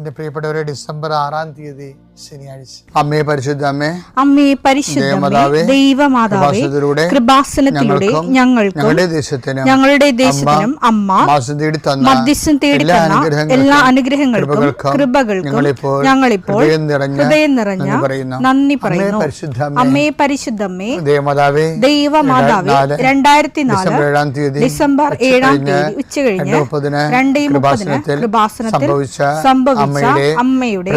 എന്റെ പ്രിയപ്പെട്ടവരെ, ഡിസംബർ 6-ാം തീയതി ശനിയാഴ്ച. അമ്മേ പരിശുദ്ധ അമ്മേ, അമ്മേ പരിശുദ്ധ ദൈവമാതാവേ, കൃപാസനത്തിലൂടെ ഞങ്ങൾക്കും ഞങ്ങളുടെ ദേശത്തിനും അമ്മ മധ്യസ്ഥം തേടി തന്ന എല്ലാ അനുഗ്രഹങ്ങൾക്കും കൃപകൾക്കും ഞങ്ങളിപ്പോൾ ഹൃദയം നിറഞ്ഞ നന്ദി പറയുന്നു. അമ്മേ പരിശുദ്ധമ്മേ ദൈവമാതാവേ, 2004 ഡിസംബർ 7-ാം തീയതി ഉച്ചകഴിഞ്ഞ് 2:30 കൃപാസനത്തിൽ സംഭവിച്ച അമ്മയുടെ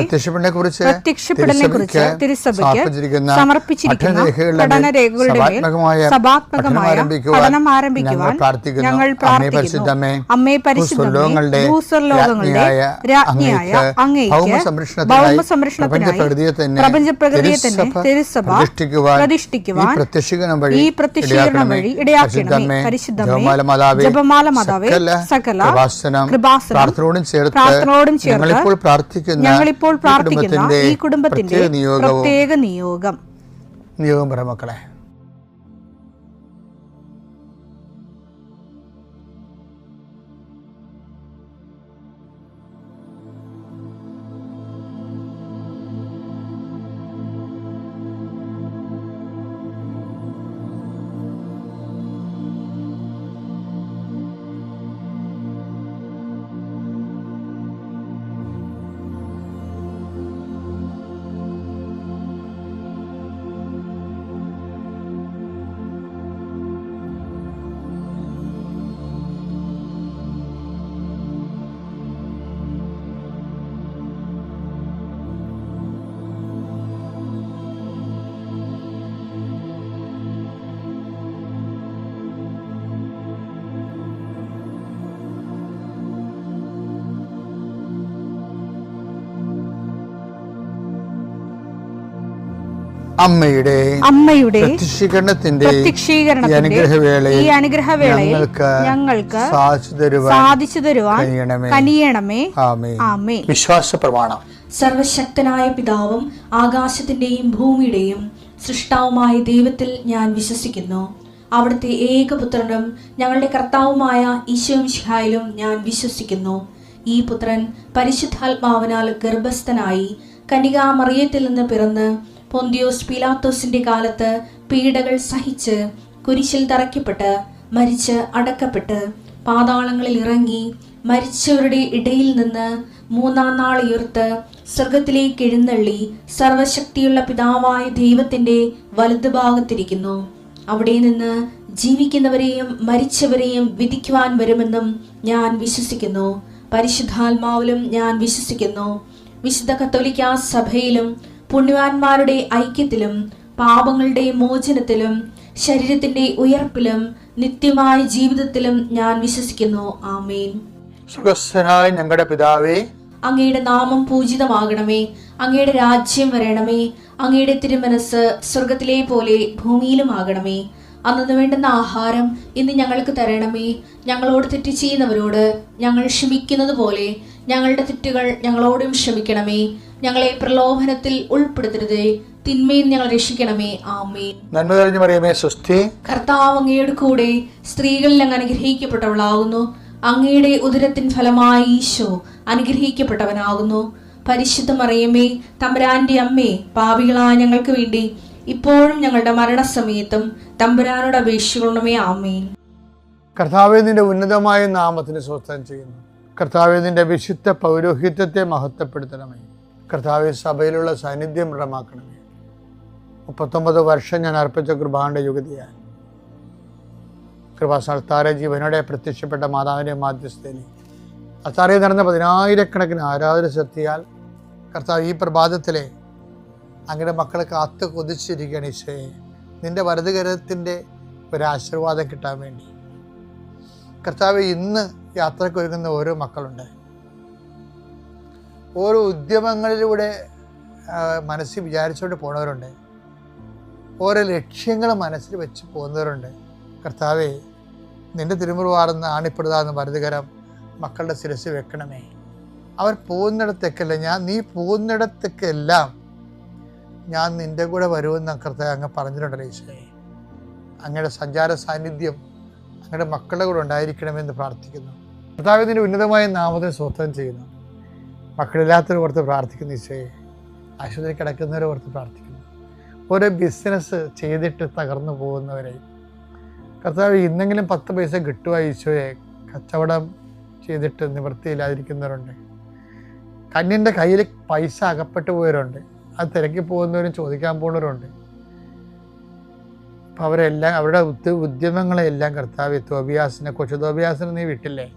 പ്രത്യക്ഷപ്പെടലിനെ കുറിച്ച് തിരുസഭയ്ക്ക് സമർപ്പിച്ചിരിക്കുന്ന പഠനരേഖകളുടെ മേൽ സഭാത്മകമായ പഠനം ആരംഭിക്കുവാൻ ഞങ്ങൾ പ്രാർത്ഥിക്കുന്നു. അമ്മേ പരിശുദ്ധമേ, ഭൂസ്വർലോകങ്ങളുടെ രാജ്ഞിയായ അങ്ങേയ്ക്ക് ഭൗമസംരക്ഷണത്തിനായി പ്രപഞ്ചപ്രകൃതിയെ തന്നെ തിരുസഭ പ്രതിഷ്ഠിക്കുവാൻ ഈ പ്രത്യക്ഷീകരണം വഴി ഇടയാക്കണമേ. പരിശുദ്ധമേ, ജപമാല മാതാവേ, സകല കൃപാസനം പ്രാർത്ഥനയോടും ചേർത്ത് ഞങ്ങളിപ്പോൾ പ്രാർത്ഥിക്കുന്ന ഈ കുടുംബത്തിന്റെ പ്രത്യേക നിയോഗം പറ മക്കളെ. അമ്മയുടെ പ്രത്യക്ഷീകരണത്തിന്റെ ഈ അനുഗ്രഹവേളയിൽ ഞങ്ങൾക്ക് സാധിച്ചു തരുവാൻ കനിയണമേ. ആമേൻ. വിശ്വാസ പ്രമാണം. സർവശക്തനായ പിതാവും ആകാശത്തിന്റെയും ഭൂമിയുടെയും സൃഷ്ടാവുമായ ദൈവത്തിൽ ഞാൻ വിശ്വസിക്കുന്നു. അവിടുത്തെ ഏകപുത്രനും ഞങ്ങളുടെ കർത്താവുമായ ഈശോ മിശിഹായിലും ഞാൻ വിശ്വസിക്കുന്നു. ഈ പുത്രൻ പരിശുദ്ധാത്മാവിനാൽ ഗർഭസ്ഥനായി കന്യകാമറിയത്തിൽ നിന്ന് പിറന്ന് പൊന്തിയോസ് പീലാത്തോസിന്റെ കാലത്ത് പീഡകൾ സഹിച്ച് കുരിശിൽ തറയ്ക്കപ്പെട്ട് മരിച്ച് അടക്കപ്പെട്ട് പാതാളങ്ങളിൽ ഇറങ്ങി മരിച്ചവരുടെ ഇടയിൽ നിന്ന് 3-ാം നാൾ ഉയർത്ത് സ്വർഗത്തിലേക്ക് എഴുന്നള്ളി സർവശക്തിയുള്ള പിതാവായ ദൈവത്തിന്റെ വലതുഭാഗത്തിരിക്കുന്നു. അവിടെ നിന്ന് ജീവിക്കുന്നവരെയും മരിച്ചവരെയും വിധിക്കുവാൻ വരുമെന്നും ഞാൻ വിശ്വസിക്കുന്നു. പരിശുദ്ധാത്മാവിലും ഞാൻ വിശ്വസിക്കുന്നു. വിശുദ്ധ കത്തോലിക്കാ സഭയിലും പുണ്യവാന്മാരുടെ ഐക്യത്തിലും പാപങ്ങളുടെ മോചനത്തിലും ശരീരത്തിന്റെ ഉയർപ്പിലും നിത്യമായ ജീവിതത്തിലും ഞാൻ വിശ്വസിക്കുന്നു. ആമേൻ. സുഖസ്ഥനായ ഞങ്ങളുടെ പിതാവേ, അങ്ങയുടെ നാമം പൂജിതമാകണമേ. അങ്ങയുടെ രാജ്യം വരണമേ. അങ്ങയുടെ തിരുമനസ് സ്വർഗത്തിലെ പോലെ ഭൂമിയിലും ആകണമേ. അന്നു വേണ്ടുന്ന ആഹാരം ഇന്ന് ഞങ്ങൾക്ക് തരണമേ. ഞങ്ങളോട് തെറ്റ് ചെയ്യുന്നവരോട് ഞങ്ങൾ ക്ഷമിക്കുന്നത് പോലെ ഞങ്ങളുടെ തെറ്റുകൾ ഞങ്ങളോടും ക്ഷമിക്കണമേ. ഞങ്ങളെ പ്രലോഭനത്തിൽ ഉൾപ്പെടുത്തരുതേ, തിന്മയിൽ ഞങ്ങൾ രക്ഷിക്കണമേ. ആമേൻ. നന്മ നിറഞ്ഞ മറിയമേ, സ്വസ്തി. കർത്താവ് അങ്ങയുടെ കൂടെ സ്ത്രീകളിൽ അങ്ങ് അനുഗ്രഹിക്കപ്പെട്ടവളാകുന്നു. അങ്ങയുടെ ഉദരത്തിൻ ഫലമായി ഈശോ അനുഗ്രഹിക്കപ്പെട്ടവനാകുന്നു. പരിശുദ്ധ മറിയമേ, തമ്പുരാന്റെ അമ്മേ, പാപികളായ ഞങ്ങൾക്ക് വേണ്ടി ഇപ്പോഴും ഞങ്ങളുടെ മരണസമയത്തും തമ്പുരാനോട് അപേക്ഷിക്കണമേ. ആമേൻ. കർത്താവേ, നിന്റെ ഉന്നതമായ നാമത്തിന് സ്വസ്ഥം ചെയ്യുന്നു. കർത്താവേ, നിന്റെ വിശുദ്ധ പൗരോഹിത്യത്തെ മഹത്വപ്പെടുത്തണമേ. കർത്താവേ, സഭയിലുള്ള സാന്നിധ്യം ദൃഢമാക്കണമേ. 39 വർഷം ഞാൻ അർപ്പിച്ച കൃപാന്റെ യുഗതിയാൽ കൃപാസ്ഥാന ജീവനോടെ പ്രത്യക്ഷപ്പെട്ട മാതാവിൻ്റെ മാധ്യസ്ഥയിൽ അത്താറയിൽ നടന്ന 10,000-കണക്കിന് ആരാധന ശക്തിയാൽ കർത്താവ് ഈ പ്രഭാതത്തിലെ അങ്ങയുടെ മക്കളെ കാത്തു കൊതിച്ചിരിക്കുകയാണ്. ഈശോയെ, നിന്റെ വലതുകരത്തിൻ്റെ ഒരാശീർവാദം കിട്ടാൻ വേണ്ടി കർത്താവ് ഇന്ന് യാത്രയ്ക്ക് ഒരുങ്ങുന്ന ഓരോ മക്കളുണ്ട്. ഓരോ ഉദ്യമങ്ങളിലൂടെ മനസ്സിൽ വിചാരിച്ചുകൊണ്ട് പോകുന്നവരുണ്ട്. ഓരോ ലക്ഷ്യങ്ങൾ മനസ്സിൽ വെച്ച് പോകുന്നവരുണ്ട്. കർത്താവേ, നിന്റെ തിരുമുറുവാർന്ന് ആണിപ്പെടുതാന്ന് വലതുകരം മക്കളുടെ ശിരസ് വെക്കണമേ. അവർ പോകുന്നിടത്തേക്കല്ല, നീ പോകുന്നിടത്തേക്കെല്ലാം ഞാൻ നിന്റെ കൂടെ വരുമെന്ന് കർത്താവ് അങ്ങ് പറഞ്ഞിട്ടുണ്ടല്ലോ. ഈശോയെ, അങ്ങയുടെ സഞ്ചാര സാന്നിധ്യം അങ്ങയുടെ മക്കളുടെ കൂടെ ഉണ്ടായിരിക്കണമെന്ന് പ്രാർത്ഥിക്കുന്നു. കർത്താവ്, നിന്റെ ഉന്നതമായ നാമത്തിന് സ്തോത്രം ചെയ്യുന്നു. മക്കളില്ലാത്തവരെ ഓർത്ത് പ്രാർത്ഥിക്കുന്നു ഈശോയെ. ആശുപത്രി കിടക്കുന്നവരെ ഓർത്ത് പ്രാർത്ഥിക്കുന്നു. ഓരോ ബിസിനസ് ചെയ്തിട്ട് തകർന്നു പോകുന്നവരെ കർത്താവ് ഇന്നെങ്കിലും 10 പൈസ കിട്ടുക ഈശോയെ. കച്ചവടം ചെയ്തിട്ട് നിവൃത്തിയില്ലാതിരിക്കുന്നവരുണ്ട്. കന്യൻ്റെ കയ്യിൽ പൈസ അകപ്പെട്ടു പോയവരുണ്ട്. അത് തിരക്കി പോകുന്നവരും ചോദിക്കാൻ പോകുന്നവരുണ്ട്. അപ്പം അവരെല്ലാം അവരുടെ ഉദ്യമങ്ങളെല്ലാം കർത്താവ് കൊച്ചു തോബിയാസിനെ നീ വിട്ടില്ലേ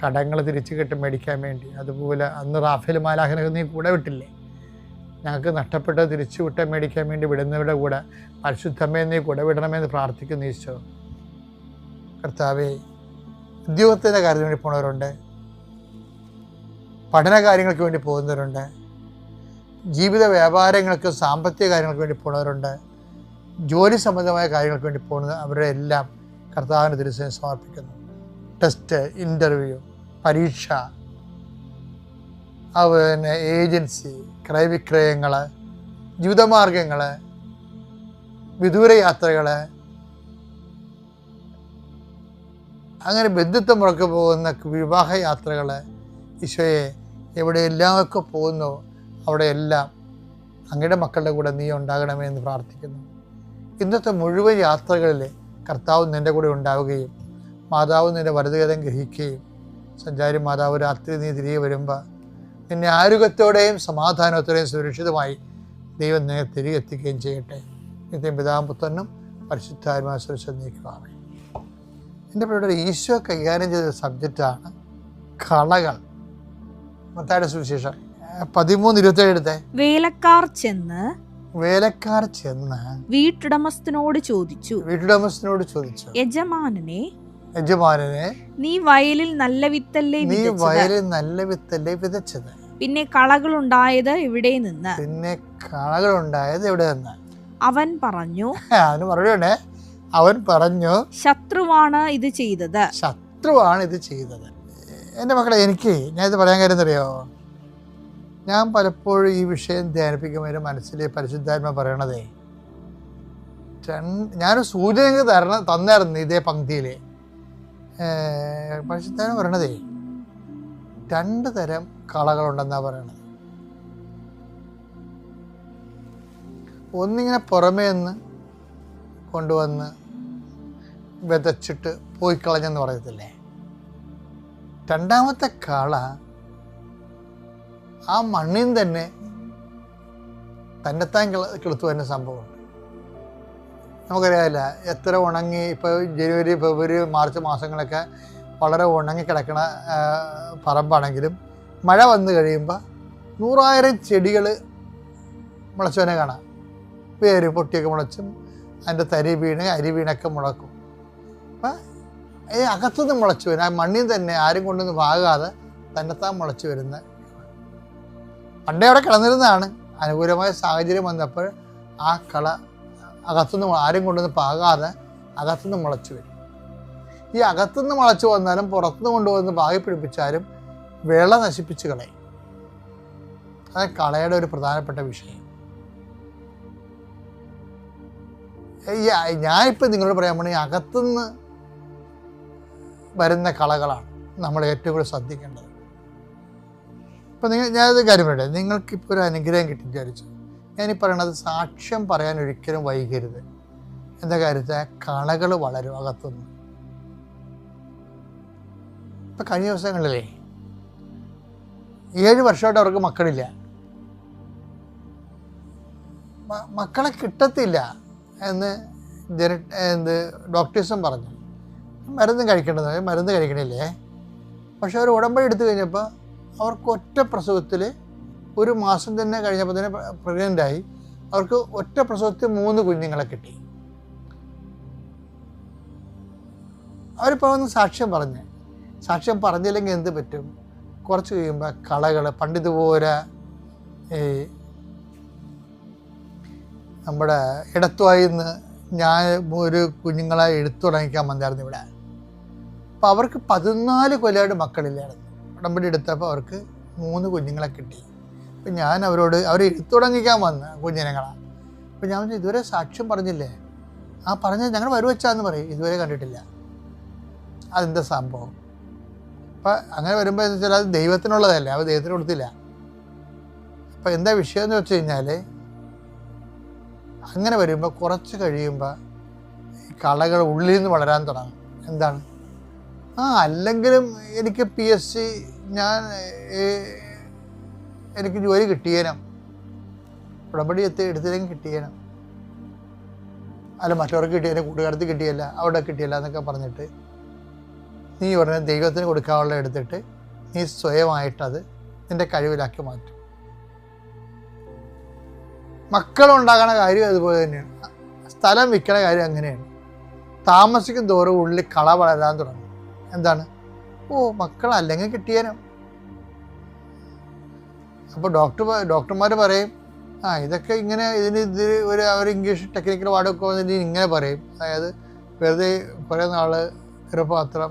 കടങ്ങൾ തിരിച്ചു കിട്ടും മേടിക്കാൻ വേണ്ടി. അതുപോലെ അന്ന് റാഫേൽ മാലാഖനൊക്കെ നീ കൂടെ വിട്ടില്ലേ ഞങ്ങൾക്ക് നഷ്ടപ്പെട്ടത് തിരിച്ചു വിട്ടാൻ മേടിക്കാൻ വേണ്ടി വിടുന്നവരുടെ കൂടെ പരിശുദ്ധമേ നീ കൂടെ വിടണമെന്ന് പ്രാർത്ഥിക്കുന്നു ഈശോ. കർത്താവേ, ഉദ്യോഗത്തിൻ്റെ കാര്യത്തിന് വേണ്ടി പോകുന്നവരുണ്ട്, പഠന കാര്യങ്ങൾക്ക് വേണ്ടി പോകുന്നവരുണ്ട്, ജീവിത വ്യാപാരങ്ങൾക്ക് സാമ്പത്തിക കാര്യങ്ങൾക്ക് വേണ്ടി പോകുന്നവരുണ്ട്, ജോലി സംബന്ധമായ കാര്യങ്ങൾക്ക് വേണ്ടി പോകുന്നത് അവരുടെ എല്ലാം കർത്താവിൻ്റെ തിരുസേന സമർപ്പിക്കുന്നു. ടെസ്റ്റ്, ഇൻ്റർവ്യൂ, പരീക്ഷ, അതുപോലെ ഏജൻസി, ക്രയവിക്രയങ്ങൾ, ജീവിതമാർഗങ്ങൾ, വിദൂരയാത്രകൾ, അങ്ങനെ ബന്ധുത്വം മുറക്ക് പോകുന്ന വിവാഹയാത്രകൾ, ഈശോയെ എവിടെയെല്ലാമൊക്കെ പോകുന്നു അവിടെയെല്ലാം അങ്ങയുടെ മക്കളുടെ കൂടെ നീ ഉണ്ടാകണമേ എന്ന് പ്രാർത്ഥിക്കുന്നു. ഇന്നത്തെ മുഴുവൻ യാത്രകളിൽ കർത്താവ് നിൻ്റെ കൂടെ ഉണ്ടാവുകയും മാതാവ് നിൻ്റെ വലതുകരം ഗ്രഹിക്കുകയും സഞ്ചാരി മാതാവ് രാത്രി നീ തിരികെ വരുമ്പോൾ നിന്നെ ആരോഗ്യത്തോടെയും സമാധാനത്തോടെയും സുരക്ഷിതമായി ദൈവം നിന്നെ തിരികെ എത്തിക്കുകയും ചെയ്യട്ടെ. നിത്യം പിതാവും പുത്രനും പരിശുദ്ധാത്മാവും സുരക്ഷിതം നീക്കുവാമേ. എൻ്റെ പേരുടെ ഈശോ കൈകാര്യം ചെയ്ത സബ്ജക്റ്റാണ് കളകൾ. മത്തായിയുടെ സുവിശേഷം 13:27 എടുത്തേ. വേലക്കാർ ചെന്ന് വീട്ടുടമസ്ഥനോട് ചോദിച്ചു യജമാനനെ നീ വയലിൽ നല്ല വിത്തല്ലേ വിതച്ചത്, പിന്നെ കളകളുണ്ടായത് എവിടെ നിന്ന്? അവൻ പറഞ്ഞു ശത്രുവാണ് ഇത് ചെയ്തത്. എൻ്റെ മക്കളെ, ഞാൻ ഇത് പറയാൻ കാര്യം അറിയോ, ഞാൻ പലപ്പോഴും ഈ വിഷയം ധ്യാനിപ്പിക്കുമ്പോൾ എൻ്റെ മനസ്സിൽ പരിശുദ്ധാത്മ പറയണതേ, ഞാനൊരു സൂചന തന്നായിരുന്നു ഇതേ പങ്ക്തിയിൽ. പരിശുദ്ധാത്മ പറയണതേ 2 തരം കളകളുണ്ടെന്നാണ് പറയണത്. ഒന്നിങ്ങനെ പുറമേ നിന്ന് കൊണ്ടുവന്ന് വിതച്ചിട്ട് പോയി കളഞ്ഞെന്ന് പറയത്തില്ലേ. രണ്ടാമത്തെ കള ആ മണ്ണിൽ തന്നെ തന്നെത്താൻ കിളുത്തു വരുന്ന സംഭവമുണ്ട്. നമുക്കറിയാമല്ല, എത്ര ഉണങ്ങി ഇപ്പോൾ ജനുവരി, ഫെബ്രുവരി, മാർച്ച് മാസങ്ങളൊക്കെ വളരെ ഉണങ്ങി കിടക്കണ പറമ്പാണെങ്കിലും മഴ വന്നു കഴിയുമ്പോൾ 100,000 ചെടികൾ മുളച്ചവനെ കാണാം. വേര് പൊട്ടിയൊക്കെ മുളച്ചും അതിൻ്റെ തരി വീണ് അരി വീണൊക്കെ മുളക്കും. അപ്പം ഈ അകത്തുനിന്ന് മുളച്ചു വരും, ആ മണ്ണിൽ തന്നെ ആരും കൊണ്ടൊന്നും വാകാതെ തന്നെത്താൻ മുളച്ചു വരുന്ന. പണ്ടേ അവിടെ കിടന്നിരുന്നതാണ്. അനുകൂലമായ സാഹചര്യം വന്നപ്പോൾ ആ കള അകത്തുനിന്ന് ആരും കൊണ്ടൊന്നും പാകാതെ അകത്തുനിന്ന് മുളച്ചു വരും. ഈ അകത്തുനിന്ന് മുളച്ചു വന്നാലും പുറത്തുനിന്ന് കൊണ്ടുവന്ന് പാകി പിടിപ്പിച്ചാലും വിള നശിപ്പിച്ച് കളയും. അത് കളയുടെ ഒരു പ്രധാനപ്പെട്ട വിഷയം. ഞാനിപ്പോൾ നിങ്ങളോട് പറയാൻ പോണ ഈ അകത്തുനിന്ന് വരുന്ന കളകളാണ് നമ്മൾ ഏറ്റവും കൂടുതൽ ശ്രദ്ധിക്കേണ്ടത്. ഇപ്പം ഞാനത് കാര്യം പറയട്ടെ, നിങ്ങൾക്കിപ്പോൾ ഒരു അനുഗ്രഹം കിട്ടി വിചാരിച്ചു. ഞാനീ പറയണത് സാക്ഷ്യം പറയാൻ ഒരിക്കലും വൈകരുത്. എന്താ കാര്യത്തിൽ കളകൾ വളരും അകത്തുനിന്ന്. ഇപ്പം കഴിഞ്ഞ ദിവസങ്ങളിലേ 7 വർഷമായിട്ട് അവർക്ക് മക്കളില്ല, മക്കളെ കിട്ടത്തില്ല എന്ന് ഡോക്ടേഴ്സും പറഞ്ഞു. മരുന്ന് കഴിക്കണില്ലേ. പക്ഷെ അവർ ഉടമ്പടി എടുത്തു കഴിഞ്ഞപ്പോൾ അവർക്ക് ഒറ്റ പ്രസവത്തിൽ 1 മാസം തന്നെ കഴിഞ്ഞപ്പോൾ തന്നെ പ്രഗ്നൻ്റായി. അവർക്ക് ഒറ്റ പ്രസവത്തിൽ 3 കുഞ്ഞുങ്ങളെ കിട്ടി. അവരിപ്പോൾ ഒന്ന് സാക്ഷ്യം പറഞ്ഞില്ലെങ്കിൽ എന്ത് പറ്റും? കുറച്ച് കഴിയുമ്പോൾ കളകൾ പണ്ടിതുപോലെ ഈ നമ്മുടെ ഇടത്തുവായി നിന്ന് ഞാൻ ഒരു കുഞ്ഞുങ്ങളെ എടുത്തു തുടങ്ങിക്കാൻ വന്നായിരുന്നു ഇവിടെ. അപ്പോൾ അവർക്ക് 14 കൊല്ലമായിട്ട് മക്കളില്ലായിരുന്നു. ഉടമ്പടി എടുത്തപ്പോൾ അവർക്ക് 3 കുഞ്ഞുങ്ങളെ കിട്ടി. അപ്പം ഞാൻ അവർ എടുത്തു തുടങ്ങിക്കാൻ വന്ന കുഞ്ഞിനങ്ങളാണ്. അപ്പം ഞാൻ ഇതുവരെ സാക്ഷ്യം പറഞ്ഞില്ലേ? പറഞ്ഞത് ഞങ്ങൾ വരുവച്ചാന്ന് പറയും, ഇതുവരെ കണ്ടിട്ടില്ല. അതെന്താ സംഭവം? അപ്പം അങ്ങനെ വരുമ്പോൾ എന്ന് വെച്ചാൽ അത് ദൈവത്തിനുള്ളതല്ല, അത് ദൈവത്തിന് കൊടുത്തില്ല. അപ്പം എന്താ വിഷയം എന്ന് വെച്ച് കഴിഞ്ഞാൽ, അങ്ങനെ വരുമ്പോൾ കുറച്ച് കഴിയുമ്പോൾ ഈ കളകൾ ഉള്ളിൽ നിന്ന് വളരാൻ തുടങ്ങും. എന്താണ്? അല്ലെങ്കിലും എനിക്ക് PSC എനിക്ക് ജോലി കിട്ടിയേനം, ഉടമ്പടി എടുത്തില്ലെങ്കിൽ കിട്ടിയേനം, അല്ല മറ്റവർക്ക് കിട്ടിയേനെ, കൂട്ടുകാരത്തിൽ കിട്ടിയല്ല, അവിടെ കിട്ടിയല്ല എന്നൊക്കെ പറഞ്ഞിട്ട് നീ ഉടനെ ദൈവത്തിന് കൊടുക്കാനുള്ള എടുത്തിട്ട് നീ സ്വയമായിട്ടത് നിൻ്റെ കഴിവിലാക്കി മാറ്റും. മക്കളുണ്ടാകണ കാര്യം അതുപോലെ തന്നെയാണ്. സ്ഥലം വിൽക്കണ കാര്യം അങ്ങനെയാണ്. താമസിക്കും തോറും ഉള്ളിൽ കള വളരാൻ തുടങ്ങും. എന്താണ്? മക്കളല്ലെങ്കിൽ കിട്ടിയേനും. അപ്പോൾ ഡോക്ടർമാർ പറയും ഇതൊക്കെ ഇങ്ങനെ അവർ ഇംഗ്ലീഷ് ടെക്നിക്കൽ വാർഡൊക്കെ വന്നിട്ട് ഇങ്ങനെ പറയും. അതായത് വെറുതെ കുറേ നാൾ ഗർഭപാത്രം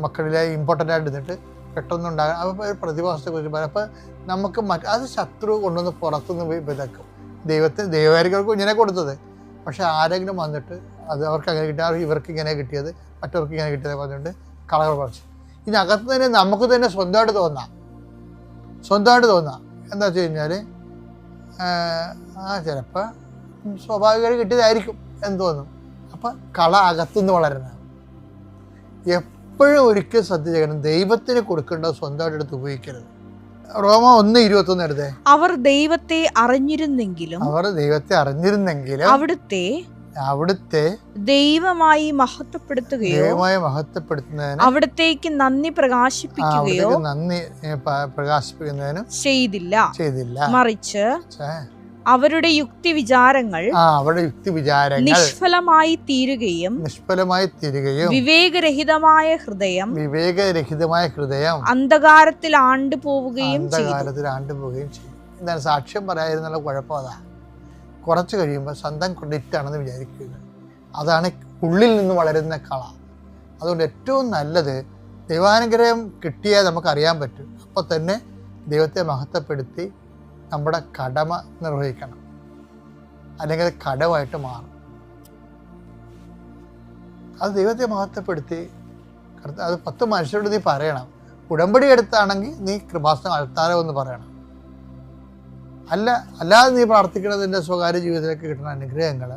മക്കളിലെ ഇമ്പോർട്ടൻ്റ് ആയിട്ട് ഇരുന്നിട്ട് പെട്ടെന്നുണ്ടാകാൻ അപ്പോൾ പ്രതിഭാസത്തെക്കുറിച്ച് പറയും. അപ്പോൾ നമുക്ക് അത് ശത്രു കൊണ്ടുവന്ന് പുറത്തുനിന്ന് വിതക്കും. ദൈവകാരികൾക്ക് ഇങ്ങനെ കൊടുത്തത്, പക്ഷെ ആരെങ്കിലും വന്നിട്ട് അത് അവർക്ക് അങ്ങനെ കിട്ടിയ, ഇവർക്ക് ഇങ്ങനെ കിട്ടിയത്, മറ്റവർക്ക് ഇങ്ങനെ കിട്ടിയത് പറഞ്ഞുകൊണ്ട് കളകൾ പറിച്ചു. ഇതിനകത്ത് തന്നെ നമുക്ക് തന്നെ സ്വന്തമായിട്ട് തോന്നാം. എന്താ വെച്ച് കഴിഞ്ഞാൽ ചിലപ്പോൾ സ്വാഭാവികമായിട്ട് കിട്ടിയതായിരിക്കും എന്ന് തോന്നും. അപ്പം കള അകത്തുനിന്ന് വളരുന്നതാണ്. എപ്പോഴും ഒരിക്കലും ശ്രദ്ധിച്ചേക്കണം, ദൈവത്തിന് കൊടുക്കേണ്ടത് സ്വന്തമായിട്ട് എടുത്ത് ഉപയോഗിക്കരുത്. റോമ 1:21 എടുത്തേ. അവർ ദൈവത്തെ അറിഞ്ഞിരുന്നെങ്കിലും അവിടുത്തെ ദൈവമായി മഹത്വപ്പെടുത്തുന്നതിന് അവിടത്തേക്ക് നന്ദി പ്രകാശിപ്പിക്കുന്നതിനും ചെയ്തില്ല. മറിച്ച് അവരുടെ യുക്തി വിചാരങ്ങൾ നിഷ്ഫലമായി തീരുകയും വിവേകരഹിതമായ ഹൃദയം അന്ധകാരത്തിൽ ആണ്ടുപോവുകയും ചെയ്യും. എന്താണ് സാക്ഷ്യം പറയാതിരുന്നുള്ള കുഴപ്പം? അതാ കുറച്ച് കഴിയുമ്പോൾ സ്വന്തം ക്രെഡിറ്റാണെന്ന് വിചാരിക്കുന്നത്. അതാണ് ഉള്ളിൽ നിന്ന് വളരുന്ന കള. അതുകൊണ്ട് ഏറ്റവും നല്ലത് ദൈവാനുഗ്രഹം കിട്ടിയാൽ നമുക്കറിയാൻ പറ്റും. അപ്പോൾ തന്നെ ദൈവത്തെ മഹത്വപ്പെടുത്തി നമ്മുടെ കടമ നിർവഹിക്കണം, അല്ലെങ്കിൽ കടമായിട്ട് മാറും. അത് ദൈവത്തെ മഹത്വപ്പെടുത്തി അത് 10 മനുഷ്യരോട് നീ പറയണം. ഉടമ്പടി എടുത്താണെങ്കിൽ നീ കൃപാസനം അൾത്താരം എന്ന് പറയണം. അല്ലാതെ നീ പ്രാർത്ഥിക്കുന്നതിൻ്റെ സ്വകാര്യ ജീവിതത്തിലേക്ക് കിട്ടുന്ന അനുഗ്രഹങ്ങൾ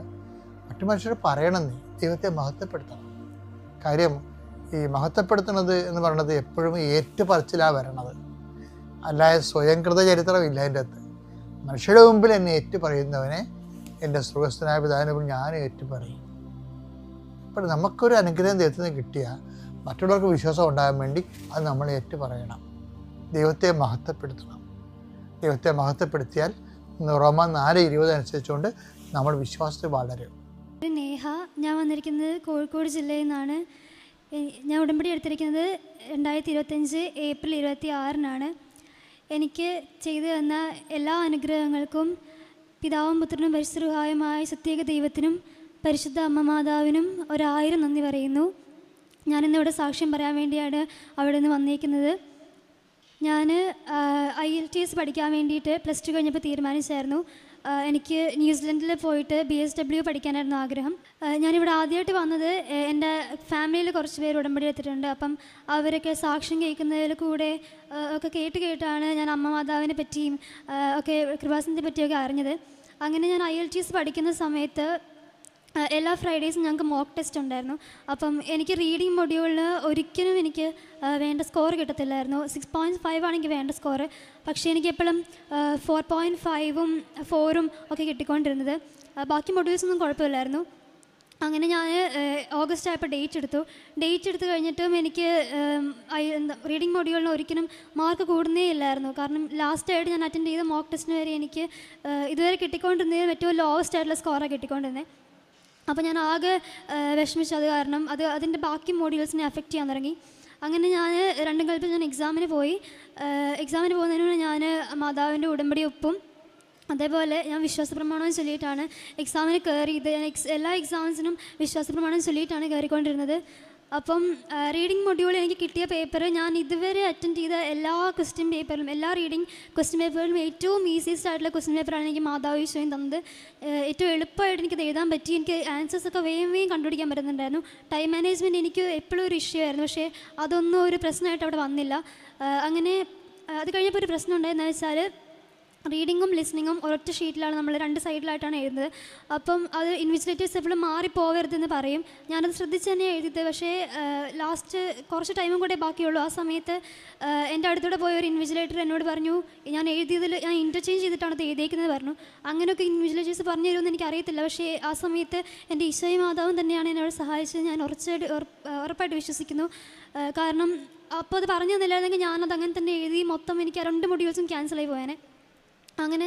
മറ്റു മനുഷ്യർ പറയണം. നീ ദൈവത്തെ മഹത്വപ്പെടുത്തണം. കാര്യം ഈ മഹത്വപ്പെടുത്തുന്നത് എന്ന് പറയുന്നത് എപ്പോഴും ഏറ്റുപറച്ചിലാണ് വരണത്, അല്ലാതെ സ്വയംകൃത ചരിത്രമില്ല അതിൻ്റെ അകത്ത്. മനുഷ്യരുടെ മുമ്പിൽ എന്നെ ഏറ്റുപറയുന്നവനെ എൻ്റെ സ്വർഗ്ഗസ്ഥനായ പിതാവിനെ മുമ്പിൽ ഞാൻ ഏറ്റുപറയും. അപ്പോൾ നമുക്കൊരു അനുഗ്രഹം ദൈവത്തിൽ നിന്ന് കിട്ടിയാൽ മറ്റുള്ളവർക്ക് വിശ്വാസം ഉണ്ടാകാൻ വേണ്ടി അത് നമ്മൾ ഏറ്റുപറയണം. ദൈവത്തെ മഹത്വപ്പെടുത്തണം. ദൈവത്തെ മഹത്വപ്പെടുത്തിയാൽ റോമ 4:20 അനുസരിച്ചുകൊണ്ട് നമ്മൾ വിശ്വാസത്തിൽ വളരും. നേഹ, ഞാൻ വന്നിരിക്കുന്നത് കോഴിക്കോട് ജില്ലയിൽ നിന്നാണ്. ഞാൻ ഉടമ്പടി എടുത്തിരിക്കുന്നത് 2025 ഏപ്രിൽ 26-നാണ്. എനിക്ക് ചെയ്തു തന്ന എല്ലാ അനുഗ്രഹങ്ങൾക്കും പിതാവും പുത്രനും പരിശുദ്ധമായ സത്യേക ദൈവത്തിനും പരിശുദ്ധ അമ്മ മാതാവിനും 1000 നന്ദി പറയുന്നു. ഞാനിന്നിവിടെ സാക്ഷ്യം പറയാൻ വേണ്ടിയാണ് അവിടെ നിന്ന് വന്നിരിക്കുന്നത്. ഞാൻ IELTS പഠിക്കാൻ വേണ്ടിയിട്ട് +2 കഴിഞ്ഞപ്പോൾ തീരുമാനിച്ചായിരുന്നു. എനിക്ക് ന്യൂസിലൻഡിൽ പോയിട്ട് BSW പഠിക്കാനായിരുന്നു ആഗ്രഹം. ഞാനിവിടെ ആദ്യമായിട്ട് വന്നത് എൻ്റെ ഫാമിലിയിൽ കുറച്ച് പേര് ഉടമ്പടി എടുത്തിട്ടുണ്ട്. അപ്പം അവരൊക്കെ സാക്ഷ്യം കേൾക്കുന്നതിൽ കൂടെ ഒക്കെ കേട്ടാണ് ഞാൻ അമ്മ മാതാവിനെ പറ്റിയും ഒക്കെ കൃപാസനത്തെ പറ്റിയൊക്കെ അറിഞ്ഞത്. അങ്ങനെ ഞാൻ IELTS പഠിക്കുന്ന സമയത്ത് എല്ലാ ഫ്രൈഡേയ്സും ഞങ്ങൾക്ക് മോക്ക് ടെസ്റ്റ് ഉണ്ടായിരുന്നു. അപ്പം എനിക്ക് റീഡിങ് മൊഡ്യൂളിൽ ഒരിക്കലും എനിക്ക് വേണ്ട സ്കോർ കിട്ടത്തില്ലായിരുന്നു. 6.5 ആണ് എനിക്ക് വേണ്ട സ്കോർ. പക്ഷേ എനിക്ക് എപ്പോഴും 4.5ഉം 4ഉം ഒക്കെ കിട്ടിക്കൊണ്ടിരുന്നത്. ബാക്കി മൊഡ്യൂൾസൊന്നും കുഴപ്പമില്ലായിരുന്നു. അങ്ങനെ ഞാൻ ഓഗസ്റ്റ് ആയപ്പോൾ ഡേറ്റ് എടുത്തു കഴിഞ്ഞിട്ടും എനിക്ക് റീഡിങ് മൊഡ്യൂളിന് ഒരിക്കലും മാർക്ക് കൂടുന്നേ ഇല്ലായിരുന്നു. കാരണം ലാസ്റ്റായിട്ട് ഞാൻ അറ്റൻഡ് ചെയ്ത മോക്ക് ടെസ്റ്റിന് വരെ എനിക്ക് ഇതുവരെ കിട്ടിക്കൊണ്ടിരുന്നതിൽ ഏറ്റവും ലോവസ്റ്റ് ആയിട്ടുള്ള സ്കോറാണ് കിട്ടിക്കൊണ്ടിരുന്നത്. അപ്പോൾ ഞാൻ ആകെ വിഷമിച്ചത് കാരണം അതിൻ്റെ ബാക്കി മോഡ്യൂൾസിനെ അഫക്റ്റ് ചെയ്യാൻ തുടങ്ങി. അങ്ങനെ ഞാൻ 2 കളിപ്പിൽ ഞാൻ എക്സാമിന് പോകുന്നതിന് മുന്നേ ഞാൻ മാതാവിൻ്റെ ഉടമ്പടി ഒപ്പും അതേപോലെ ഞാൻ വിശ്വാസ പ്രമാണവും ചൊല്ലിയിട്ടാണ് എക്സാമിന് കയറിയത്. ഞാൻ എല്ലാ എക്സാംസിനും വിശ്വാസ പ്രമാണം ചൊല്ലിയിട്ടാണ് കയറിക്കൊണ്ടിരുന്നത്. അപ്പം റീഡിംഗ് മൊഡ്യൂൾ എനിക്ക് കിട്ടിയ പേപ്പർ ഞാൻ ഇതുവരെ അറ്റൻഡ് ചെയ്ത എല്ലാ ക്വസ്റ്റ്യൻ പേപ്പറിലും, എല്ലാ റീഡിംഗ് ക്വസ്റ്റ്യൻ പേപ്പറിലും ഏറ്റവും ഈസിയസ്റ്റ് ആയിട്ടുള്ള ക്വസ്റ്റ്യൻ പേപ്പറാണ് എനിക്ക് മാതാവ് ഈശോയും തന്നത്. ഏറ്റവും എളുപ്പമായിട്ട് എനിക്കത് എഴുതാൻ പറ്റി. എനിക്ക് ആൻസേഴ്സൊക്കെ വേഗം കണ്ടുപിടിക്കാൻ പറ്റുന്നുണ്ടായിരുന്നു. ടൈം മാനേജ്മെൻറ്റ് എനിക്ക് എപ്പോഴും ഒരു ഇഷ്യൂ ആയിരുന്നു, പക്ഷേ അതൊന്നും ഒരു പ്രശ്നമായിട്ട് അവിടെ വന്നില്ല. അങ്ങനെ അത് കഴിഞ്ഞപ്പോൾ ഒരു പ്രശ്നം ഉണ്ടായെന്ന് വെച്ചാൽ റീഡിങ്ങും ലിസണിങ്ങും ഒരൊറ്റ ഷീറ്റിലാണ്, നമ്മൾ 2 സൈഡിലായിട്ടാണ് എഴുതുന്നത്. അപ്പം അത് ഇൻവിജിലേറ്റേഴ്സ് എപ്പോഴും മാറിപ്പോകരുതെന്ന് പറയും. ഞാനത് ശ്രദ്ധിച്ച് തന്നെ എഴുതിയത്. പക്ഷേ ലാസ്റ്റ് കുറച്ച് ടൈമും കൂടെ ബാക്കിയുള്ളൂ. ആ സമയത്ത് എൻ്റെ അടുത്തൂടെ പോയ ഒരു ഇൻവിജിലേറ്റർ എന്നോട് പറഞ്ഞു, ഞാൻ എഴുതിയതിൽ ഞാൻ ഇൻ്റർചേഞ്ച് ചെയ്തിട്ടാണ് അത് എഴുതിയേക്കുന്നത് പറഞ്ഞു. അങ്ങനെയൊക്കെ ഇൻവിജിലേറ്റേഴ്സ് പറഞ്ഞു തരുമെന്ന് എനിക്കറിയത്തില്ല. പക്ഷേ ആ സമയത്ത് എൻ്റെ ഈശോയും മാതാവും തന്നെയാണ് എന്നോട് സഹായിച്ചത്. ഞാൻ ഉറപ്പായിട്ട് വിശ്വസിക്കുന്നു. കാരണം അപ്പോൾ അത് പറഞ്ഞു തന്നില്ലായിരുന്നെങ്കിൽ ഞാനത് അങ്ങനെ തന്നെ എഴുതി മൊത്തം എനിക്ക് 2 മൊഡ്യൂൾസും ക്യാൻസലായി പോയേനെ. അങ്ങനെ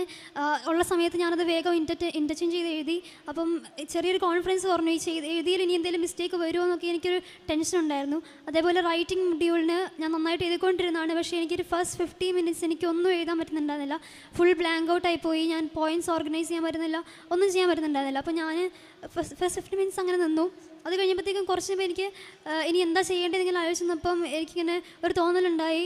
ഉള്ള സമയത്ത് ഞാനത് വേഗം ഇൻ്റർചേഞ്ച് ചെയ്ത് എഴുതി. അപ്പം ചെറിയൊരു കോൺഫിഡൻസ് പറഞ്ഞു, എഴുതിയിൽ ഇനി എന്തെങ്കിലും മിസ്റ്റേക്ക് വരുമോ എന്നൊക്കെ എനിക്കൊരു ടെൻഷൻ ഉണ്ടായിരുന്നു. അതേപോലെ റൈറ്റിംഗ് മൊഡ്യൂളിന് ഞാൻ നന്നായിട്ട് എഴുതിക്കൊണ്ടിരുന്നതാണ്. പക്ഷേ എനിക്കൊരു ഫസ്റ്റ് 50 മിനിറ്റ്സ് എനിക്കൊന്നും എഴുതാൻ പറ്റുന്നുണ്ടായിരുന്നില്ല. ഫുൾ ബ്ലാങ്ക് ഔട്ടായി പോയി. ഞാൻ പോയിൻറ്റ്സ് ഓർഗനൈസ് ചെയ്യാൻ പറ്റുന്നില്ല, ഒന്നും ചെയ്യാൻ പറ്റുന്നുണ്ടായിരുന്നില്ല. അപ്പോൾ ഞാൻ ഫസ്റ്റ് 50 മിനിറ്റ്സ് അങ്ങനെ നിന്നു. അത് കഴിഞ്ഞപ്പോഴത്തേക്കും കുറച്ച് കഴിയുമ്പോൾ എനിക്ക് ഇനി എന്താ ചെയ്യേണ്ടതെങ്കിലും ആലോചിച്ചപ്പം എനിക്കിങ്ങനെ ഒരു തോന്നലുണ്ടായി,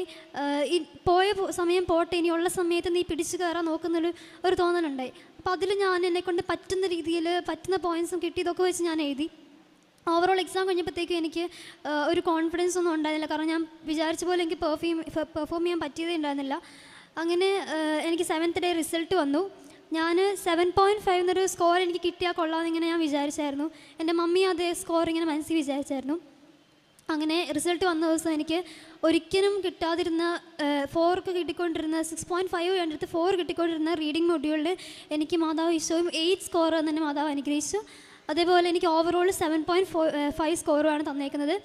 ഈ പോയ സമയം പോട്ടെ, ഇനിയുള്ള സമയത്ത് നീ പിടിച്ചു കയറാൻ നോക്കുന്നൊരു തോന്നലുണ്ടായി. അപ്പോൾ അതിൽ ഞാൻ എന്നെക്കൊണ്ട് പറ്റുന്ന രീതിയിൽ പറ്റുന്ന പോയിൻറ്റ്സും കിട്ടിയതൊക്കെ വെച്ച് ഞാൻ എഴുതി. ഓവറോൾ എക്സാം കഴിഞ്ഞപ്പോഴത്തേക്കും എനിക്ക് ഒരു കോൺഫിഡൻസ് ഒന്നും ഉണ്ടായിരുന്നില്ല. കാരണം ഞാൻ വിചാരിച്ച പോലെ എനിക്ക് പെർഫോം ചെയ്യാൻ പറ്റിയതേ ഉണ്ടായിരുന്നില്ല. അങ്ങനെ എനിക്ക് 7th ഡേ റിസൾട്ട് വന്നു. ഞാൻ 7.5 എന്നൊരു സ്കോർ എനിക്ക് കിട്ടിയാൽ കൊള്ളാമെന്നിങ്ങനെ ഞാൻ വിചാരിച്ചായിരുന്നു. എൻ്റെ മമ്മി അതേ സ്കോർ ഇങ്ങനെ മനസ്സിൽ വിചാരിച്ചായിരുന്നു. അങ്ങനെ റിസൾട്ട് വന്ന ദിവസം എനിക്ക് ഒരിക്കലും കിട്ടാതിരുന്ന 4 കിട്ടിക്കൊണ്ടിരുന്ന 6.5 കണ്ടിട്ട് 4 കിട്ടിക്കൊണ്ടിരുന്ന റീഡിംഗ് മൊഡ്യൂളിൽ എനിക്ക് മാതാവ് ഈശോയും 8 സ്കോർ തന്നെ മാതാവ് അനുഗ്രഹിച്ചു. അതേപോലെ എനിക്ക് ഓവറോൾ 7.5 സ്കോറുമാണ് തന്നേക്കുന്നത്.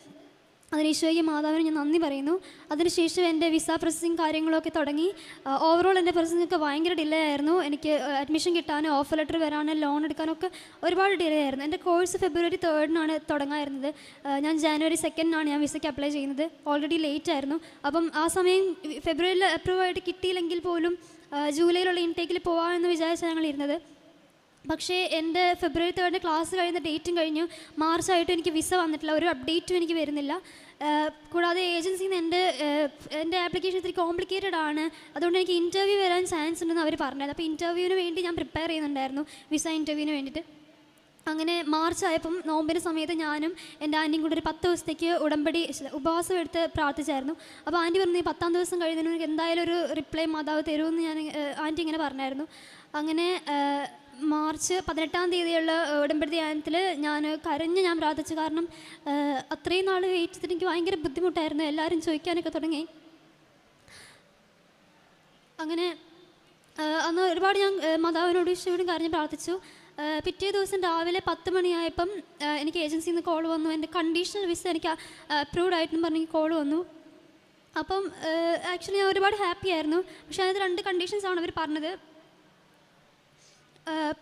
അതിന് ഈശോയ്ക്ക് മാതാവിന് ഞാൻ നന്ദി പറയുന്നു. അതിനുശേഷം എൻ്റെ വിസ പ്രോസസ്സിങ് കാര്യങ്ങളൊക്കെ തുടങ്ങി. ഓവറോൾ എൻ്റെ പ്രോസസ്സിങ്ങൊക്കെ ഭയങ്കര ഡിലേ ആയിരുന്നു. എനിക്ക് അഡ്മിഷൻ കിട്ടാനും ഓഫർ ലെറ്റർ വരാനും ലോൺ എടുക്കാനൊക്കെ ഒരുപാട് ഡിലേ ആയിരുന്നു. എൻ്റെ കോഴ്സ് February 3 തുടങ്ങായിരുന്നത്. ഞാൻ January 2 ഞാൻ വിസയ്ക്ക് അപ്ലൈ ചെയ്യുന്നത്. ഓൾറെഡി ലേറ്റ് ആയിരുന്നു. അപ്പം ആ സമയം ഫെബ്രുവരിയിൽ അപ്രൂവ് ആയിട്ട് കിട്ടിയില്ലെങ്കിൽ പോലും ജൂലൈയിലുള്ള ഇൻടേക്കിൽ പോകാമെന്ന് വിചാരിച്ചാണ് ഞങ്ങളിരുന്നത്. പക്ഷേ എൻ്റെ February 3 ക്ലാസ് കഴിയുന്ന ഡേറ്റും കഴിഞ്ഞു. മാർച്ചായിട്ട് എനിക്ക് വിസ വന്നിട്ടില്ല, ഒരു അപ്ഡേറ്റും എനിക്ക് വരുന്നില്ല. കൂടാതെ ഏജൻസിയിൽ നിന്ന് എൻ്റെ ആപ്ലിക്കേഷൻ ഇത്തിരി കോംപ്ലിക്കേറ്റഡ് ആണ്, അതുകൊണ്ട് എനിക്ക് ഇൻ്റർവ്യൂ വരാൻ ചാൻസ് ഉണ്ടെന്ന് അവർ പറഞ്ഞത്. അപ്പോൾ ഇൻ്റർവ്യൂവിന് വേണ്ടി ഞാൻ പ്രിപ്പയർ ചെയ്യുന്നുണ്ടായിരുന്നു, വിസ ഇൻ്റർവ്യൂവിന് വേണ്ടിയിട്ട്. അങ്ങനെ മാർച്ച് ആയപ്പം നോമ്പിൻ്റെ സമയത്ത് ഞാനും എൻ്റെ ആൻറ്റിയും കൂടെ ഒരു 10 ദിവസത്തേക്ക് ഉപവാസം എടുത്ത് പ്രാർത്ഥിച്ചായിരുന്നു. അപ്പോൾ ആൻറ്റി പറഞ്ഞു, 10ാം ദിവസം കഴിയുന്നതിന് എനിക്ക് എന്തായാലും ഒരു റിപ്ലൈ മാതാവ് തരുമെന്ന് ആൻറ്റി ഇങ്ങനെ പറഞ്ഞായിരുന്നു. അങ്ങനെ മാർച്ച് 18-ാം തീയതിയുള്ള ഉടമ്പടി ധ്യാനത്തിൽ ഞാൻ പ്രാർത്ഥിച്ചു. കാരണം അത്രയും നാൾ വെയിറ്റ് ചെയ്തിട്ട് എനിക്ക് ഭയങ്കര ബുദ്ധിമുട്ടായിരുന്നു. എല്ലാവരും ചോദിക്കാനൊക്കെ തുടങ്ങി. അങ്ങനെ അന്ന് ഒരുപാട് ഞാൻ മാതാവിനോട് ഈശോയോടും കരഞ്ഞ് പ്രാർത്ഥിച്ചു. പിറ്റേ ദിവസം രാവിലെ 10 മണിയായപ്പം എനിക്ക് ഏജൻസിയിൽ നിന്ന് കോൾ വന്നു. എൻ്റെ കണ്ടീഷണൽ വിസ എനിക്ക് അപ്രൂവ്ഡ് ആയിട്ടെന്ന് പറഞ്ഞ് കോൾ വന്നു. അപ്പം ആക്ച്വലി ഞാൻ ഒരുപാട് ഹാപ്പി ആയിരുന്നു. പക്ഷേ അതിന് 2 കണ്ടീഷൻസാണ് അവർ പറഞ്ഞത്.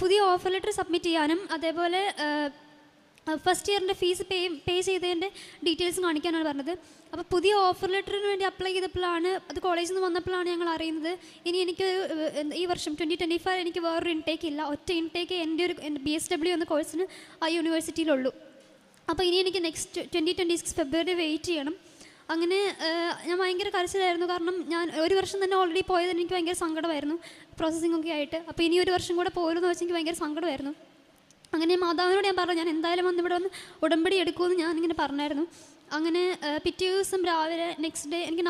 പുതിയ ഓഫർ ലെറ്റർ സബ്മിറ്റ് ചെയ്യാനും അതേപോലെ ഫസ്റ്റ് ഇയറിൻ്റെ ഫീസ് പേ ചെയ്തതിൻ്റെ ഡീറ്റെയിൽസും കാണിക്കാനാണ് പറഞ്ഞത്. അപ്പോൾ പുതിയ ഓഫർ ലെറ്ററിന് വേണ്ടി അപ്ലൈ ചെയ്തപ്പോഴാണ്, അത് കോളേജിൽ നിന്ന് വന്നപ്പോഴാണ് ഞങ്ങൾ അറിയുന്നത്, ഇനി എനിക്ക് ഈ വർഷം 2025 എനിക്ക് വേറൊരു ഇൻടേക്ക് ഇല്ല. ഒറ്റ ഇൻടേക്ക് എൻ്റെ BSW എന്ന കോഴ്സിന് ആ യൂണിവേഴ്സിറ്റിയിലുള്ളൂ. അപ്പോൾ ഇനി എനിക്ക് നെക്സ്റ്റ് 2026 ഫെബ്രുവരി വെയിറ്റ് ചെയ്യണം. അങ്ങനെ ഞാൻ ഭയങ്കര കരച്ചിലായിരുന്നു. കാരണം ഞാൻ ഒരു വർഷം തന്നെ ഓൾറെഡി പോയത് എനിക്ക് ഭയങ്കര സങ്കടമായിരുന്നു, പ്രോസസ്സിങ്ങൊക്കെ ആയിട്ട്. അപ്പോൾ ഇനി ഒരു വർഷം കൂടെ പോരുമെന്ന് വെച്ചാൽ എനിക്ക് ഭയങ്കര സങ്കടമായിരുന്നു. അങ്ങനെ മാതാവിനോട് ഞാൻ പറഞ്ഞു, ഞാൻ എന്തായാലും വന്ന് ഇവിടെ വന്ന് ഉടമ്പടി എടുക്കുമെന്ന് ഞാനിങ്ങനെ പറഞ്ഞായിരുന്നു. അങ്ങനെ പിറ്റേ ദിവസം രാവിലെ നെക്സ്റ്റ് ഡേ എനിക്ക്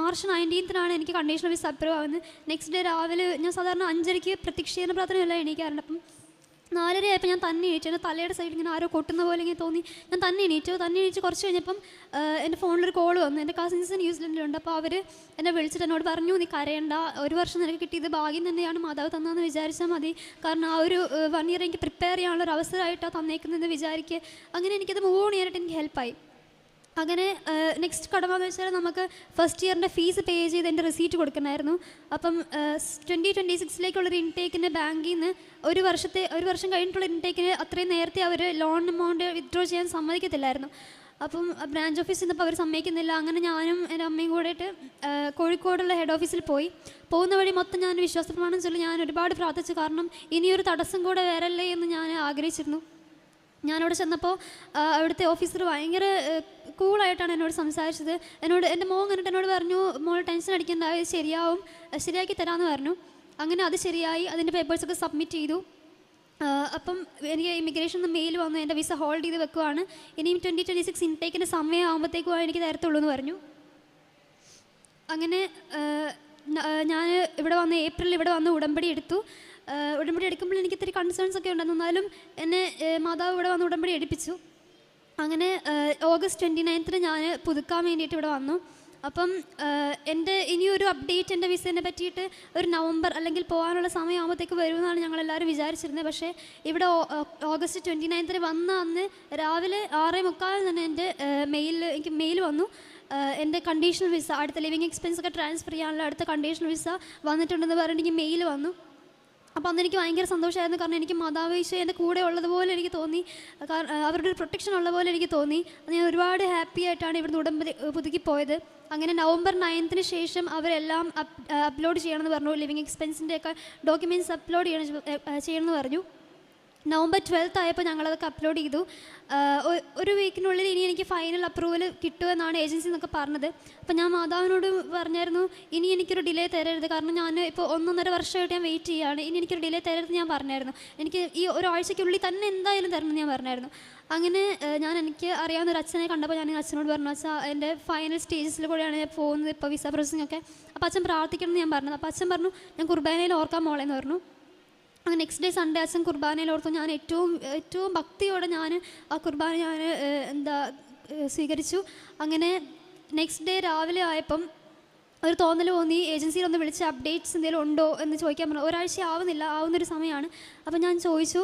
മാർച്ച് 19 എനിക്ക് കണ്ടീഷണൽ വിസ അപ്രൂവ് ആവുന്നത്. നെക്സ്റ്റ് ഡേ രാവിലെ ഞാൻ സാധാരണ 5:30 പ്രത്യക്ഷീകരണ പ്രാർത്ഥനയല്ല എണീക്കാറുണ്ട്. അപ്പം 4:30 ആയപ്പോൾ ഞാൻ തന്നെ എണീറ്റു. എൻ്റെ തലയുടെ സൈഡിൽ ഇങ്ങനെ ആരോ കൊട്ടുന്ന പോലെ ഇങ്ങനെ തോന്നി. ഞാൻ തന്നെ എണീറ്റ് കുറച്ച് കഴിഞ്ഞപ്പം എൻ്റെ ഫോണിലൊരു കോൾ വന്നു. എൻ്റെ കസിൻസ് ന്യൂസിലൻഡിലുണ്ട്. അപ്പോൾ അവർ എന്നെ വിളിച്ചിട്ട് എന്നോട് പറഞ്ഞു, നീ കരയണ്ട, ഒരു വർഷം നിനക്ക് കിട്ടിയത് ഭാഗ്യം തന്നെയാണ്, മാതാവ് തന്നതെന്ന് വിചാരിച്ചാൽ മതി. കാരണം ആ ഒരു 1 ഇയർ എനിക്ക് പ്രിപ്പയർ ചെയ്യാനുള്ള ഒരു അവസരമായിട്ടാണ് തന്നേക്കുന്നതെന്ന് വിചാരിക്കുക. അങ്ങനെ എനിക്കത് മൂവ് ഓൺ ചെയ്യാനായിട്ട് എനിക്ക് ഹെൽപ്പായി. അങ്ങനെ നെക്സ്റ്റ് കടമെന്ന് വെച്ചാൽ നമുക്ക് ഫസ്റ്റ് ഇയറിൻ്റെ ഫീസ് പേ ചെയ്ത് എൻ്റെ റെസീറ്റ് കൊടുക്കണമായിരുന്നു. അപ്പം 2026 ഇൻടേക്കിന് ബാങ്കിൽ നിന്ന് ഒരു വർഷം കഴിഞ്ഞിട്ടുള്ള ഇൻടേക്കിന് അത്രയും നേരത്തെ അവർ ലോൺ എമൗണ്ട് വിത്ഡ്രോ ചെയ്യാൻ സമ്മതിക്കത്തില്ലായിരുന്നു. അപ്പം ബ്രാഞ്ച് ഓഫീസിൽ നിന്നപ്പോൾ അവർ സമ്മതിക്കുന്നില്ല. അങ്ങനെ ഞാനും എൻ്റെ അമ്മയും കൂടെയിട്ട് കോഴിക്കോടുള്ള ഹെഡ് ഓഫീസിൽ പോകുന്ന വഴി മൊത്തം ഞാൻ വിശ്വാസപ്രമാണം ചൊല്ലി ഞാൻ ഒരുപാട് പ്രാർത്ഥിച്ചു. കാരണം ഇനിയൊരു തടസ്സം കൂടെ വരല്ലേ എന്ന് ഞാൻ ആഗ്രഹിച്ചിരുന്നു. ഞാനവിടെ ചെന്നപ്പോൾ അവിടുത്തെ ഓഫീസർ ഭയങ്കര കൂളായിട്ടാണ് എന്നോട് സംസാരിച്ചത്. എൻ്റെ മോൻ കണ്ടിട്ട് എന്നോട് പറഞ്ഞു, മോൾ ടെൻഷൻ അടിക്കേണ്ട, ശരിയാവും, ശരിയാക്കി തരാമെന്ന് പറഞ്ഞു. അങ്ങനെ അത് ശരിയായി. അതിൻ്റെ പേപ്പേഴ്സൊക്കെ സബ്മിറ്റ് ചെയ്തു. അപ്പം എനിക്ക് ഇമിഗ്രേഷൻ മെയിൽ വന്നു, എൻ്റെ വിസ ഹോൾഡ് ചെയ്ത് വെക്കുവാണ്, ഇനിയും 2026 ഇൻടേക്കിൻ്റെ സമയമാകുമ്പോഴത്തേക്കും എനിക്ക് തരത്തുള്ളൂ എന്ന് പറഞ്ഞു. അങ്ങനെ ഞാൻ ഇവിടെ വന്ന് ഏപ്രിലിൽ ഇവിടെ വന്ന് ഉടമ്പടി എടുത്തു. ഉടമ്പടി എടുക്കുമ്പോൾ എനിക്ക് ഇത്തിരി കൺസേൺസ് ഒക്കെ ഉണ്ടെന്ന്, എന്നാലും എന്നെ മാതാവ് ഇവിടെ വന്ന് ഉടമ്പടി എടുപ്പിച്ചു. അങ്ങനെ ഓഗസ്റ്റ് 29 ഞാൻ പുതുക്കാൻ വേണ്ടിയിട്ട് ഇവിടെ വന്നു. അപ്പം എൻ്റെ ഇനിയൊരു അപ്ഡേറ്റ് എൻ്റെ വിസേനെ പറ്റിയിട്ട് ഒരു നവംബർ അല്ലെങ്കിൽ പോകാനുള്ള സമയമാകുമ്പോഴത്തേക്ക് വരുമെന്നാണ് ഞങ്ങളെല്ലാവരും വിചാരിച്ചിരുന്നത്. പക്ഷേ ഇവിടെ ഓഗസ്റ്റ് 29 വന്ന അന്ന് രാവിലെ 6:45 തന്നെ എൻ്റെ എനിക്ക് മെയിൽ വന്നു. എൻ്റെ കണ്ടീഷണൽ വിസ, അടുത്ത ലിവിങ് എക്സ്പെൻസ് ഒക്കെ ട്രാൻസ്ഫർ ചെയ്യാനുള്ള അടുത്ത കണ്ടീഷണൽ വിസ വന്നിട്ടുണ്ടെന്ന് പറഞ്ഞിട്ട് എനിക്ക് മെയിൽ വന്നു. അപ്പോൾ അന്ന് എനിക്ക് ഭയങ്കര സന്തോഷമായിരുന്നു. കാരണം എനിക്ക് മാതാവ് ഈശോ എൻ്റെ കൂടെ ഉള്ളതുപോലെ എനിക്ക് തോന്നി, അവരുടെ ഒരു പ്രൊട്ടക്ഷൻ ഉള്ള പോലെ എനിക്ക് തോന്നി. ഞാൻ ഒരുപാട് ഹാപ്പി ആയിട്ടാണ് ഇവിടുന്ന് ഉടമ്പടി പുതുക്കി പോയത്. അങ്ങനെ നവംബർ 9 ശേഷം അവരെല്ലാം അപ്ലോഡ് ചെയ്യണമെന്ന് പറഞ്ഞു. ലിവിങ് എക്സ്പെൻസിൻ്റെയൊക്കെ ഡോക്യുമെൻറ്റ്സ് അപ്ലോഡ് ചെയ്യണമെന്ന് പറഞ്ഞു. നവംബർ 12 ആയപ്പോൾ ഞങ്ങളതൊക്കെ അപ്ലോഡ് ചെയ്തു. ഒരു വീക്കിനുള്ളിൽ ഇനി എനിക്ക് ഫൈനൽ അപ്രൂവൽ കിട്ടുമെന്നാണ് ഏജൻസി എന്നൊക്കെ പറഞ്ഞത്. അപ്പോൾ ഞാൻ മാതാവിനോട് പറഞ്ഞായിരുന്നു, ഇനി എനിക്കൊരു ഡിലേ തരരുത്, കാരണം ഞാൻ ഇപ്പോൾ 1.5 വർഷമായിട്ട് ഞാൻ വെയിറ്റ് ചെയ്യുകയാണ്, ഇനി എനിക്കൊരു ഡിലേ തരരുത് ഞാൻ പറഞ്ഞായിരുന്നു. എനിക്ക് ഈ ഒരാഴ്ചയ്ക്കുള്ളിൽ തന്നെ എന്തായാലും തരണം ഞാൻ പറഞ്ഞായിരുന്നു. അങ്ങനെ എനിക്ക് അറിയാവുന്ന ഒരു അച്ഛനെ കണ്ടപ്പോൾ ഞാൻ അച്ഛനോട് പറഞ്ഞു, അച്ഛാ എൻ്റെ ഫൈനൽ സ്റ്റേജസിൽ കൂടെയാണ് ഞാൻ പോകുന്നത് ഇപ്പോൾ വിസ പ്രോസസ്സിംഗ് ഒക്കെ, അപ്പോൾ അച്ഛൻ പ്രാർത്ഥിക്കണം എന്ന് ഞാൻ പറഞ്ഞത്. അപ്പോൾ അച്ഛൻ പറഞ്ഞു, ഞാൻ കുർബാനയിൽ ഓർക്കാൻ മോളെന്ന് പറഞ്ഞു. അങ്ങനെ നെക്സ്റ്റ് ഡേ സൺഡേ അച്ഛൻ കുർബാനയിൽ ഓർത്തു. ഞാൻ ഏറ്റവും ഭക്തിയോടെ ഞാൻ ആ കുർബാന സ്വീകരിച്ചു. അങ്ങനെ നെക്സ്റ്റ് ഡേ രാവിലെ ആയപ്പം ഒരു തോന്നൽ തോന്നി, ഏജൻസിയിൽ ഒന്ന് വിളിച്ച് അപ്ഡേറ്റ്സ് എന്തെങ്കിലും ഉണ്ടോ എന്ന് ചോദിക്കാൻ പറഞ്ഞു. ഒരാഴ്ച ആവുന്നൊരു സമയമാണ്. അപ്പം ഞാൻ ചോദിച്ചു.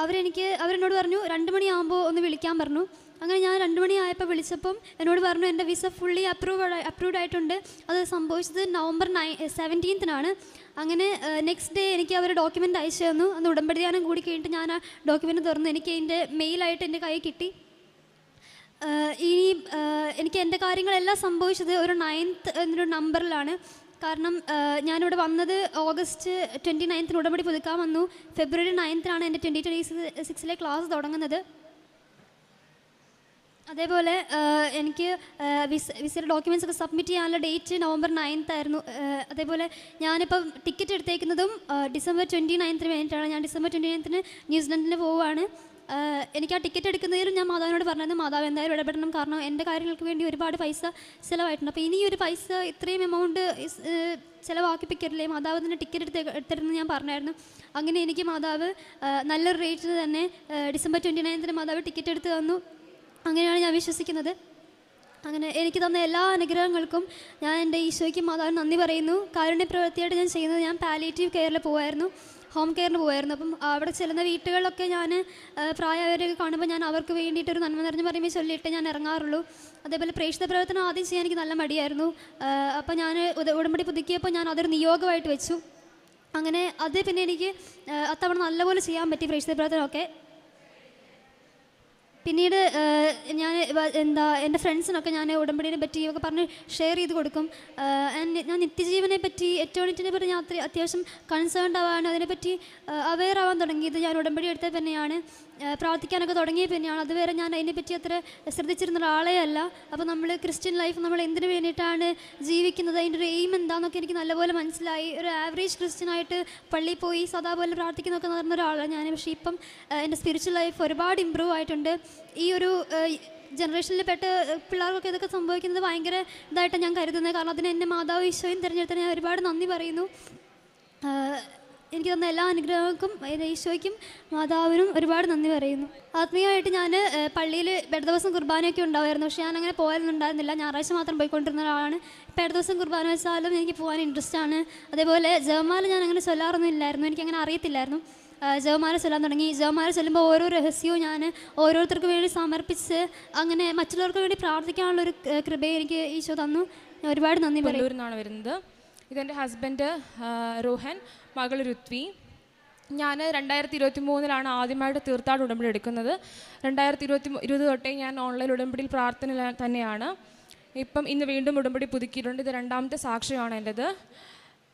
അവരെന്നോട് പറഞ്ഞു 2 മണിയാകുമ്പോൾ ഒന്ന് വിളിക്കാൻ പറഞ്ഞു. അങ്ങനെ ഞാൻ 2 മണിയായപ്പോൾ വിളിച്ചപ്പം എന്നോട് പറഞ്ഞു, എൻ്റെ വിസ ഫുള്ളി അപ്രൂവ്ഡ് ആയിട്ടുണ്ട്. അത് സംഭവിച്ചത് നവംബർ 17 അങ്ങനെ നെക്സ്റ്റ് ഡേ എനിക്ക് അവർ ഡോക്യുമെൻ്റ് അയച്ചു തന്നു. അന്ന് ഉടമ്പടി ധ്യാനം കൂടി കഴിഞ്ഞിട്ട് ഞാൻ ആ ഡോക്യുമെൻ്റ് തുറന്നു. എനിക്ക് എൻ്റെ മെയിലായിട്ട് എൻ്റെ കയ്യിൽ കിട്ടി. ഇനി എനിക്ക് എൻ്റെ കാര്യങ്ങളെല്ലാം സംഭവിച്ചത് ഒരു 9th എന്നൊരു നമ്പറിലാണ്. കാരണം ഞാനിവിടെ വന്നത് ഓഗസ്റ്റ് 29 ഉടമ്പടി പുതുക്കാൻ വന്നു. ഫെബ്രുവരി 9 എൻ്റെ 2026 ക്ലാസ് തുടങ്ങുന്നത്. അതേപോലെ എനിക്ക് വിസയുടെ ഡോക്യുമെൻറ്റ്സ് ഒക്കെ സബ്മിറ്റ് ചെയ്യാനുള്ള ഡേറ്റ് നവംബർ 9 ആയിരുന്നു. അതേപോലെ ഞാനിപ്പം ടിക്കറ്റ് എടുത്തേക്കുന്നതും ഡിസംബർ 29 വേണ്ടിയിട്ടാണ്. ഞാൻ ഡിസംബർ 29 ന്യൂസിലൻഡിന് പോവുകയാണ്. എനിക്ക് ആ ടിക്കറ്റ് എടുക്കുന്നതിലും ഞാൻ മാതാവിനോട് പറഞ്ഞത്, മാതാവ് എന്തായാലും ഇടപെടണം, കാരണം എൻ്റെ കാര്യങ്ങൾക്ക് വേണ്ടി ഒരുപാട് പൈസ ചിലവായിട്ടുണ്ട്. അപ്പോൾ ഇനി ഒരു പൈസ ഇത്രയും എമൗണ്ട് ചിലവാക്കിപ്പിക്കരുതേ, മാതാവ് തന്നെ ടിക്കറ്റ് എടുത്തിരുന്നു ഞാൻ പറഞ്ഞായിരുന്നു. അങ്ങനെ എനിക്ക് മാതാവ് നല്ലൊരു റേറ്റിൽ തന്നെ ഡിസംബർ 29 മാതാവ് ടിക്കറ്റ് എടുത്ത് തന്നു. അങ്ങനെയാണ് ഞാൻ വിശ്വസിക്കുന്നത്. അങ്ങനെ എനിക്ക് തന്ന എല്ലാ അനുഗ്രഹങ്ങൾക്കും ഞാൻ എൻ്റെ ഈശോയ്ക്ക് മാതാവിന് നന്ദി പറയുന്നു. കാരുണ്യ പ്രവൃത്തിയായിട്ട് ഞാൻ ചെയ്യുന്നത്, ഞാൻ പാലിയേറ്റീവ് കെയറിൽ പോകുമായിരുന്നു, ഹോം കെയറിന് പോകുമായിരുന്നു. അപ്പം അവിടെ ചെല്ലുന്ന വീട്ടുകളിലൊക്കെ ഞാൻ പ്രായമായവരൊക്കെ കാണുമ്പോൾ ഞാൻ അവർക്ക് വേണ്ടിയിട്ടൊരു നന്മ നിറഞ്ഞ് പറയുമ്പോൾ ചൊല്ലിയിട്ട് ഞാൻ ഇറങ്ങാറുള്ളൂ. അതേപോലെ പ്രേക്ഷിത പ്രവർത്തനം ആദ്യം ചെയ്യാൻ എനിക്ക് നല്ല മടിയായിരുന്നു. അപ്പോൾ ഞാൻ ഉടമ്പടി പുതുക്കിയപ്പോൾ ഞാൻ അതൊരു നിയോഗമായിട്ട് വെച്ചു. അങ്ങനെ അത് പിന്നെ എനിക്ക് അത്തവണ നല്ലപോലെ ചെയ്യാൻ പറ്റി പ്രേക്ഷിത പ്രവർത്തനമൊക്കെ. പിന്നീട് ഞാൻ എൻ്റെ ഫ്രണ്ട്സിനൊക്കെ ഞാൻ ഉടമ്പടിനെ പറ്റി ഒക്കെ പറഞ്ഞ് ഷെയർ ചെയ്ത് കൊടുക്കും. ഞാൻ നിത്യജീവനെ പറ്റി എറ്റേണിറ്റിനെ പറ്റി ഞാൻ അത്യാവശ്യം കൺസേൺഡ് ആവാൻ, അതിനെപ്പറ്റി അവെയർ ആവാൻ തുടങ്ങിയത് ഞാൻ ഉടമ്പടി എടുത്തത് തന്നെയാണ്. പ്രാർത്ഥിക്കാനൊക്കെ തുടങ്ങിയത് തന്നെയാണ്. അതുവരെ ഞാൻ അതിനെപ്പറ്റി അത്ര ശ്രദ്ധിച്ചിരുന്ന ഒരാളേ അല്ല. അപ്പോൾ നമ്മൾ ക്രിസ്ത്യൻ ലൈഫ് നമ്മൾ എന്തിനു വേണ്ടിയിട്ടാണ് ജീവിക്കുന്നത്, അതിൻ്റെ ഒരു എയിം എന്താണെന്നൊക്കെ എനിക്ക് നല്ലപോലെ മനസ്സിലായി. ഒരു ആവറേജ് ക്രിസ്ത്യനായിട്ട് പള്ളിയിൽ പോയി സദാപോലെ പ്രാർത്ഥിക്കുന്നതൊക്കെ നടന്ന ഒരാളാണ് ഞാൻ. പക്ഷേ ഇപ്പം എൻ്റെ സ്പിരിച്വൽ ലൈഫ് ഒരുപാട് ഇമ്പ്രൂവ് ആയിട്ടുണ്ട്. ഈ ഒരു ജനറേഷനിൽ പെട്ട പിള്ളേർക്കൊക്കെ ഇതൊക്കെ സംഭവിക്കുന്നത് ഭയങ്കര ഇതായിട്ട് ഞാൻ കരുതുന്നത്. കാരണം അതിന് എന്നെ മാതാവ് ഈശോയും തിരഞ്ഞെടുത്തതിന് ഞാൻ ഒരുപാട് നന്ദി പറയുന്നു. എനിക്ക് തന്ന എല്ലാ അനുഗ്രഹങ്ങൾക്കും ഈശോയ്ക്കും മാതാവിനും ഒരുപാട് നന്ദി പറയുന്നു. ആത്മീയമായിട്ട് ഞാൻ പള്ളിയിൽ ദിവസം കുർബാനയൊക്കെ ഉണ്ടാവുമായിരുന്നു. പക്ഷേ ഞാനങ്ങനെ പോകാനൊന്നുണ്ടായിരുന്നില്ല. ഞായറാഴ്ച മാത്രം പോയിക്കൊണ്ടിരുന്ന ഒരാളാണ്. ഇപ്പോൾ ദിവസം കുർബാന വെച്ചാലും എനിക്ക് പോകാൻ ഇൻട്രസ്റ്റ് ആണ്. അതേപോലെ ജപമാല ഞാൻ അങ്ങനെ ചൊല്ലാറൊന്നും ഇല്ലായിരുന്നു, എനിക്കങ്ങനെ അറിയത്തില്ലായിരുന്നു. ജപമാല ചൊല്ലാൻ തുടങ്ങി. ജപമാല ചൊല്ലുമ്പോൾ ഓരോ രഹസ്യവും ഞാൻ ഓരോരുത്തർക്ക് വേണ്ടി സമർപ്പിച്ച് അങ്ങനെ മറ്റുള്ളവർക്ക് വേണ്ടി പ്രാർത്ഥിക്കാനുള്ളൊരു കൃപയെ എനിക്ക് ഈശോ തന്നു. ഞാൻ ഒരുപാട് നന്ദി പറയൂരിന്നാണ് വരുന്നത്. ഇതെൻ്റെ ഹസ്ബൻഡ് രോഹൻ, മകൾ ഋത്വി. ഞാൻ 2023 ആദ്യമായിട്ട് തീർത്ഥാടന ഉടമ്പടി എടുക്കുന്നത്. 2020 തൊട്ടേ ഞാൻ ഓൺലൈൻ ഉടമ്പടിയിൽ പ്രാർത്ഥന തന്നെയാണ്. ഇപ്പം ഇന്ന് വീണ്ടും ഉടമ്പടി പുതുക്കിയിട്ടുണ്ട്. ഇത് 2ാമത്തെ സാക്ഷ്യമാണ് എൻ്റെത്.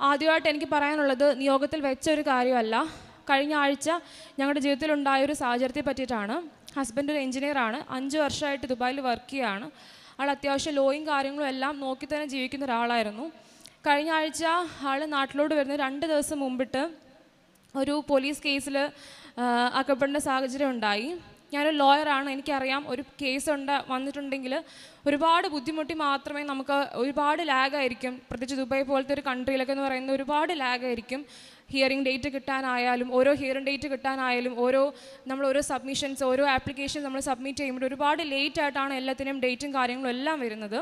ആദ്യമായിട്ട് എനിക്ക് പറയാനുള്ളത്, നിയോഗത്തിൽ വെച്ച ഒരു കാര്യമല്ല, കഴിഞ്ഞ ആഴ്ച ഞങ്ങളുടെ ജീവിതത്തിലുണ്ടായൊരു സാഹചര്യത്തെ പറ്റിയിട്ടാണ്. ഹസ്ബൻഡ് ഒരു എഞ്ചിനീയറാണ്, 5 വർഷമായിട്ട് ദുബായിൽ വർക്ക് ചെയ്യുകയാണ്. ആൾ അത്യാവശ്യം ലോയും കാര്യങ്ങളും എല്ലാം നോക്കി തന്നെ ജീവിക്കുന്ന ഒരാളായിരുന്നു. കഴിഞ്ഞ ആഴ്ച ആൾ നാട്ടിലോട്ട് വരുന്ന 2 ദിവസം മുമ്പിട്ട് ഒരു പോലീസ് കേസിൽ അകപ്പെടേണ്ട സാഹചര്യം ഉണ്ടായി. ഞാനൊരു ലോയറാണ്, എനിക്കറിയാം ഒരു കേസ് വന്നിട്ടുണ്ടെങ്കിൽ ഒരുപാട് ബുദ്ധിമുട്ടി മാത്രമേ നമുക്ക്, ഒരുപാട് ലാഗായിരിക്കും, പ്രത്യേകിച്ച് ദുബായ് പോലത്തെ ഒരു കൺട്രിയിലൊക്കെ എന്ന് പറയുന്നത് ഒരുപാട് ലാഗായിരിക്കും. ഹിയറിംഗ് ഡേറ്റ് കിട്ടാനായാലും, ഓരോ ഹിയറിംഗ് ഡേറ്റ് കിട്ടാനായാലും, ഓരോ സബ്മിഷൻസ്, ഓരോ ആപ്ലിക്കേഷൻ നമ്മൾ സബ്മിറ്റ് ചെയ്യുമ്പോൾ ഒരുപാട് ലേറ്റ് ആയിട്ടാണ് എല്ലാത്തിനും ഡേറ്റും കാര്യങ്ങളും എല്ലാം വരുന്നത്.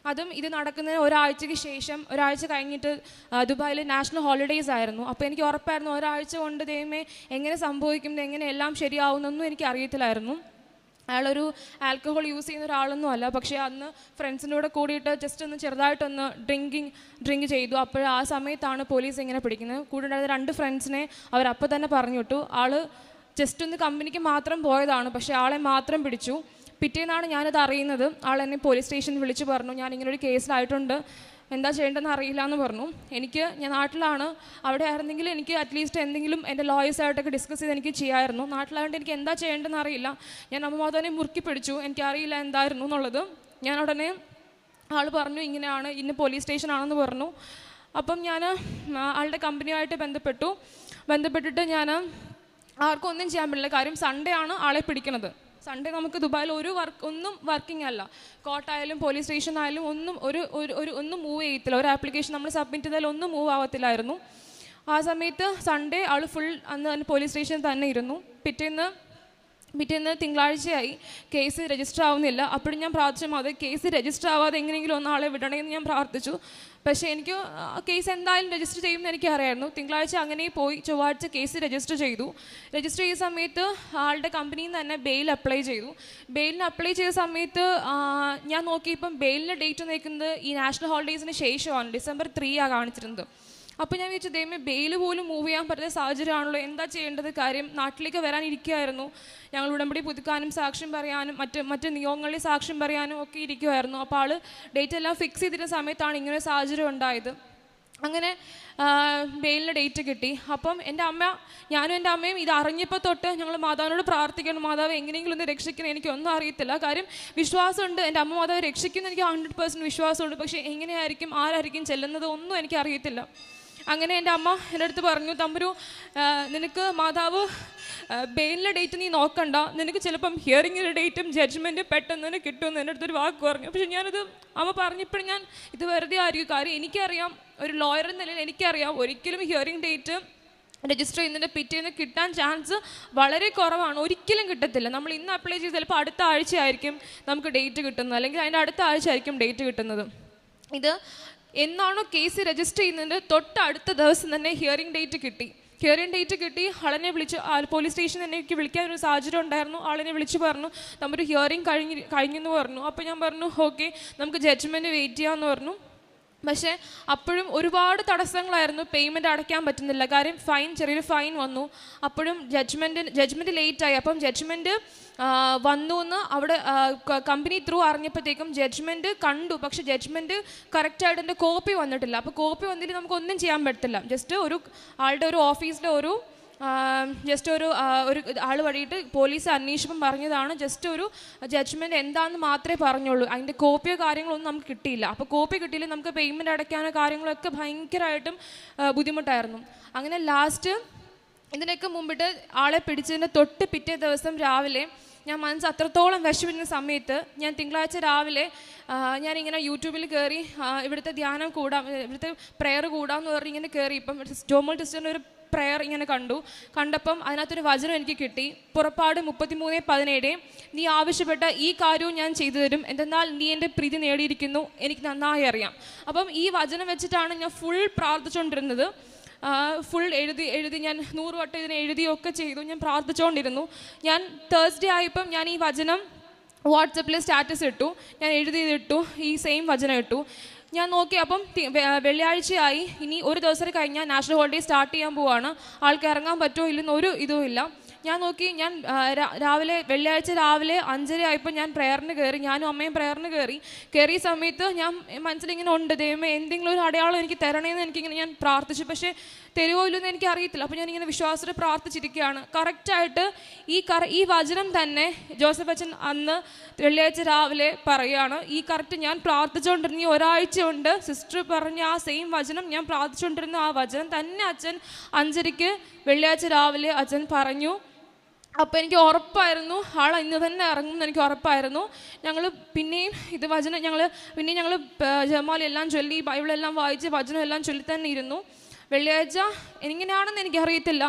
അതും ഇത് നടക്കുന്നതിന് ഒരാഴ്ചയ്ക്ക് ശേഷം, ഒരാഴ്ച കഴിഞ്ഞിട്ട് ദുബായിൽ നാഷണൽ ഹോളിഡേയ്സ് ആയിരുന്നു. അപ്പോൾ എനിക്ക് ഉറപ്പായിരുന്നു ഒരാഴ്ച കൊണ്ട് ദൈവമേ എങ്ങനെ സംഭവിക്കുന്നത്, എങ്ങനെ എല്ലാം ശരിയാവുന്നൊന്നും എനിക്ക് അറിയത്തില്ലായിരുന്നു. അയാളൊരു ആൽക്കഹോൾ യൂസ് ചെയ്യുന്ന ഒരാളൊന്നും അല്ല, പക്ഷേ അന്ന് ഫ്രണ്ട്സിൻ്റെ കൂടെ കൂടിയിട്ട് ജസ്റ്റ് ഒന്ന് ചെറുതായിട്ടൊന്ന് ഡ്രിങ്ക് ചെയ്തു. അപ്പോൾ ആ സമയത്താണ് പോലീസ് ഇങ്ങനെ പിടിക്കുന്നത്. കൂടെ ഉണ്ടായിരുന്ന 2 ഫ്രണ്ട്സിനെ അവരപ്പോൾ തന്നെ പറഞ്ഞു വിട്ടു. ആൾ ജസ്റ്റ് ഒന്ന് കമ്പനിക്ക് മാത്രം പോയതാണ്, പക്ഷേ ആളെ മാത്രം പിടിച്ചു. പിറ്റേന്നാണ് ഞാനത് അറിയുന്നത്. ആൾ എന്നെ പോലീസ് സ്റ്റേഷനിൽ വിളിച്ച് പറഞ്ഞു, ഞാനിങ്ങനൊരു കേസിലായിട്ടുണ്ട്, എന്താ ചെയ്യേണ്ടതെന്ന് അറിയില്ല എന്ന് പറഞ്ഞു. ഞാൻ നാട്ടിലാണ്, അവിടെ ആയിരുന്നെങ്കിൽ എനിക്ക് അറ്റ്ലീസ്റ്റ് എന്തെങ്കിലും എൻ്റെ ലോയേഴ്സായിട്ടൊക്കെ ഡിസ്കസ് ചെയ്ത് എനിക്ക് ചെയ്യാമായിരുന്നു. നാട്ടിലായതുകൊണ്ട് എനിക്ക് എന്താ ചെയ്യേണ്ടതെന്ന് അറിയില്ല. ഞാൻ അമ്മമാതനെ മുറുക്കി പിടിച്ചു, എനിക്കറിയില്ല എന്തായിരുന്നു എന്നുള്ളത്. ഞാൻ ഉടനെ ആൾ പറഞ്ഞു ഇങ്ങനെയാണ്, ഇന്ന് പോലീസ് സ്റ്റേഷനാണെന്ന് പറഞ്ഞു. അപ്പം ഞാൻ ആളുടെ കമ്പനിയുമായിട്ട് ബന്ധപ്പെട്ടിട്ട് ഞാൻ ആർക്കും ഒന്നും ചെയ്യാൻ പറ്റില്ല. കാര്യം സൺഡേ ആണ് ആളെ പിടിക്കുന്നത്. സൺഡേ നമുക്ക് ദുബായിൽ ഒന്നും വർക്കിംഗ് അല്ല. കോർട്ടായാലും പോലീസ് സ്റ്റേഷൻ ആയാലും ഒന്നും മൂവ് ചെയ്യത്തില്ല. ഒരു ആപ്ലിക്കേഷൻ നമ്മൾ സബ്മിറ്റ് ചെയ്താൽ ഒന്നും മൂവ് ആവത്തില്ലായിരുന്നു. ആ സമയത്ത് സൺഡേ ആൾ ഫുൾ അന്ന് പോലീസ് സ്റ്റേഷനിൽ തന്നെ ഇരുന്നു. പിറ്റേന്ന് തിങ്കളാഴ്ചയായി, കേസ് രജിസ്റ്റർ ആവുന്നില്ല. അപ്പോഴും ഞാൻ പ്രാർത്ഥിച്ചു, അത് കേസ് രജിസ്റ്റർ ആവാതെ എങ്ങനെയെങ്കിലും ഒന്നാളെ വിടണമെന്ന് ഞാൻ പ്രാർത്ഥിച്ചു. പക്ഷേ എനിക്ക് കേസ് എന്തായാലും രജിസ്റ്റർ ചെയ്യുമെന്ന് എനിക്കറിയായിരുന്നു. തിങ്കളാഴ്ച അങ്ങനെ പോയി, ചൊവ്വാഴ്ച കേസ് രജിസ്റ്റർ ചെയ്തു. രജിസ്റ്റർ ചെയ്ത സമയത്ത് ആളുടെ കമ്പനിയിൽ നിന്ന് തന്നെ ബെയിൽ അപ്ലൈ ചെയ്തു. ബെയിലിന് അപ്ലൈ ചെയ്ത സമയത്ത് ഞാൻ നോക്കിയപ്പം ബെയിലിൻ്റെ ഡേറ്റ് നിൽക്കുന്നത് ഈ നാഷണൽ ഹോളിഡേയ്സിന് ശേഷമാണ്, December 3 കാണിച്ചിരുന്നത്. അപ്പോൾ ഞാൻ വിചാരിച്ചു ദൈവമേ ബെയിൽ പോലും മൂവ് ചെയ്യാൻ പറ്റുന്ന സാഹചര്യമാണല്ലോ, എന്താ ചെയ്യേണ്ടത്? കാര്യം നാട്ടിലേക്ക് വരാനിരിക്കുകയായിരുന്നു. ഞങ്ങൾ ഉടമ്പടി പുതുക്കാനും സാക്ഷ്യം പറയാനും മറ്റ് നിയോഗങ്ങളിൽ സാക്ഷ്യം പറയാനും ഒക്കെ ഇരിക്കുമായിരുന്നു. അപ്പോൾ ആൾ ഡേറ്റ് എല്ലാം ഫിക്സ് ചെയ്തിരുന്ന സമയത്താണ് ഇങ്ങനൊരു സാഹചര്യം ഉണ്ടായത്. അങ്ങനെ ബെയിലിൻ്റെ ഡേറ്റ് കിട്ടി. അപ്പം ഞാനും എൻ്റെ അമ്മയും ഇത് അറിഞ്ഞപ്പോൾ തൊട്ട് ഞങ്ങൾ മാതാവിനോട് പ്രാർത്ഥിക്കണം, മാതാവ് എങ്ങനെയെങ്കിലും ഒന്ന് രക്ഷിക്കണം. എനിക്കൊന്നും അറിയത്തില്ല, കാര്യം വിശ്വാസമുണ്ട്, എൻ്റെ അമ്മ മാതാവ് രക്ഷിക്കുന്ന എനിക്ക് 100% വിശ്വാസമുണ്ട്. പക്ഷേ എങ്ങനെയായിരിക്കും, ആരായിരിക്കും ചെല്ലുന്നത് ഒന്നും എനിക്കറിയത്തില്ല. അങ്ങനെ എൻ്റെ അമ്മ എൻ്റെ അടുത്ത് പറഞ്ഞു, തമ്പുരു നിനക്ക് മാതാവ് ബെയിലിൻ്റെ ഡേറ്റ് നീ നോക്കണ്ട, നിനക്ക് ചിലപ്പം ഹിയറിങ്ങിൻ്റെ ഡേറ്റും ജഡ്ജ്മെൻറ്റും പെട്ടെന്ന് തന്നെ കിട്ടുമെന്ന് എൻ്റെ അടുത്തൊരു വാക്ക് പറഞ്ഞു. പക്ഷെ ഞാനത് അമ്മ പറഞ്ഞപ്പോഴും ഞാൻ ഇത് വെറുതെ ആയിരിക്കും. കാര്യം എനിക്കറിയാം, ഒരു ലോയർ എന്ന നിലയിൽ എനിക്കറിയാം ഒരിക്കലും ഹിയറിംഗ് ഡേറ്റ് രജിസ്റ്റർ ചെയ്യുന്നതിൻ്റെ പിറ്റേന്ന് കിട്ടാൻ ചാൻസ് വളരെ കുറവാണ്, ഒരിക്കലും കിട്ടത്തില്ല. നമ്മൾ ഇന്ന് അപ്ലൈ ചെയ്ത് ചിലപ്പോൾ അടുത്ത ആഴ്ചയായിരിക്കും നമുക്ക് ഡേറ്റ് കിട്ടുന്നത്, അല്ലെങ്കിൽ അതിൻ്റെ അടുത്ത ആഴ്ച ആയിരിക്കും ഡേറ്റ് കിട്ടുന്നത്. ഇത് എന്നാണോ കേസ് രജിസ്റ്റർ ചെയ്യുന്നതിൻ്റെ തൊട്ടടുത്ത ദിവസം തന്നെ ഹിയറിംഗ് ഡേറ്റ് കിട്ടി. ആളിനെ വിളിച്ച് പോലീസ് സ്റ്റേഷനിൽ തന്നെ എനിക്ക് വിളിക്കാനൊരു സാഹചര്യം ഉണ്ടായിരുന്നു. ആളിനെ വിളിച്ച് പറഞ്ഞു നമ്മുടെ ഹിയറിംഗ് കഴിഞ്ഞെന്ന് പറഞ്ഞു. അപ്പോൾ ഞാൻ പറഞ്ഞു ഓക്കെ, നമുക്ക് ജഡ്ജ്മെൻറ്റ് വെയിറ്റ് ചെയ്യാമെന്ന് പറഞ്ഞു. പക്ഷേ അപ്പോഴും ഒരുപാട് തടസ്സങ്ങളായിരുന്നു, പേയ്മെൻറ്റ് അടയ്ക്കാൻ പറ്റുന്നില്ല. കാര്യം ചെറിയൊരു ഫൈൻ വന്നു. അപ്പോഴും ജഡ്ജ്മെൻറ്റ് ലേറ്റായി. അപ്പം ജഡ്ജ്മെൻറ്റ് വന്നു എന്ന് അവിടെ കമ്പനി ത്രൂ അറിഞ്ഞപ്പോഴത്തേക്കും ജഡ്ജ്മെൻറ്റ് കണ്ടു. പക്ഷേ ജഡ്ജ്മെൻറ്റ് കറക്റ്റായിട്ട് എൻ്റെ കോപ്പി വന്നിട്ടില്ല. അപ്പോൾ കോപ്പി വന്നിട്ട് നമുക്കൊന്നും ചെയ്യാൻ പറ്റില്ല. ജസ്റ്റ് ആളുടെ ഒരു ഓഫീസിലെ ഒരു ആൾ വഴിയിട്ട് പോലീസ് അന്വേഷിപ്പം പറഞ്ഞതാണ്, ജസ്റ്റ് ഒരു ജഡ്ജ്മെൻറ്റ് എന്താണെന്ന് മാത്രമേ പറഞ്ഞുള്ളൂ. അതിൻ്റെ കോപ്പിയോ കാര്യങ്ങളൊന്നും നമുക്ക് കിട്ടിയില്ല. അപ്പോൾ കോപ്പി കിട്ടിയില്ല, നമുക്ക് പേയ്മെൻറ്റ് അടയ്ക്കാനോ കാര്യങ്ങളൊക്കെ ഭയങ്കരമായിട്ടും ബുദ്ധിമുട്ടായിരുന്നു. അങ്ങനെ ലാസ്റ്റ് ഇതിനൊക്കെ മുമ്പിട്ട് ആളെ പിടിച്ചതിൻ്റെ തൊട്ട് പിറ്റേ ദിവസം രാവിലെ ഞാൻ മനസ്സ് അത്രത്തോളം വിഷമിക്കുന്ന സമയത്ത് ഞാൻ തിങ്കളാഴ്ച രാവിലെ ഞാനിങ്ങനെ യൂട്യൂബിൽ കയറി ഇവിടുത്തെ ഇവിടുത്തെ പ്രെയർ കൂടാമെന്ന് പറഞ്ഞ് ഇങ്ങനെ കയറി. ഇപ്പം ജോമോൾ ടിസ്റ്ററിൻ്റെ ഒരു പ്രെയർ ഇങ്ങനെ കണ്ടപ്പം അതിനകത്തൊരു വചനം എനിക്ക് കിട്ടി. പുറപ്പാട് 33:17, നീ ആവശ്യപ്പെട്ട ഈ കാര്യവും ഞാൻ ചെയ്തു തരും, എന്തെന്നാൽ നീ എൻ്റെ പ്രീതി നേടിയിരിക്കുന്നു, എനിക്ക് നന്നായി അറിയാം. അപ്പം ഈ വചനം വെച്ചിട്ടാണ് ഞാൻ ഫുൾ പ്രാർത്ഥിച്ചുകൊണ്ടിരുന്നത്. ഫുൾ എഴുതി ഞാൻ 100 വട്ടം ഇതിനെ എഴുതിയൊക്കെ ചെയ്തു. ഞാൻ പ്രാർത്ഥിച്ചുകൊണ്ടിരുന്നു. ഞാൻ തേഴ്സ്ഡേ ആയപ്പം ഞാൻ ഈ വചനം വാട്സപ്പിൽ സ്റ്റാറ്റസ് ഇട്ടു, ഞാൻ എഴുതിയിട്ടു, ഈ സെയിം വചനം ഇട്ടു. ഞാൻ നോക്കി അപ്പം വെള്ളിയാഴ്ചയായി, ഇനി ഒരു ദിവസം കഴിഞ്ഞാൽ നാഷണൽ ഹോളിഡേ സ്റ്റാർട്ട് ചെയ്യാൻ പോവാണ്. ആൾക്ക് ഇറങ്ങാൻ പറ്റുമോ ഇല്ലെന്ന് ഒരു ഇതും ഇല്ല. ഞാൻ നോക്കി, ഞാൻ രാവിലെ വെള്ളിയാഴ്ച രാവിലെ 5:30 ആയപ്പോൾ ഞാൻ പ്രയറിന് കയറി, ഞാനും അമ്മയും പ്രയറിന് കയറിയ സമയത്ത് ഞാൻ മനസ്സിലിങ്ങനെ ഉണ്ട്, ദൈവമേ എന്തെങ്കിലും ഒരു അടയാളം എനിക്ക് തരണേന്ന് എനിക്കിങ്ങനെ ഞാൻ പ്രാർത്ഥിച്ചു. പക്ഷേ തരുമോ ഇല്ലെന്ന് എനിക്ക് അറിയത്തില്ല. അപ്പോൾ ഞാനിങ്ങനെ വിശ്വാസത്തിൽ പ്രാർത്ഥിച്ചിരിക്കുകയാണ്. കറക്റ്റായിട്ട് ഈ വചനം തന്നെ ജോസഫ് അച്ഛൻ അന്ന് വെള്ളിയാഴ്ച രാവിലെ പറയുകയാണ്. ഈ കറക്റ്റ് ഞാൻ പ്രാർത്ഥിച്ചുകൊണ്ടിരുന്ന ഈ ഒരാഴ്ച കൊണ്ട് സിസ്റ്റർ പറഞ്ഞ ആ സെയിം വചനം, ഞാൻ പ്രാർത്ഥിച്ചുകൊണ്ടിരുന്ന ആ വചനം തന്നെ അച്ഛൻ 5:30 വെള്ളിയാഴ്ച രാവിലെ അച്ഛൻ പറഞ്ഞു. അപ്പോൾ എനിക്ക് ഉറപ്പായിരുന്നു ആൾ ഇന്ന് തന്നെ ഇറങ്ങുമെന്ന് എനിക്ക് ഉറപ്പായിരുന്നു. ഞങ്ങൾ പിന്നെയും ഇത് വചനം ഞങ്ങൾ ജമാലെല്ലാം ചൊല്ലി, ബൈബിളെല്ലാം വായിച്ച് വചനം എല്ലാം ചൊല്ലി തന്നെ ഇരുന്നു. വെള്ളിയാഴ്ച എങ്ങനെയാണെന്ന് എനിക്കറിയത്തില്ല,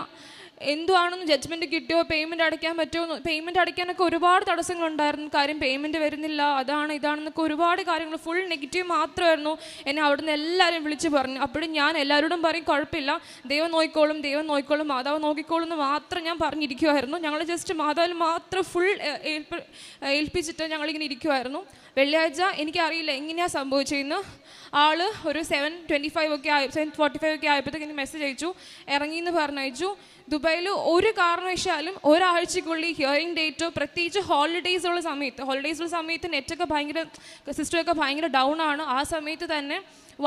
എന്തുവാണെന്ന് ജഡ്ജ്മെൻറ്റ് കിട്ടിയോ, പേയ്മെൻറ്റ് അടയ്ക്കാൻ പറ്റുമോ, പേയ്മെൻറ്റ് അടയ്ക്കാനൊക്കെ ഒരുപാട് തടസ്സങ്ങളുണ്ടായിരുന്നു. കാര്യം പേയ്മെൻറ്റ് വരുന്നില്ല, ഇതാണെന്നൊക്കെ ഒരുപാട് കാര്യങ്ങൾ, ഫുൾ നെഗറ്റീവ് മാത്രമായിരുന്നു. എന്നെ അവിടുന്ന് എല്ലാവരും വിളിച്ച് പറഞ്ഞു. അപ്പോഴും ഞാൻ എല്ലാവരോടും പറയും കുഴപ്പമില്ല, ദൈവം നോക്കിക്കോളും, മാതാവ് നോക്കിക്കോളും എന്ന് മാത്രം ഞാൻ പറഞ്ഞിരിക്കുമായിരുന്നു. ഞങ്ങൾ ജസ്റ്റ് മാതാവിൽ മാത്രം ഫുൾ ഏൽപ്പിച്ചിട്ട് ഞങ്ങളിങ്ങനെ ഇരിക്കുമായിരുന്നു. വെള്ളിയാഴ്ച എനിക്കറിയില്ല എങ്ങനെയാണ് സംഭവിച്ചതെന്ന്. ആൾ ഒരു 7:45 ഒക്കെ ആയപ്പോഴത്തേക്ക് മെസ്സേജ് അയച്ചു, ഇറങ്ങിയെന്ന് പറഞ്ഞയച്ചു. ദുബായിൽ ഒരു കാരണവശാലും ഒരാഴ്ചക്കുള്ളിൽ ഹിയറിംഗ് ഡേറ്റോ, പ്രത്യേകിച്ച് ഹോളിഡേയ്സുള്ള സമയത്ത് നെറ്റൊക്കെ സിസ്റ്റമൊക്കെ ഭയങ്കര ഡൗൺ ആണ്. ആ സമയത്ത് തന്നെ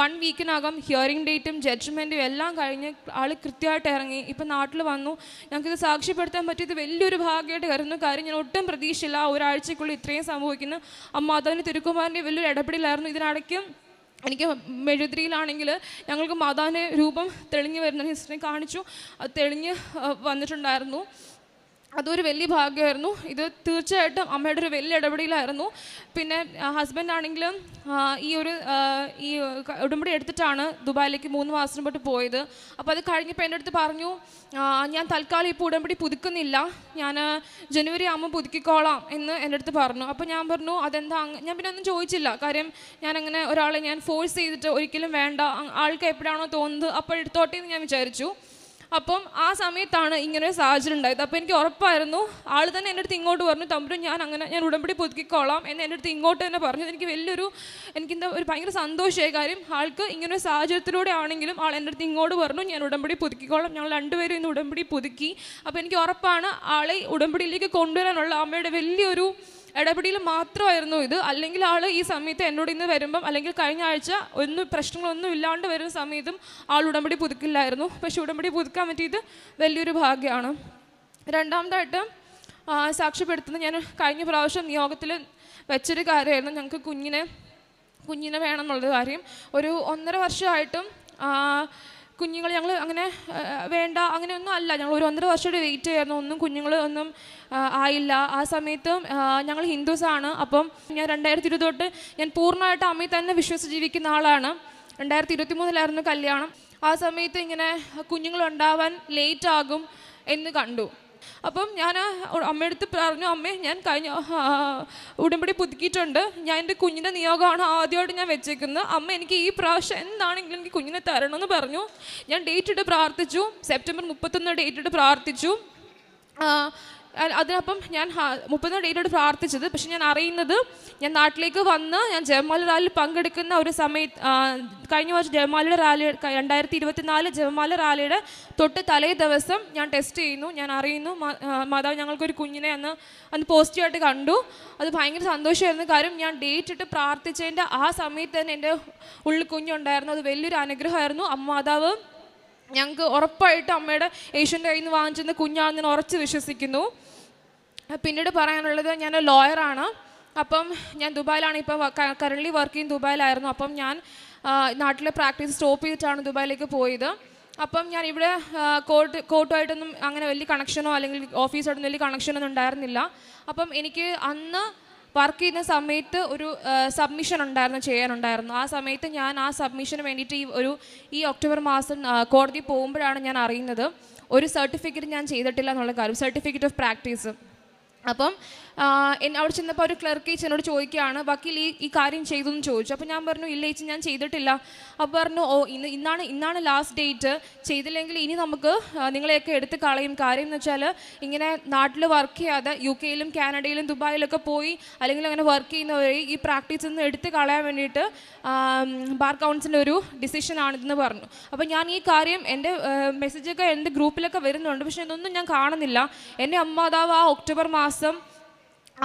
1 വീക്കിനകം ഹിയറിംഗ് ഡേറ്റും ജഡ്ജ്മെൻറ്റും എല്ലാം കഴിഞ്ഞ് ആൾ കൃത്യമായിട്ട് ഇറങ്ങി. ഇപ്പം നാട്ടിൽ വന്നു. ഞങ്ങൾക്കിത് സാക്ഷ്യപ്പെടുത്താൻ പറ്റിയത് വലിയൊരു ഭാഗ്യമായിട്ട് കരുതുന്നു. കാര്യം ഞാൻ ഒട്ടും പ്രതീക്ഷയില്ല ഒരാഴ്ചക്കുള്ളിൽ ഇത്രയും സംഭവിക്കുന്നു. മാതാവിൻ്റെ തിരുക്കുമാരൻ്റെ വലിയൊരു ഇടപെടലായിരുന്നു. ഇതിനിടയ്ക്ക് എനിക്ക് മെഴുതിരിയിലാണെങ്കിൽ ഞങ്ങൾക്ക് മാതാവിൻ്റെ രൂപം തെളിഞ്ഞു വരുന്ന ഹിസ്റ്ററി കാണിച്ചു, അത് തെളിഞ്ഞ് വന്നിട്ടുണ്ടായിരുന്നു. അതൊരു വലിയ ഭാഗ്യമായിരുന്നു. ഇത് തീർച്ചയായിട്ടും അമ്മയുടെ ഒരു വലിയ ഇടപെടലായിരുന്നു. പിന്നെ ഹസ്ബൻഡാണെങ്കിലും ഈ ഉടമ്പടി എടുത്തിട്ടാണ് ദുബായിലേക്ക് 3 മാസം തൊട്ട് പോയത്. അപ്പോൾ അത് കഴിഞ്ഞപ്പോൾ എൻ്റെ അടുത്ത് പറഞ്ഞു, ഞാൻ തൽക്കാലം ഇപ്പോൾ ഉടമ്പടി പുതുക്കുന്നില്ല, ഞാൻ ജനുവരി ആകുമ്പോൾ പുതുക്കിക്കോളാം എന്ന് എൻ്റെ അടുത്ത് പറഞ്ഞു. അപ്പോൾ ഞാൻ പറഞ്ഞു അതെന്താ, ഞാൻ പിന്നെ ഒന്നും ചോദിച്ചില്ല. കാര്യം ഞാനങ്ങനെ ഒരാളെ ഞാൻ ഫോഴ്സ് ചെയ്തിട്ട് ഒരിക്കലും വേണ്ട, ആൾക്ക് എപ്പോഴാണോ തോന്നുന്നത് അപ്പോൾ എടുത്തോട്ടെ എന്ന് ഞാൻ വിചാരിച്ചു. അപ്പം ആ സമയത്താണ് ഇങ്ങനൊരു സാഹചര്യം ഉണ്ടായത്. അപ്പോൾ എനിക്ക് ഉറപ്പായിരുന്നു, ആൾ തന്നെ എൻ്റെ അടുത്ത് ഇങ്ങോട്ട് പറഞ്ഞു, തമ്പുരു ഞാൻ ഉടമ്പടി പുതുക്കിക്കോളാം എന്ന് എൻ്റെ അടുത്ത് ഇങ്ങോട്ട് തന്നെ പറഞ്ഞു. എനിക്കെന്താ ഒരു ഭയങ്കര സന്തോഷമായ കാര്യം, ആൾക്ക് ഇങ്ങനൊരു സാഹചര്യത്തിലൂടെ ആണെങ്കിലും ആൾ എൻ്റെ അടുത്ത് ഇങ്ങോട്ട് പറഞ്ഞു ഞാൻ ഉടമ്പടി പുതുക്കിക്കോളാം. ഞങ്ങൾ രണ്ടുപേരും ഇന്ന് ഉടമ്പടി പുതുക്കി. അപ്പോൾ എനിക്ക് ഉറപ്പാണ് ആളെ ഉടമ്പടിയിലേക്ക് കൊണ്ടുവരാനുള്ള അമ്മയുടെ വലിയൊരു ഇടപെടൽ മാത്രമായിരുന്നു ഇത്. അല്ലെങ്കിൽ ആൾ ഈ സമയത്ത് എന്നോട് ഇന്ന് വരുമ്പം, അല്ലെങ്കിൽ കഴിഞ്ഞ ആഴ്ച പ്രശ്നങ്ങളൊന്നും ഇല്ലാണ്ട് വരുന്ന സമയത്തും ആൾ ഉടമ്പടി പുതുക്കില്ലായിരുന്നു. പക്ഷെ ഉടമ്പടി പുതുക്കാൻ പറ്റിയത് വലിയൊരു ഭാഗ്യമാണ്. രണ്ടാമതായിട്ട് സാക്ഷ്യപ്പെടുത്തുന്നത്, ഞാൻ കഴിഞ്ഞ പ്രാവശ്യം നിയോഗത്തിൽ വെച്ചൊരു കാര്യമായിരുന്നു. ഞങ്ങൾക്ക് കുഞ്ഞിനെ വേണം എന്നുള്ളത് കാര്യം. ഒരു 1.5 വർഷമായിട്ടും കുഞ്ഞുങ്ങൾ ഞങ്ങൾ അങ്ങനെ വേണ്ട അങ്ങനെയൊന്നും അല്ല, ഞങ്ങൾ ഒരു 1.5 വർഷമായിട്ട് വെയിറ്റ് ചെയ്യായിരുന്നു. കുഞ്ഞുങ്ങൾ ഒന്നും ആയില്ല. ആ സമയത്തും ഞങ്ങൾ ഹിന്ദുസാണ്. അപ്പം ഞാൻ 2020 തൊട്ട് ഞാൻ പൂർണ്ണമായിട്ട് അമ്മയിൽ തന്നെ വിശ്വസിച്ച് ജീവിക്കുന്ന ആളാണ്. 2023 കല്യാണം. ആ സമയത്ത് ഇങ്ങനെ കുഞ്ഞുങ്ങളുണ്ടാവാൻ ലേറ്റ് ആകും എന്ന് കണ്ടു. അപ്പം ഞാൻ അമ്മയടുത്ത് പറഞ്ഞു, അമ്മേ ഞാൻ കഴിഞ്ഞ ഉടമ്പടി പുതുക്കിയിട്ടുണ്ട്, ഞാൻ എൻ്റെ കുഞ്ഞിൻ്റെ നിയോഗമാണ് ആദ്യമായിട്ട് ഞാൻ വെച്ചേക്കുന്നത്. അമ്മ എനിക്ക് ഈ പ്രാവശ്യം എന്താണെങ്കിലും എനിക്ക് കുഞ്ഞിനെ തരണമെന്ന് പറഞ്ഞു. ഞാൻ ഡേറ്റ് ഇട്ട് പ്രാർത്ഥിച്ചു, സെപ്റ്റംബർ 31 ഡേറ്റ് ഇട്ട് പ്രാർത്ഥിച്ചു. അതിനപ്പം ഞാൻ 30 ഡേറ്റോട് പ്രാർത്ഥിച്ചത്. പക്ഷെ ഞാൻ അറിയുന്നത്, ഞാൻ നാട്ടിലേക്ക് വന്ന് ഞാൻ ജപമാല റാലിയിൽ പങ്കെടുക്കുന്ന ഒരു സമയത്ത്, കഴിഞ്ഞ വർഷം ജപമാലയുടെ റാലി 2024 ജപമാല റാലിയുടെ തൊട്ട് തലേ ദിവസം ഞാൻ ടെസ്റ്റ് ചെയ്യുന്നു. ഞാൻ അറിയുന്നു മാതാവ് ഞങ്ങൾക്കൊരു കുഞ്ഞിനെ അന്ന് പോസിറ്റീവായിട്ട് കണ്ടു. അത് ഭയങ്കര സന്തോഷമായിരുന്നു. കാര്യം ഞാൻ ഡേറ്റ് ഇട്ട് പ്രാർത്ഥിച്ചതിൻ്റെ ആ സമയത്ത് തന്നെ എൻ്റെ ഉള്ളിൽ കുഞ്ഞുണ്ടായിരുന്നു. അത് വലിയൊരു അനുഗ്രഹമായിരുന്നു. മാതാവ് ഞങ്ങൾക്ക് ഉറപ്പായിട്ട് അമ്മയുടെ യേശുവിൻ്റെ കയ്യിൽ നിന്ന് വാങ്ങിച്ചിരുന്ന കുഞ്ഞാണെന്ന് ഞാൻ ഉറച്ച് വിശ്വസിക്കുന്നു. പിന്നീട് പറയാനുള്ളത്, ഞാൻ ലോയറാണ്. അപ്പം ഞാൻ ദുബായിലാണ് ഇപ്പോൾ കറൻ്റ്ലി വർക്ക് ചെയ്യുന്ന ദുബായിലായിരുന്നു. അപ്പം ഞാൻ നാട്ടിലെ പ്രാക്ടീസ് സ്റ്റോപ്പ് ചെയ്തിട്ടാണ് ദുബായിലേക്ക് പോയത്. അപ്പം ഞാൻ ഇവിടെ കോർട്ടുമായിട്ടൊന്നും അങ്ങനെ വലിയ കണക്ഷനോ അല്ലെങ്കിൽ ഓഫീസായിട്ടൊന്നും വലിയ കണക്ഷനൊന്നും ഉണ്ടായിരുന്നില്ല. അപ്പം എനിക്ക് അന്ന് വർക്ക് ചെയ്യുന്ന സമയത്ത് ഒരു സബ്മിഷൻ ചെയ്യാനുണ്ടായിരുന്നു. ആ സമയത്ത് ഞാൻ ആ സബ്മിഷന് വേണ്ടിയിട്ട് ഈ ഒക്ടോബർ മാസം കോടതി പോകുമ്പോഴാണ് ഞാൻ അറിയുന്നത് ഒരു സർട്ടിഫിക്കറ്റ് ഞാൻ ചെയ്തിട്ടില്ല എന്നുള്ള കാര്യം, സർട്ടിഫിക്കറ്റ് ഓഫ് പ്രാക്ടീസ്. അപ്പം അവിടെ ചെന്നപ്പോൾ ഒരു ക്ലർക്ക് ചേച്ചി എന്നോട് ചോദിക്കുകയാണ്, വക്കീൽ ഈ കാര്യം ചെയ്തു എന്ന് ചോദിച്ചു. അപ്പോൾ ഞാൻ പറഞ്ഞു ഇല്ല ചേച്ചി ഞാൻ ചെയ്തിട്ടില്ല. അപ്പോൾ പറഞ്ഞു ഓ ഇന്നാണ് ലാസ്റ്റ് ഡേറ്റ്, ചെയ്തില്ലെങ്കിൽ ഇനി നമുക്ക് നിങ്ങളെയൊക്കെ എടുത്ത് കളയും. കാര്യം എന്ന് വെച്ചാൽ ഇങ്ങനെ നാട്ടിൽ വർക്ക് ചെയ്യാതെ UK-യിലും കാനഡയിലും ദുബായിലൊക്കെ പോയി അല്ലെങ്കിൽ അങ്ങനെ വർക്ക് ചെയ്യുന്നവരെ ഈ പ്രാക്ടീസിൽ നിന്ന് എടുത്ത് കളയാൻ വേണ്ടിയിട്ട് ബാർ കൗൺസിലിൻ്റെ ഒരു ഡിസിഷനാണിതെന്ന് പറഞ്ഞു. അപ്പോൾ ഞാൻ ഈ കാര്യം എൻ്റെ മെസ്സേജൊക്കെ എൻ്റെ ഗ്രൂപ്പിലൊക്കെ വരുന്നുണ്ട്, പക്ഷേ ഇതൊന്നും ഞാൻ കാണുന്നില്ല. എൻ്റെ അമ്മാതാവ് ആ ഒക്ടോബർ മാസം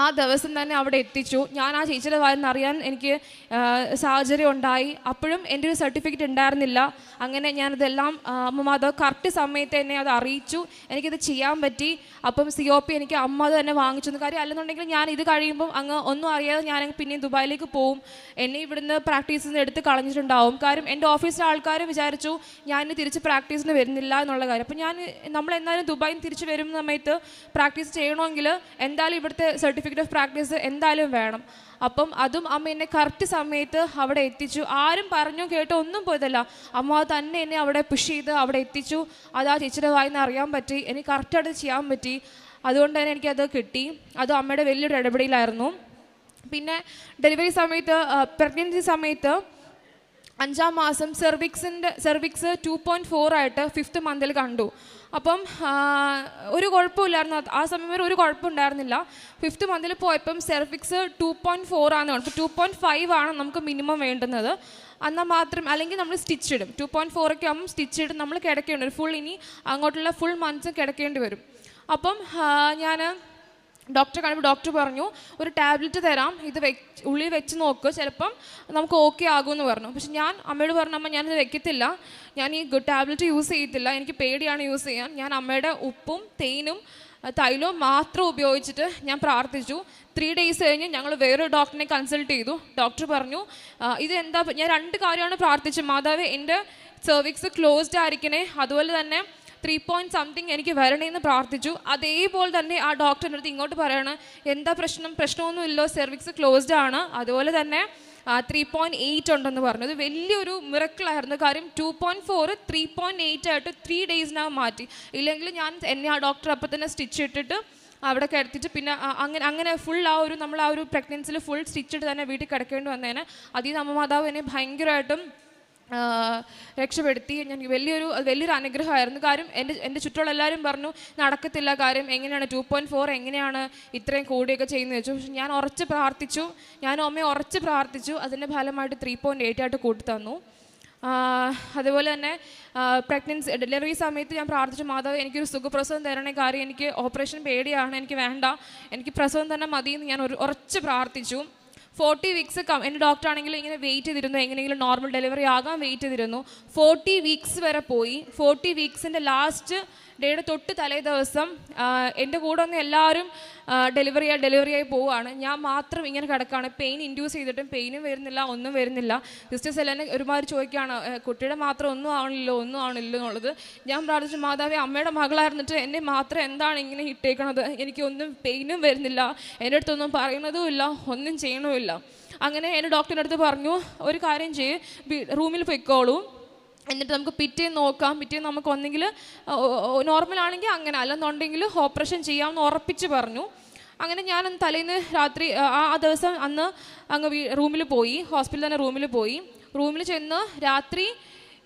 ആ ദിവസം തന്നെ അവിടെ എത്തിച്ചു. ഞാൻ ആ ചേച്ചിയുടെ വായിൽ അറിയാൻ എനിക്ക് സാഹചര്യം ഉണ്ടായി. അപ്പോഴും എൻ്റെ ഒരു സർട്ടിഫിക്കറ്റ് ഉണ്ടായിരുന്നില്ല. അങ്ങനെ ഞാനതെല്ലാം അമ്മ അത് കറക്റ്റ് സമയത്ത് എന്നെ അത് അറിയിച്ചു. എനിക്കിത് ചെയ്യാൻ പറ്റി. അപ്പം COP എനിക്ക് അമ്മ അത് തന്നെ വാങ്ങിച്ചു. കാര്യം അല്ലെന്നുണ്ടെങ്കിൽ ഞാൻ ഇത് കഴിയുമ്പം അങ്ങ് ഒന്നും അറിയാതെ ഞാനങ്ങ് പിന്നെയും ദുബായിലേക്ക് പോവും. എന്നെ ഇവിടുന്ന് പ്രാക്ടീസിൽ നിന്ന് എടുത്ത് കളഞ്ഞിട്ടുണ്ടാവും. കാര്യം എൻ്റെ ഓഫീസിലെ ആൾക്കാർ വിചാരിച്ചു ഞാൻ ഇനി തിരിച്ച് പ്രാക്ടീസിന് വരുന്നില്ല എന്നുള്ള കാര്യം. അപ്പം നമ്മൾ എന്തായാലും ദുബായിൽ നിന്ന് തിരിച്ച് വരുന്ന സമയത്ത് പ്രാക്ടീസ് ചെയ്യണമെങ്കിൽ എന്തായാലും ഇവിടുത്തെ സർട്ടിഫിക്കറ്റ് ഓഫ് പ്രാക്ടീസ് എന്തായാലും വേണം. അപ്പം അതും അമ്മ എന്നെ കറക്റ്റ് സമയത്ത് അവിടെ എത്തിച്ചു. ആരും പറഞ്ഞു കേട്ടോ ഒന്നും പോയതല്ല, അമ്മ തന്നെ എന്നെ അവിടെ പുഷ് ചെയ്ത് അവിടെ എത്തിച്ചു. അത് ആ ചേച്ചിയുടെ വായിൽ നിന്ന് അറിയാൻ പറ്റി, എനിക്ക് കറക്റ്റായിട്ട് ചെയ്യാൻ പറ്റി. അതുകൊണ്ട് തന്നെ എനിക്കത് കിട്ടി. അത് അമ്മയുടെ വലിയൊരു ഇടപെടലായിരുന്നു. പിന്നെ ഡെലിവറി സമയത്ത് പ്രഗ്നൻസി സമയത്ത് 5-ാം മാസം സെർവിക്സ് 2.4 ആയിട്ട് 5th മന്തിൽ കണ്ടു. അപ്പം ഒരു കുഴപ്പമില്ലായിരുന്നു. ആ സമയം വരെ ഒരു കുഴപ്പമുണ്ടായിരുന്നില്ല. 5th മന്തിൽ പോയപ്പം സെർവിക്സ് 2.4 ആണ്. ഇപ്പോൾ 2.5 ആണ് നമുക്ക് മിനിമം വേണ്ടുന്നത്. എന്നാൽ മാത്രം, അല്ലെങ്കിൽ നമ്മൾ സ്റ്റിച്ച് ഇടും. 2.4 ഒക്കെ ആകുമ്പോൾ സ്റ്റിച്ച് ഇടും, നമ്മൾ കിടക്കേണ്ടി വരും. ഫുൾ ഇനി അങ്ങോട്ടുള്ള ഫുൾ മന്ത്സ് കിടക്കേണ്ടി വരും. അപ്പം ഞാൻ ഡോക്ടറെ കാണുമ്പോൾ ഡോക്ടർ പറഞ്ഞു ഒരു ടാബ്ലറ്റ് തരാം, ഇത് ഉള്ളിൽ വെച്ച് നോക്ക്, ചിലപ്പം നമുക്ക് ഓക്കെ ആകുമെന്ന് പറഞ്ഞു. പക്ഷെ ഞാൻ അമ്മയോട് പറഞ്ഞു അമ്മ ഞാനിത് വെക്കത്തില്ല, ഞാൻ ഈ ടാബ്ലറ്റ് യൂസ് ചെയ്യത്തില്ല, എനിക്ക് പേടിയാണ് യൂസ് ചെയ്യാൻ. ഞാൻ അമ്മയുടെ ഉപ്പും തേനും തൈലവും മാത്രം ഉപയോഗിച്ചിട്ട് ഞാൻ പ്രാർത്ഥിച്ചു. 3 days കഴിഞ്ഞ് ഞങ്ങൾ വേറൊരു ഡോക്ടറിനെ കൺസൾട്ട് ചെയ്തു. ഡോക്ടർ പറഞ്ഞു ഇതെന്താ, ഞാൻ 2 കാര്യമാണ് പ്രാർത്ഥിച്ചത്. മാതാവേ എൻ്റെ സെർവിക്സ് ക്ലോസ്ഡ് ആയിരിക്കണേ, അതുപോലെ തന്നെ 3 point something എനിക്ക് വരണേന്ന് പ്രാർത്ഥിച്ചു. അതേപോലെ തന്നെ ആ ഡോക്ടറിൻ്റെ അടുത്ത് ഇങ്ങോട്ട് പറയണം എന്താ പ്രശ്നമൊന്നുമില്ലോ, സെർവിക്സ് ക്ലോസ്ഡ് ആണ്, അതുപോലെ തന്നെ 3.8 ഉണ്ടെന്ന് പറഞ്ഞു. അത് വലിയൊരു മിറക്കിളായിരുന്നു. കാര്യം 2.4 3.8 ആയിട്ട് 3 daysനകം മാറ്റി. ഇല്ലെങ്കിൽ എന്നെ ആ ഡോക്ടർ അപ്പം തന്നെ സ്റ്റിച്ച് ഇട്ടിട്ട് അവിടെ കിടത്തിയിട്ട് പിന്നെ അങ്ങനെ ഫുൾ നമ്മൾ ആ ഒരു പ്രഗ്നൻസിയിൽ ഫുൾ സ്റ്റിച്ചിട്ട് തന്നെ വീട്ടിൽ കിടക്കേണ്ടി വന്നേനെ. അതിൽ നിന്ന് അമ്മ മാതാവ് എന്നെ ഭയങ്കരമായിട്ടും രക്ഷപ്പെടുത്തി. ഞാൻ വലിയൊരു അനുഗ്രഹമായിരുന്നു. കാര്യം എൻ്റെ ചുറ്റുമുള്ള എല്ലാവരും പറഞ്ഞു നടക്കത്തില്ല, കാര്യം എങ്ങനെയാണ് 2.4 എങ്ങനെയാണ് ഇത്രയും കൂടിയൊക്കെ ചെയ്യുന്നത് വെച്ചു. പക്ഷെ ഞാൻ ഉറച്ച് പ്രാർത്ഥിച്ചു, ഞാനും അമ്മയെ ഉറച്ച് പ്രാർത്ഥിച്ചു. അതിൻ്റെ ഫലമായിട്ട് 3.8 ആയിട്ട് കൂട്ടി തന്നു. അതുപോലെ തന്നെ ഡെലിവറി സമയത്ത് ഞാൻ പ്രാർത്ഥിച്ചു മാതാവ് എനിക്കൊരു സുഖപ്രസവം തരണേ, കാര്യം എനിക്ക് ഓപ്പറേഷൻ പേടിയാണ്, എനിക്ക് വേണ്ട, എനിക്ക് പ്രസവം തന്നെ മതിയെന്ന് ഞാൻ ഉറച്ച് പ്രാർത്ഥിച്ചു. 40 weeks എൻ്റെ ഡോക്ടറാണെങ്കിലും ഇങ്ങനെ വെയിറ്റ് ചെയ്തിരുന്നു, എങ്ങനെയെങ്കിലും നോർമൽ ഡെലിവറി ആകാൻ വെയിറ്റ് ചെയ്തിരുന്നു. 40 weeks വരെ പോയി. 40 weeksൻ്റെ ലാസ്റ്റ് ഡേയുടെ തൊട്ട് തലേ ദിവസം എൻ്റെ കൂടെ ഒന്ന് എല്ലാവരും ഡെലിവറിയായി പോവുകയാണ്. ഞാൻ മാത്രം ഇങ്ങനെ കിടക്കുകയാണ്. പെയിൻ ഇൻഡ്യൂസ് ചെയ്തിട്ടും പെയിനും വരുന്നില്ല, ഒന്നും വരുന്നില്ല. സിസ്റ്റേഴ്സ് എല്ലാം ഒരുമാതിരി ചോദിക്കുകയാണ് കുട്ടിയുടെ മാത്രം ഒന്നും ആവണില്ലോ എന്നുള്ളത്. ഞാൻ പ്രാർത്ഥിച്ചു മാതാവേ അമ്മയുടെ മകളായിരുന്നിട്ട് എന്നെ മാത്രം എന്താണ് ഇങ്ങനെ ഇട്ടേക്കണത്, എനിക്കൊന്നും പെയിനും വരുന്നില്ല, എൻ്റെ അടുത്തൊന്നും പറയുന്നതുമില്ല, ഒന്നും ചെയ്യണമില്ല. അങ്ങനെ എൻ്റെ ഡോക്ടറിൻ്റെ അടുത്ത് പറഞ്ഞു ഒരു കാര്യം ചെയ്യ്, റൂമിൽ പൊയ്ക്കോളൂ, എന്നിട്ട് നമുക്ക് പിറ്റേന്ന് നോക്കാം, പിറ്റേന്ന് നമുക്ക് ഒന്നെങ്കിൽ നോർമലാണെങ്കിൽ അങ്ങനെ, അല്ലെന്നുണ്ടെങ്കിൽ ഓപ്പറേഷൻ ചെയ്യാമെന്ന് ഉറപ്പിച്ച് പറഞ്ഞു. അങ്ങനെ ഞാൻ തലേന്ന് രാത്രി ആ ദിവസം അന്ന് അങ്ങ് റൂമിൽ പോയി, ഹോസ്പിറ്റലിൽ തന്നെ റൂമിൽ ചെന്ന് രാത്രി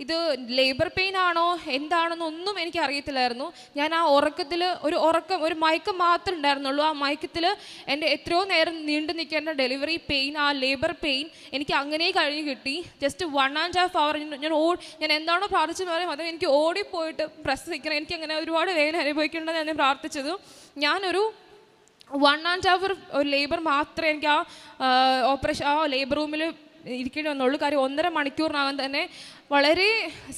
ഇത് ലേബർ പെയിൻ ആണോ എന്താണെന്നൊന്നും എനിക്ക് അറിയത്തില്ലായിരുന്നു. ഞാൻ ആ ഉറക്കത്തിൽ ഒരു മയക്കം മാത്രമേ ഉണ്ടായിരുന്നുള്ളൂ. ആ മയക്കത്തിൽ എൻ്റെ എത്രയോ നേരം നീണ്ടു നിൽക്കേണ്ട ഡെലിവറി പെയിൻ, ആ ലേബർ പെയിൻ എനിക്ക് അങ്ങനെ കഴിഞ്ഞ് കിട്ടി. ജസ്റ്റ് 1.5 hour ഞാൻ എന്താണോ പ്രാർത്ഥിച്ചെന്ന് പറയും അത് എനിക്ക് ഓടിപ്പോയിട്ട് പ്രസവിക്കണം, എനിക്കങ്ങനെ ഒരുപാട് വേദന അനുഭവിക്കേണ്ടത് ഞാൻ പ്രാർത്ഥിച്ചത്. ഞാനൊരു 1.5 hour ഒരു ലേബർ മാത്രമേ എനിക്ക് ആ ലേബർ റൂമിൽ ഇരിക്കേണ്ടി വന്നുള്ളൂ. കാര്യം 1.5 മണിക്കൂറിനകം തന്നെ വളരെ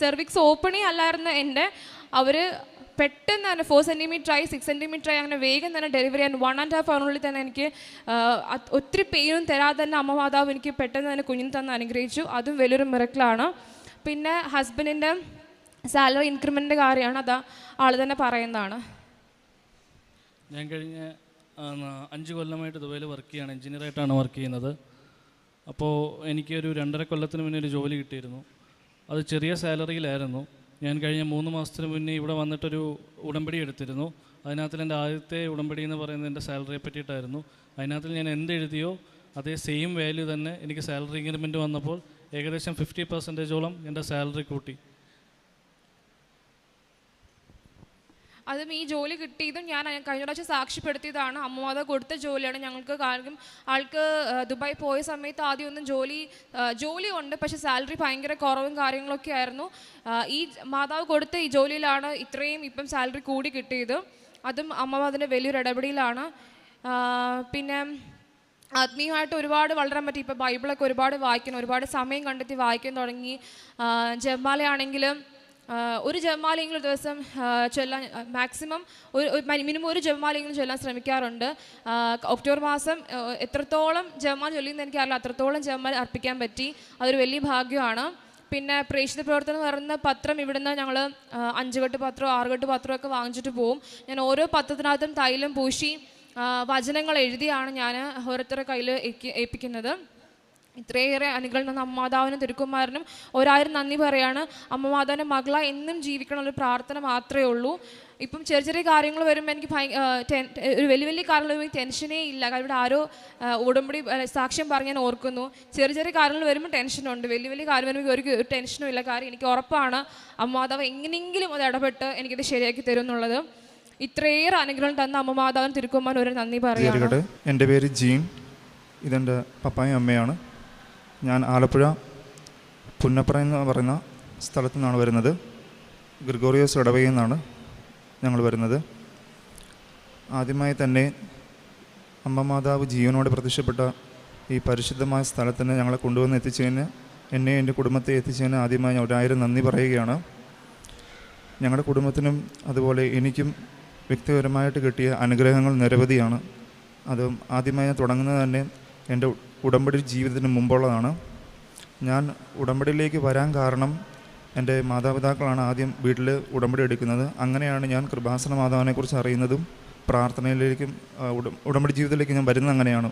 സെർവിക്സ് ഓപ്പണേ അല്ലായിരുന്ന എൻ്റെ അവർ പെട്ടെന്ന് തന്നെ 4 centimeter ആയി 6 centimeter ആയി അങ്ങനെ വേഗം തന്നെ ഡെലിവറി ചെയ്യാൻ 1.5 hour തന്നെ എനിക്ക് ഒത്തിരി പെയിനും തരാതെ തന്നെ അമ്മ മാതാവ് എനിക്ക് പെട്ടെന്ന് തന്നെ കുഞ്ഞിന് തന്ന് അനുഗ്രഹിച്ചു. അതും വലിയൊരു മിറക്കിളാണ്. പിന്നെ ഹസ്ബൻഡിൻ്റെ സാലറി ഇൻക്രിമെൻറ്റിൻ്റെ കാര്യമാണ്, അത് ആൾ തന്നെ പറയുന്നതാണ്. ഞാൻ കഴിഞ്ഞ 5 കൊല്ലമായിട്ട് ദുബൈയിൽ വർക്ക് ചെയ്യാണ്, എഞ്ചിനീയറായിട്ടാണ് വർക്ക് ചെയ്യുന്നത്. അപ്പോൾ എനിക്കൊരു 2.5 കൊല്ലത്തിന് മുന്നേ ഒരു ജോലി കിട്ടിയിരുന്നു. അത് ചെറിയ സാലറിയിലായിരുന്നു. ഞാൻ കഴിഞ്ഞ 3 മാസത്തിന് മുന്നേ ഇവിടെ വന്നിട്ടൊരു ഉടമ്പടി എടുത്തിരുന്നു. അതിനകത്തിൽ എൻ്റെ ആദ്യത്തെ ഉടമ്പടി എന്ന് പറയുന്നത് എൻ്റെ സാലറിയെ പറ്റിയിട്ടായിരുന്നു. അതിനകത്തിൽ ഞാൻ എന്തെഴുതിയോ അതേ സെയിം വാല്യൂ തന്നെ എനിക്ക് സാലറി ഇൻക്രിമെൻറ്റ് വന്നപ്പോൾ ഏകദേശം 50% എൻ്റെ സാലറി കൂട്ടി. അതും ഈ ജോലി കിട്ടിയതും ഞാൻ കഴിഞ്ഞ പ്രാവശ്യം സാക്ഷ്യപ്പെടുത്തിയതാണ്. അമ്മമാത കൊടുത്ത ജോലിയാണ് ഞങ്ങൾക്ക്. കാരണം ആൾക്ക് ദുബായ് പോയ സമയത്ത് ആദ്യം ഒന്നും ജോലി ഉണ്ട്, പക്ഷേ സാലറി ഭയങ്കര കുറവും കാര്യങ്ങളൊക്കെ ആയിരുന്നു. ഈ മാതാവ് കൊടുത്ത ഈ ജോലിയിലാണ് ഇത്രയും ഇപ്പം സാലറി കൂടി കിട്ടിയത്. അതും അമ്മമാതിൻ്റെ വലിയൊരു ഇടപെടലാണ്. പിന്നെ ആത്മീയമായിട്ട് ഒരുപാട് വളരാൻ പറ്റി. ഇപ്പോൾ ബൈബിളൊക്കെ ഒരുപാട് വായിക്കണം, ഒരുപാട് സമയം കണ്ടെത്തി വായിക്കാൻ തുടങ്ങി. ജപമാലയാണെങ്കിലും ഒരു ജപമാലയെങ്കിലും ഒരു ദിവസം ചൊല്ലാൻ മാക്സിമം മിനിമം ഒരു ജപമാലയെങ്കിലും ചൊല്ലാൻ ശ്രമിക്കാറുണ്ട്. ഒക്ടോബർ മാസം എത്രത്തോളം ജപമാല ചൊല്ലിയെന്ന് എനിക്കറിയില്ല, അത്രത്തോളം ജപമാല അർപ്പിക്കാൻ പറ്റി. അതൊരു വലിയ ഭാഗ്യമാണ്. പിന്നെ പ്രേക്ഷിത പ്രവർത്തനം എന്ന് പറയുന്ന പത്രം ഇവിടുന്ന് ഞങ്ങൾ 5 കെട്ട് പത്രമോ 6 കെട്ട് പത്രമൊക്കെ വാങ്ങിച്ചിട്ട് പോവും. ഞാൻ ഓരോ പത്രത്തിനകത്തും തൈലം പൂശി വചനങ്ങൾ എഴുതിയാണ് ഞാൻ ഓരോരുത്തരുടെ കയ്യിൽ ഏൽപ്പിക്കുന്നത്. ഇത്രയേറെ അനുഗ്രഹം തന്ന അമ്മമാതാവിനും തിരുക്കുമാരനും 1000 നന്ദി പറയാണ്. അമ്മമാതാവിൻ്റെ മകള എന്നും ജീവിക്കണം ഒരു പ്രാർത്ഥന മാത്രമേ ഉള്ളൂ. ഇപ്പം ചെറിയ കാര്യങ്ങൾ വരുമ്പോൾ എനിക്ക് ഒരു വലിയ കാര്യങ്ങൾ വരുമ്പോൾ ടെൻഷനേ ഇല്ല. കാരണം ഇവിടെ ആരോ ഉടമ്പടി സാക്ഷ്യം പറഞ്ഞ് ഞാൻ ഓർക്കുന്നു. ചെറിയ കാര്യങ്ങൾ വരുമ്പോൾ ടെൻഷനുണ്ട്, വലിയ കാര്യം വരുമ്പോൾ ഒരു ടെൻഷനും ഇല്ല. കാര്യം എനിക്ക് ഉറപ്പാണ് അമ്മമാതാവ് എങ്ങനെയെങ്കിലും അത് ഇടപെട്ട് എനിക്കിത് ശരിയാക്കി തരും എന്നുള്ളത്. ഇത്രയേറെ അനുഗ്രഹം തന്ന അമ്മമാതാവിന് തിരുക്കുമാരൻ ഒരു നന്ദി പറയുകയാണ്. എൻ്റെ പേര് ജീൻ, ഇതെൻ്റെ പപ്പായും അമ്മയാണ്. ഞാൻ ആലപ്പുഴ പുന്നപ്പുറ എന്ന് പറയുന്ന സ്ഥലത്തു നിന്നാണ് വരുന്നത്. ഗ്രിഗോറിയോസ് ഇടവകയിൽ നിന്നാണ് ഞങ്ങൾ വരുന്നത്. ആദ്യമായി തന്നെ അമ്മ മാതാവ് ജീവനോടെ പ്രത്യക്ഷപ്പെട്ട ഈ പരിശുദ്ധമായ സ്ഥലത്തിന് ഞങ്ങളെ കൊണ്ടുവന്ന് എത്തിച്ചതിന്, എന്നെ എൻ്റെ കുടുംബത്തെ എത്തിച്ചതിന് ആദ്യമായി 1000 നന്ദി പറയുകയാണ്. ഞങ്ങളുടെ കുടുംബത്തിനും അതുപോലെ എനിക്കും വ്യക്തിപരമായിട്ട് കിട്ടിയ അനുഗ്രഹങ്ങൾ നിരവധിയാണ്. അത് ആദ്യമായി ഞാൻ തുടങ്ങുന്നത് തന്നെ എൻ്റെ ഉടമ്പടി ജീവിതത്തിന് മുമ്പുള്ളതാണ്. ഞാൻ ഉടമ്പടിയിലേക്ക് വരാൻ കാരണം എൻ്റെ മാതാപിതാക്കളാണ് ആദ്യം വീട്ടിൽ ഉടമ്പടി എടുക്കുന്നത്. അങ്ങനെയാണ് ഞാൻ കൃപാസന മാതാവിനെക്കുറിച്ച് അറിയുന്നതും പ്രാർത്ഥനയിലേക്കും ഉടമ്പടി ജീവിതത്തിലേക്ക് ഞാൻ വരുന്നത്. അങ്ങനെയാണ്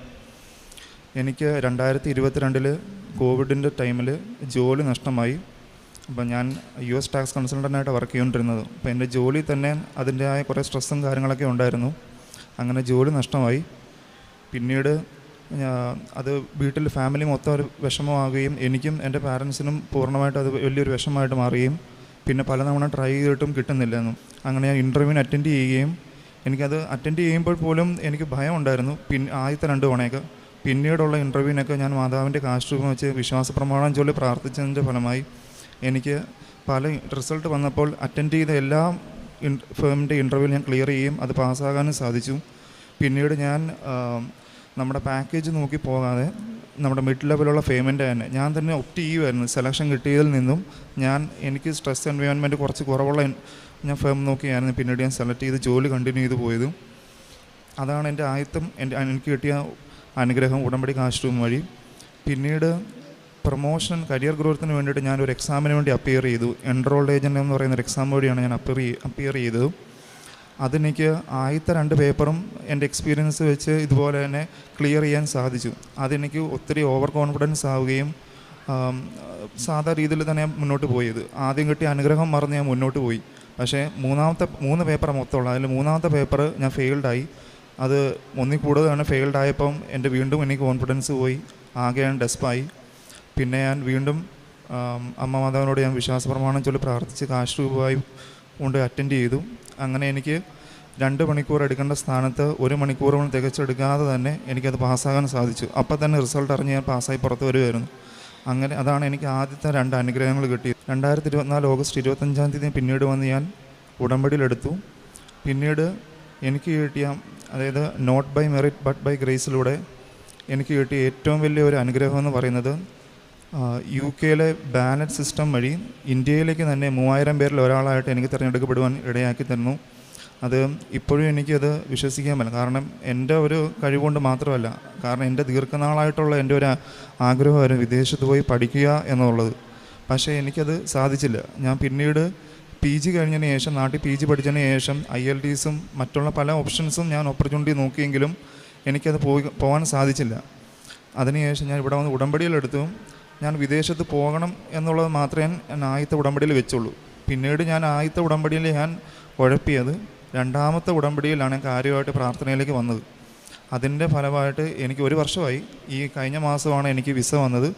എനിക്ക് 2022 കോവിഡിൻ്റെ ടൈമിൽ ജോലി നഷ്ടമായി. അപ്പം ഞാൻ US ടാക്സ് കൺസൾട്ടൻ്റായിട്ട് വർക്ക് ചെയ്തുകൊണ്ടിരുന്നത്. അപ്പോൾ എൻ്റെ ജോലി തന്നെ അതിൻ്റെതായ കുറേ സ്ട്രെസ്സും കാര്യങ്ങളൊക്കെ ഉണ്ടായിരുന്നു. അങ്ങനെ ജോലി നഷ്ടമായി. പിന്നീട് അത് വീട്ടിൽ ഫാമിലി മൊത്തം ഒരു വിഷമമാകുകയും എനിക്കും എൻ്റെ പാരൻസിനും പൂർണ്ണമായിട്ട് അത് വലിയൊരു വിഷമമായിട്ട് മാറുകയും പിന്നെ പലതവണ ട്രൈ ചെയ്തിട്ടും കിട്ടുന്നില്ലെന്നും. അങ്ങനെ ഞാൻ ഇൻ്റർവ്യൂവിന് അറ്റൻഡ് ചെയ്യുകയും എനിക്കത് അറ്റൻഡ് ചെയ്യുമ്പോൾ പോലും എനിക്ക് ഭയം ഉണ്ടായിരുന്നു. ആദ്യത്തെ 2 തവണയൊക്കെ. പിന്നീടുള്ള ഇൻ്റർവ്യൂവിനൊക്കെ ഞാൻ മാതാവിൻ്റെ കാശ്രൂപം വെച്ച് വിശ്വാസ പ്രമാണം ചൊല്ലി പ്രാർത്ഥിച്ചതിൻ്റെ ഫലമായി എനിക്ക് പല റിസൾട്ട് വന്നപ്പോൾ അറ്റൻഡ് ചെയ്ത എല്ലാ ഫേമിൻ്റെ ഇൻ്റർവ്യൂ ഞാൻ ക്ലിയർ ചെയ്യുകയും അത് പാസ്സാകാനും സാധിച്ചു. പിന്നീട് ഞാൻ നമ്മുടെ പാക്കേജ് നോക്കി പോകാതെ നമ്മുടെ മിഡ് ലെവലുള്ള പേയ്മെൻറ്റ് തന്നെ ഞാൻ തന്നെ ഒപ്റ്റ് ചെയ്യുമായിരുന്നു. സെലക്ഷൻ കിട്ടിയതിൽ നിന്നും എനിക്ക് സ്ട്രെസ് എൻവയോൺമെൻറ്റ് കുറച്ച് കുറവുള്ള ഞാൻ ഫേം നോക്കിയായിരുന്നു പിന്നീട് ഞാൻ സെലക്ട് ചെയ്ത് ജോലി കണ്ടിന്യൂ ചെയ്ത് പോയതും. അതാണ് എൻ്റെ ആദ്യത്തെ എനിക്ക് കിട്ടിയ അനുഗ്രഹം ഉടമ്പടി കാശ്രൂപം വഴി. പിന്നീട് പ്രൊമോഷൻ കരിയർ ഗ്രോത്തിന് വേണ്ടിയിട്ട് ഞാനൊരു എക്സാമിന് വേണ്ടി അപ്പിയർ ചെയ്തു. എൻറോൾഡ് ഏജൻറ്റ് എന്ന് പറയുന്നൊരു എക്സാം വഴിയാണ് ഞാൻ അപ്പിയർ ചെയ്തത്. അതെനിക്ക് ആദ്യത്തെ 2 പേപ്പറും എൻ്റെ എക്സ്പീരിയൻസ് വെച്ച് ഇതുപോലെ തന്നെ ക്ലിയർ ചെയ്യാൻ സാധിച്ചു. അതെനിക്ക് ഒത്തിരി ഓവർ കോൺഫിഡൻസ് ആവുകയും സാധാ രീതിയിൽ തന്നെ മുന്നോട്ട് പോയത്. ആദ്യം കിട്ടിയ അനുഗ്രഹം മറന്ന് ഞാൻ മുന്നോട്ട് പോയി. പക്ഷേ 3 പേപ്പർ മൊത്തമുള്ള അതിൽ 3ാമത്തെ പേപ്പർ ഞാൻ ഫെയിൽഡായി. അത് ഒന്നിൽ കൂടുതലാണ് ഫെയിൽഡായപ്പം എൻ്റെ വീണ്ടും എനിക്ക് കോൺഫിഡൻസ് പോയി. ആകെ ഞാൻ ഡെസ്പായി. പിന്നെ ഞാൻ വീണ്ടും അമ്മ മാതാവിനോട് ഞാൻ വിശ്വാസ പ്രമാണം ചൊല്ലി പ്രാർത്ഥിച്ച് കാശ് രൂപമായി കൊണ്ട് അറ്റൻഡ് ചെയ്തു. അങ്ങനെ എനിക്ക് 2 മണിക്കൂർ എടുക്കേണ്ട സ്ഥാനത്ത് 1 മണിക്കൂറും തികച്ചെടുക്കാതെ തന്നെ എനിക്കത് പാസ്സാകാൻ സാധിച്ചു. അപ്പം തന്നെ റിസൾട്ട് അറിഞ്ഞ് ഞാൻ പാസ്സായി പുറത്ത് വരുമായിരുന്നു. അങ്ങനെ അതാണ് എനിക്ക് ആദ്യത്തെ 2 അനുഗ്രഹങ്ങൾ കിട്ടിയത്. 2024 ഓഗസ്റ്റ് 25-ാം തീയതി പിന്നീട് വന്ന് ഞാൻ ഉടമ്പടിയിലെടുത്തു. പിന്നീട് എനിക്ക് കിട്ടിയ അതായത് not by merit but by ഗ്രേസിലൂടെ എനിക്ക് കിട്ടിയ ഏറ്റവും വലിയൊരു അനുഗ്രഹം എന്ന് പറയുന്നത് UK-യിലെ ബാലറ്റ് സിസ്റ്റം വഴി ഇന്ത്യയിലേക്ക് തന്നെ 3000 പേരിൽ ഒരാളായിട്ട് എനിക്ക് തിരഞ്ഞെടുക്കപ്പെടുവാൻ ഇടയാക്കി തരുന്നു. അത് ഇപ്പോഴും എനിക്കത് വിശ്വസിക്കാൻ പറ്റില്ല. കാരണം എൻ്റെ ഒരു കഴിവുകൊണ്ട് മാത്രമല്ല, കാരണം എൻ്റെ ദീർഘനാളായിട്ടുള്ള എൻ്റെ ഒരു ആഗ്രഹമായിരുന്നു വിദേശത്ത് പോയി പഠിക്കുക എന്നുള്ളത്. പക്ഷേ എനിക്കത് സാധിച്ചില്ല. ഞാൻ പിന്നീട് PG കഴിഞ്ഞതിന് ശേഷം നാട്ടിൽ PG പഠിച്ചതിന് ശേഷം IELTS-ഉം മറ്റുള്ള പല ഓപ്ഷൻസും ഞാൻ ഓപ്പർച്യൂണിറ്റി നോക്കിയെങ്കിലും എനിക്കത് പോകാൻ സാധിച്ചില്ല. അതിനുശേഷം ഞാൻ ഇവിടെ വന്ന് ഉടമ്പടിയിലെടുത്തു. ഞാൻ വിദേശത്ത് പോകണം എന്നുള്ളത് മാത്രമേ ഞാൻ ആദ്യത്തെ ഉടമ്പടിയിൽ വെച്ചുള്ളൂ. പിന്നീട് ഞാൻ ആദ്യത്തെ ഉടമ്പടിയിൽ ഞാൻ ഉഴപ്പിയത്, രണ്ടാമത്തെ ഉടമ്പടിയിലാണ് കാര്യമായിട്ട് പ്രാർത്ഥനയിലേക്ക് വന്നത്. അതിൻ്റെ ഫലമായിട്ട് എനിക്ക് 1 വർഷമായി. ഈ കഴിഞ്ഞ മാസമാണ് എനിക്ക് വിസ വന്നത്.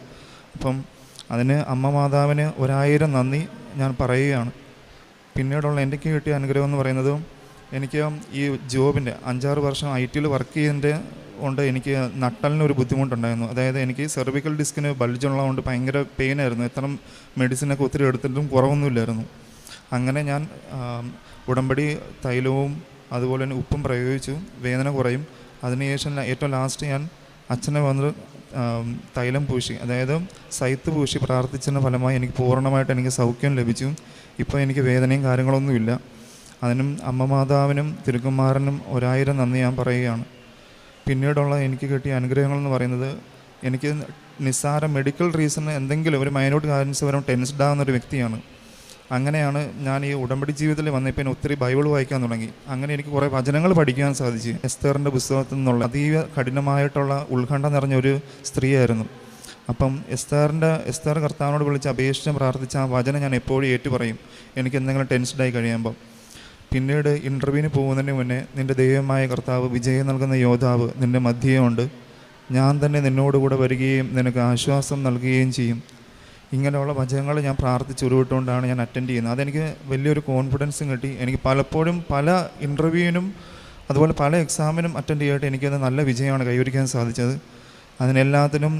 അപ്പം അതിന് അമ്മ മാതാവിന് 1000 നന്ദി ഞാൻ പറയുകയാണ്. പിന്നീടുള്ള എനിക്ക് കിട്ടിയ അനുഗ്രഹം എന്ന് പറയുന്നത്, എനിക്ക് ഈ ജോബിൻ്റെ 5-6 വർഷം IT വർക്ക് ചെയ്യുന്നതിൻ്റെ കൊണ്ട് എനിക്ക് നട്ടലിനൊരു ബുദ്ധിമുട്ടുണ്ടായിരുന്നു. അതായത് എനിക്ക് സെർവിക്കൽ ഡിസ്കിന് ബൾജുള്ളതുകൊണ്ട് ഭയങ്കര പെയിനായിരുന്നു. എത്ര മെഡിസിനൊക്കെ ഒത്തിരി എടുത്തിട്ടും കുറവൊന്നുമില്ലായിരുന്നു. അങ്ങനെ ഞാൻ ഉടമ്പടി തൈലവും അതുപോലെ തന്നെ ഉപ്പും പ്രയോഗിച്ചു, വേദന കുറയും. അതിനുശേഷം ഏറ്റവും ലാസ്റ്റ് ഞാൻ അച്ഛനെ വന്ന് തൈലം പൂശി, അതായത് സൈത്ത് പൂശി പ്രാർത്ഥിച്ചതിൻ്റെ ഫലമായി എനിക്ക് പൂർണ്ണമായിട്ട് എനിക്ക് സൗഖ്യം ലഭിച്ചു. ഇപ്പോൾ എനിക്ക് വേദനയും കാര്യങ്ങളൊന്നുമില്ല. അതിനും അമ്മ മാതാവിനും തിരുക്കുമാരനും 1000 നന്ദി ഞാൻ പറയുകയാണ്. പിന്നീടുള്ള എനിക്ക് കിട്ടിയ അനുഗ്രഹങ്ങളെന്ന് പറയുന്നത്, എനിക്ക് നിസ്സാര മെഡിക്കൽ റീസൺ എന്തെങ്കിലും ഒരു മൈനോട്ട് കാര്യൻസ് വരും ടെൻസ്ഡ് ആകുന്നൊരു വ്യക്തിയാണ്. അങ്ങനെയാണ് ഞാൻ ഈ ഉടമ്പടി ജീവിതത്തിൽ വന്നപ്പോൾ ഒത്തിരി ബൈബിൾ വായിക്കാൻ തുടങ്ങി. അങ്ങനെ എനിക്ക് കുറേ വചനങ്ങൾ പഠിക്കാൻ സാധിച്ചു. എസ്തറിൻ്റെ പുസ്തകത്തിൽ നിന്നുള്ള അതീവ കഠിനമായിട്ടുള്ള ഉത്കണ്ഠ നിറഞ്ഞൊരു സ്ത്രീയായിരുന്നു. അപ്പം എസ്തർ കർത്താവിനോട് വിളിച്ച് അപേക്ഷിച്ച് പ്രാർത്ഥിച്ച ആ വചനം ഞാൻ എപ്പോഴും ഏറ്റുപറയും എനിക്ക് എന്തെങ്കിലും ടെൻസ്ഡായി കഴിയുമ്പം. പിന്നീട് ഇൻ്റർവ്യൂവിന് പോകുന്നതിന് മുന്നേ, നിൻ്റെ ദൈവമായ കർത്താവ് വിജയം നൽകുന്ന യോദ്ധാവ് നിൻ്റെ മധ്യയുണ്ട്, ഞാൻ തന്നെ നിന്നോടുകൂടെ വരികയും നിനക്ക് ആശ്വാസം നൽകുകയും ചെയ്യും. ഇങ്ങനെയുള്ള വചനങ്ങൾ ഞാൻ പ്രാർത്ഥിച്ച് ഉരുവിട്ടുകൊണ്ടാണ് ഞാൻ അറ്റൻഡ് ചെയ്യുന്നത്. അതെനിക്ക് വലിയൊരു കോൺഫിഡൻസും കിട്ടി. എനിക്ക് പലപ്പോഴും പല ഇൻ്റർവ്യൂവിനും അതുപോലെ പല എക്സാമിനും അറ്റൻഡ് ചെയ്തിട്ട് എനിക്കത് നല്ല വിജയമാണ് കൈവരിക്കാൻ സാധിച്ചത്. അതിനെല്ലാത്തിനും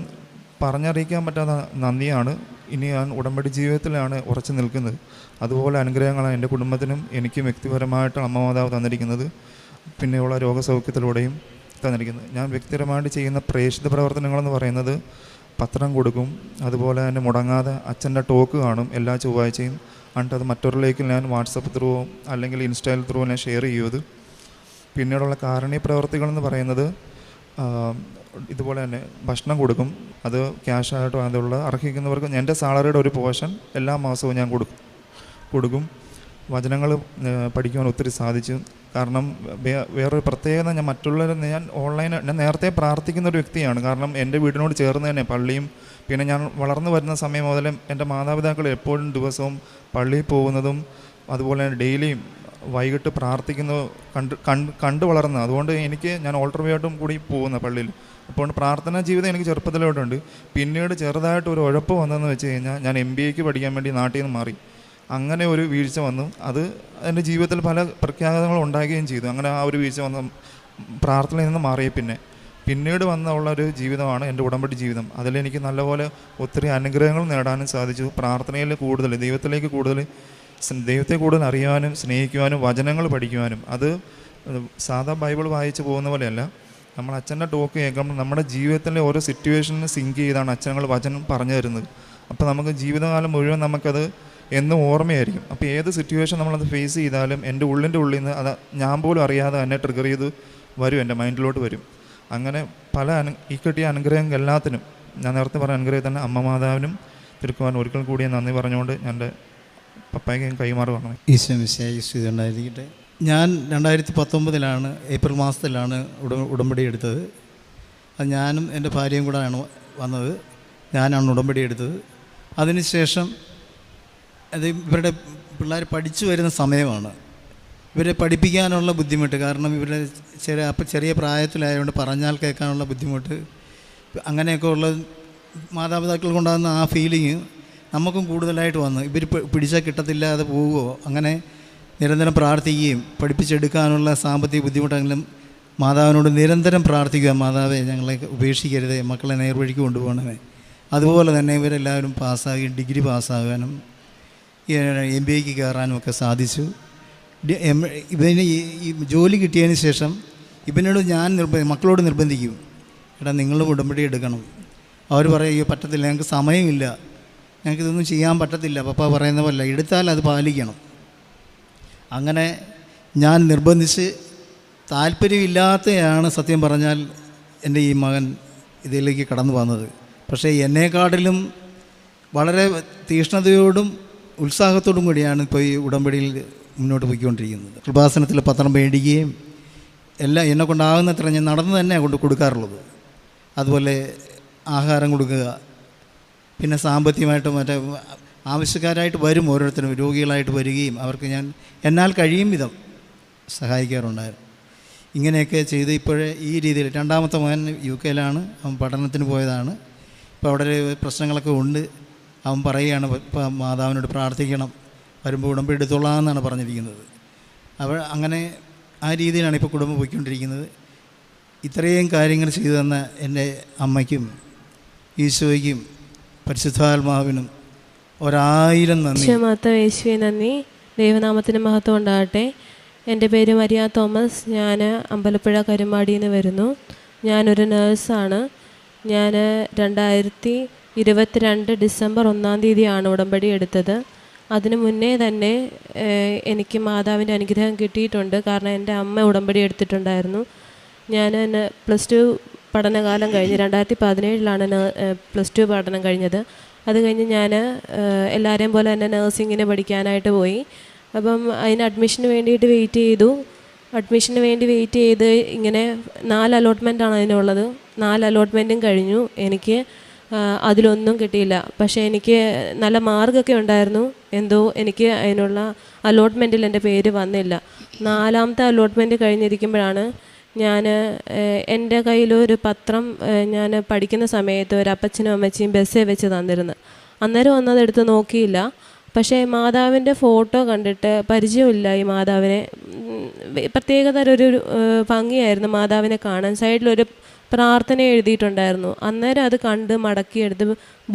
പറഞ്ഞറിയിക്കാൻ പറ്റാത്ത നന്ദിയാണ്. ഇനി ഞാൻ ഉടമ്പടി ജീവിതത്തിലാണ് ഉറച്ചു നിൽക്കുന്നത്. അതുപോലെ അനുഗ്രഹങ്ങളാണ് എൻ്റെ കുടുംബത്തിനും എനിക്കും വ്യക്തിപരമായിട്ട് അമ്മ മാതാവ് തന്നിരിക്കുന്നത്. പിന്നെയുള്ള രോഗസൗഖ്യത്തിലൂടെയും തന്നിരിക്കുന്നത്. ഞാൻ വ്യക്തിപരമായിട്ട് ചെയ്യുന്ന പ്രേക്ഷിത പ്രവർത്തനങ്ങളെന്ന് പറയുന്നത്, പത്രം കൊടുക്കും, അതുപോലെ തന്നെ മുടങ്ങാതെ അച്ഛൻ്റെ ടോക്ക് കാണും എല്ലാ ചൊവ്വാഴ്ചയും. എന്നിട്ട് അത് മറ്റൊരിലേക്ക് ഞാൻ വാട്സപ്പ് ത്രൂ അല്ലെങ്കിൽ ഇൻസ്റ്റയിൽ ത്രൂ ഞാൻ ഷെയർ ചെയ്യുന്നത്. പിന്നീടുള്ള കാരുണ്യ പ്രവർത്തികളെന്ന് പറയുന്നത്, ഇതുപോലെ തന്നെ ഭക്ഷണം കൊടുക്കും. അത് ക്യാഷായിട്ടോ അതുള്ള അർഹിക്കുന്നവർക്ക് എൻ്റെ സാലറിയുടെ ഒരു പോർഷൻ എല്ലാ മാസവും ഞാൻ കൊടുക്കും. വചനങ്ങൾ പഠിക്കുവാൻ ഒത്തിരി സാധിച്ചു. കാരണം വേറൊരു പ്രത്യേകത, ഞാൻ ഞാൻ നേരത്തെ പ്രാർത്ഥിക്കുന്ന ഒരു വ്യക്തിയാണ്. കാരണം എൻ്റെ വീടിനോട് ചേർന്ന് തന്നെ പള്ളിയും, പിന്നെ ഞാൻ വളർന്നു വരുന്ന സമയം മുതലേ എൻ്റെ മാതാപിതാക്കൾ എപ്പോഴും ദിവസവും പള്ളിയിൽ പോകുന്നതും അതുപോലെ തന്നെ ഡെയിലിയും വൈകിട്ട് പ്രാർത്ഥിക്കുന്നത് കണ്ടു വളർന്നത്. അതുകൊണ്ട് ഞാൻ ഓൾട്ടർ വേയായിട്ടും കൂടി പോകുന്ന പള്ളിയിൽ. അപ്പോൾ പ്രാർത്ഥനാ ജീവിതം എനിക്ക് ചെറുപ്പത്തിലോട്ടുണ്ട്. പിന്നീട് ചെറുതായിട്ട് ഒരു ഉഴപ്പ് വന്നതെന്ന് വെച്ച് കഴിഞ്ഞാൽ, ഞാൻ MBAക്ക് പഠിക്കാൻ വേണ്ടി നാട്ടിൽ നിന്ന് മാറി. അങ്ങനെ ഒരു വീഴ്ച വന്നു. അത് എൻ്റെ ജീവിതത്തിൽ പല പ്രഖ്യാപനങ്ങളും ഉണ്ടാകുകയും ചെയ്തു. അങ്ങനെ ആ ഒരു വീഴ്ച വന്ന് പ്രാർത്ഥനയിൽ നിന്ന് മാറിയ പിന്നീട് വന്നുള്ളൊരു ജീവിതമാണ് എൻ്റെ ഉടമ്പടി ജീവിതം. അതിലെനിക്ക് നല്ലപോലെ ഒത്തിരി അനുഗ്രഹങ്ങൾ നേടാനും സാധിച്ചു. പ്രാർത്ഥനയിൽ കൂടുതൽ ദൈവത്തെ കൂടുതൽ അറിയാനും സ്നേഹിക്കുവാനും വചനങ്ങൾ പഠിക്കുവാനും. അത് സാധാ ബൈബിൾ വായിച്ച് പോകുന്ന പോലെയല്ല. നമ്മൾ അച്ഛൻ്റെ ടോക്ക് കേൾക്കുമ്പോൾ നമ്മുടെ ജീവിതത്തിലെ ഓരോ സിറ്റുവേഷനിൽ സിങ്ക് ചെയ്താണ് അച്ഛനങ്ങൾ വചനം പറഞ്ഞു തരുന്നത്. അപ്പോൾ നമുക്ക് ജീവിതകാലം മുഴുവൻ നമുക്കത് എന്നും ഓർമ്മയായിരിക്കും. അപ്പോൾ ഏത് സിറ്റുവേഷൻ നമ്മളത് ഫേസ് ചെയ്താലും എൻ്റെ ഉള്ളിൽ നിന്ന് അത് ഞാൻ പോലും അറിയാതെ എന്നെ ട്രിഗർ ചെയ്ത് വരും, എൻ്റെ മൈൻഡിലോട്ട് വരും. അങ്ങനെ പല ഈ കിട്ടിയ അനുഗ്രഹം എല്ലാത്തിനും, ഞാൻ നേരത്തെ പറഞ്ഞ അനുഗ്രഹം തന്നെ അമ്മ മാതാവിനും തിരുക്കുവാൻ ഒരിക്കൽ കൂടി നന്ദി പറഞ്ഞുകൊണ്ട് ഞാൻ എൻ്റെ പപ്പായ്ക്ക് കൈമാറുകയാണ്. ഈശ്വരണ്ടായിരിക്കട്ടെ. ഞാൻ 2019 ഏപ്രിൽ മാസത്തിലാണ് ഉടമ്പടി എടുത്തത്. അത് ഞാനും എൻ്റെ ഭാര്യയും കൂടെയാണ് വന്നത്. ഞാനാണ് ഉടമ്പടി എടുത്തത്. അതിനുശേഷം ഇവരുടെ പിള്ളേർ പഠിച്ചു വരുന്ന സമയമാണ്. ഇവരെ പഠിപ്പിക്കാനുള്ള ബുദ്ധിമുട്ട്, കാരണം ഇവരുടെ ചെറിയ പ്രായത്തിലായതുകൊണ്ട് പറഞ്ഞാൽ കേൾക്കാനുള്ള ബുദ്ധിമുട്ട്, അങ്ങനെയൊക്കെ ഉള്ള മാതാപിതാക്കൾ കൊണ്ടാകുന്ന ആ ഫീലിങ് നമുക്കും കൂടുതലായിട്ട് വന്നു. ഇവർ പിടിച്ചാൽ കിട്ടത്തില്ലാതെ പോവുമോ, അങ്ങനെ നിരന്തരം പ്രാർത്ഥിക്കുകയും പഠിപ്പിച്ചെടുക്കാനുള്ള സാമ്പത്തിക ബുദ്ധിമുട്ടെങ്കിലും മാതാവിനോട് നിരന്തരം പ്രാർത്ഥിക്കുക, മാതാവേ ഞങ്ങളെ ഉപേക്ഷിക്കരുതേ, മക്കളെ നേർവഴിക്ക് കൊണ്ടുപോകണമേ. അതുപോലെ തന്നെ ഇവരെല്ലാവരും പാസ്സാകി ഡിഗ്രി പാസ്സാകാനും MBAക്ക് കയറാനും ഒക്കെ സാധിച്ചു. ഇവന് ഈ ജോലി കിട്ടിയതിന് ശേഷം ഇവനോട് ഞാൻ മക്കളോട് നിർബന്ധിക്കും, എടാ നിങ്ങളും ഉടമ്പടി എടുക്കണം. അവർ പറയും അയ്യോ പറ്റത്തില്ല, ഞങ്ങൾക്ക് സമയമില്ല, ഞങ്ങൾക്കിതൊന്നും ചെയ്യാൻ പറ്റത്തില്ല, പപ്പ പറയുന്ന പോലെ എടുത്താൽ അത് പാലിക്കണം. അങ്ങനെ ഞാൻ നിർബന്ധിച്ച്, താല്പര്യമില്ലാത്തതാണ് സത്യം പറഞ്ഞാൽ എൻ്റെ ഈ മകൻ ഇതിലേക്ക് കടന്നു വന്നത്. പക്ഷേ എന്നെക്കാട്ടിലും വളരെ തീഷ്ണതയോടും ഉത്സാഹത്തോടും കൂടിയാണ് ഇപ്പോൾ ഈ ഉടമ്പടിയിൽ മുന്നോട്ട് പോയിക്കൊണ്ടിരിക്കുന്നത്. കൃപാസനത്തിൽ പത്രം മേടിക്കുകയും എല്ലാം എന്നെ കൊണ്ടാകുന്നത്ര ഞാൻ നടന്ന് തന്നെ കൊണ്ട് കൊടുക്കാറുള്ളത്. അതുപോലെ ആഹാരം കൊടുക്കുക, പിന്നെ സാമ്പത്തികമായിട്ട് മറ്റേ ആവശ്യക്കാരായിട്ട് വരും, ഓരോരുത്തരും രോഗികളായിട്ട് വരികയും അവർക്ക് ഞാൻ എന്നാൽ കഴിയും വിധം സഹായിക്കാറുണ്ടായിരുന്നു. ഇങ്ങനെയൊക്കെ ചെയ്ത് ഇപ്പോഴേ ഈ രീതിയിൽ രണ്ടാമത്തെ മകൻ UK യിലാണ്, അവൻ പഠനത്തിന് പോയതാണ്. ഇപ്പോൾ അവിടെ പ്രശ്നങ്ങളൊക്കെ ഉണ്ട്. അവൻ പറയുകയാണ് ഇപ്പം മാതാവിനോട് പ്രാർത്ഥിക്കണം, വരുമ്പോൾ ഉടമ്പടി എടുത്തോളാം എന്നാണ് പറഞ്ഞിരിക്കുന്നത്. അങ്ങനെ ആ രീതിയിലാണ് ഇപ്പോൾ കുടുംബം പോയിക്കൊണ്ടിരിക്കുന്നത്. ഇത്രയും കാര്യങ്ങൾ ചെയ്തു തന്ന എൻ്റെ അമ്മയ്ക്കും ഈശോയ്ക്കും പരിശുദ്ധാത്മാവിനും 1000 നന്ദി. യേശുവേ നന്ദി. ദൈവനാമത്തിന് മഹത്വം ഉണ്ടാകട്ടെ. എൻ്റെ പേര് മരിയ തോമസ്. ഞാൻ അമ്പലപ്പുഴ കരുമാടിയിൽ നിന്ന് വരുന്നു. ഞാനൊരു നേഴ്സാണ്. ഞാൻ 2022 ഡിസംബർ 1-ാം തീയതിയാണ് ഉടമ്പടി എടുത്തത്. അതിനു മുന്നേ തന്നെ എനിക്ക് മാതാവിൻ്റെ അനുഗ്രഹം കിട്ടിയിട്ടുണ്ട്. കാരണം എൻ്റെ അമ്മ ഉടമ്പടി എടുത്തിട്ടുണ്ടായിരുന്നു. ഞാൻ +2 പഠനകാലം കഴിഞ്ഞ് 2017 +2 പഠനം കഴിഞ്ഞത്. അത് കഴിഞ്ഞ് ഞാൻ എല്ലാവരെയും പോലെ തന്നെ നഴ്സിങ്ങിന് പഠിക്കാനായിട്ട് പോയി. അപ്പം അതിന് അഡ്മിഷന് വേണ്ടിയിട്ട് വെയിറ്റ് ചെയ്തു. അഡ്മിഷന് വേണ്ടി വെയിറ്റ് ചെയ്ത് ഇങ്ങനെ 4 അലോട്ട്മെൻറ്റാണ് അതിനുള്ളത്. 4 അലോട്ട്മെൻറ്റും കഴിഞ്ഞു. എനിക്ക് അതിലൊന്നും കിട്ടിയില്ല. പക്ഷേ എനിക്ക് നല്ല മാർക്കൊക്കെ ഉണ്ടായിരുന്നു. എന്തോ എനിക്ക് അതിനുള്ള അലോട്ട്മെൻറ്റിൽ എൻ്റെ പേര് വന്നില്ല. 4ാമത്തെ അലോട്ട്മെൻറ്റ് കഴിഞ്ഞിരിക്കുമ്പോഴാണ് ഞാൻ എൻ്റെ കയ്യിലൊരു പത്രം ഞാൻ പഠിക്കുന്ന സമയത്ത് ഒരു അപ്പച്ചനും അമ്മച്ചിയും ബസ്സിൽ വെച്ച് തന്നിരുന്നു. അന്നേരം ഒന്നതെടുത്ത് നോക്കിയില്ല. പക്ഷേ മാതാവിൻ്റെ ഫോട്ടോ കണ്ടിട്ട് പരിചയമില്ല ഈ മാതാവിനെ. പ്രത്യേകതരം ഒരു ഭംഗിയായിരുന്നു മാതാവിനെ കാണാൻ. സൈഡിലൊരു പ്രാർത്ഥന എഴുതിയിട്ടുണ്ടായിരുന്നു. അന്നേരം അത് കണ്ട് മടക്കിയെടുത്ത്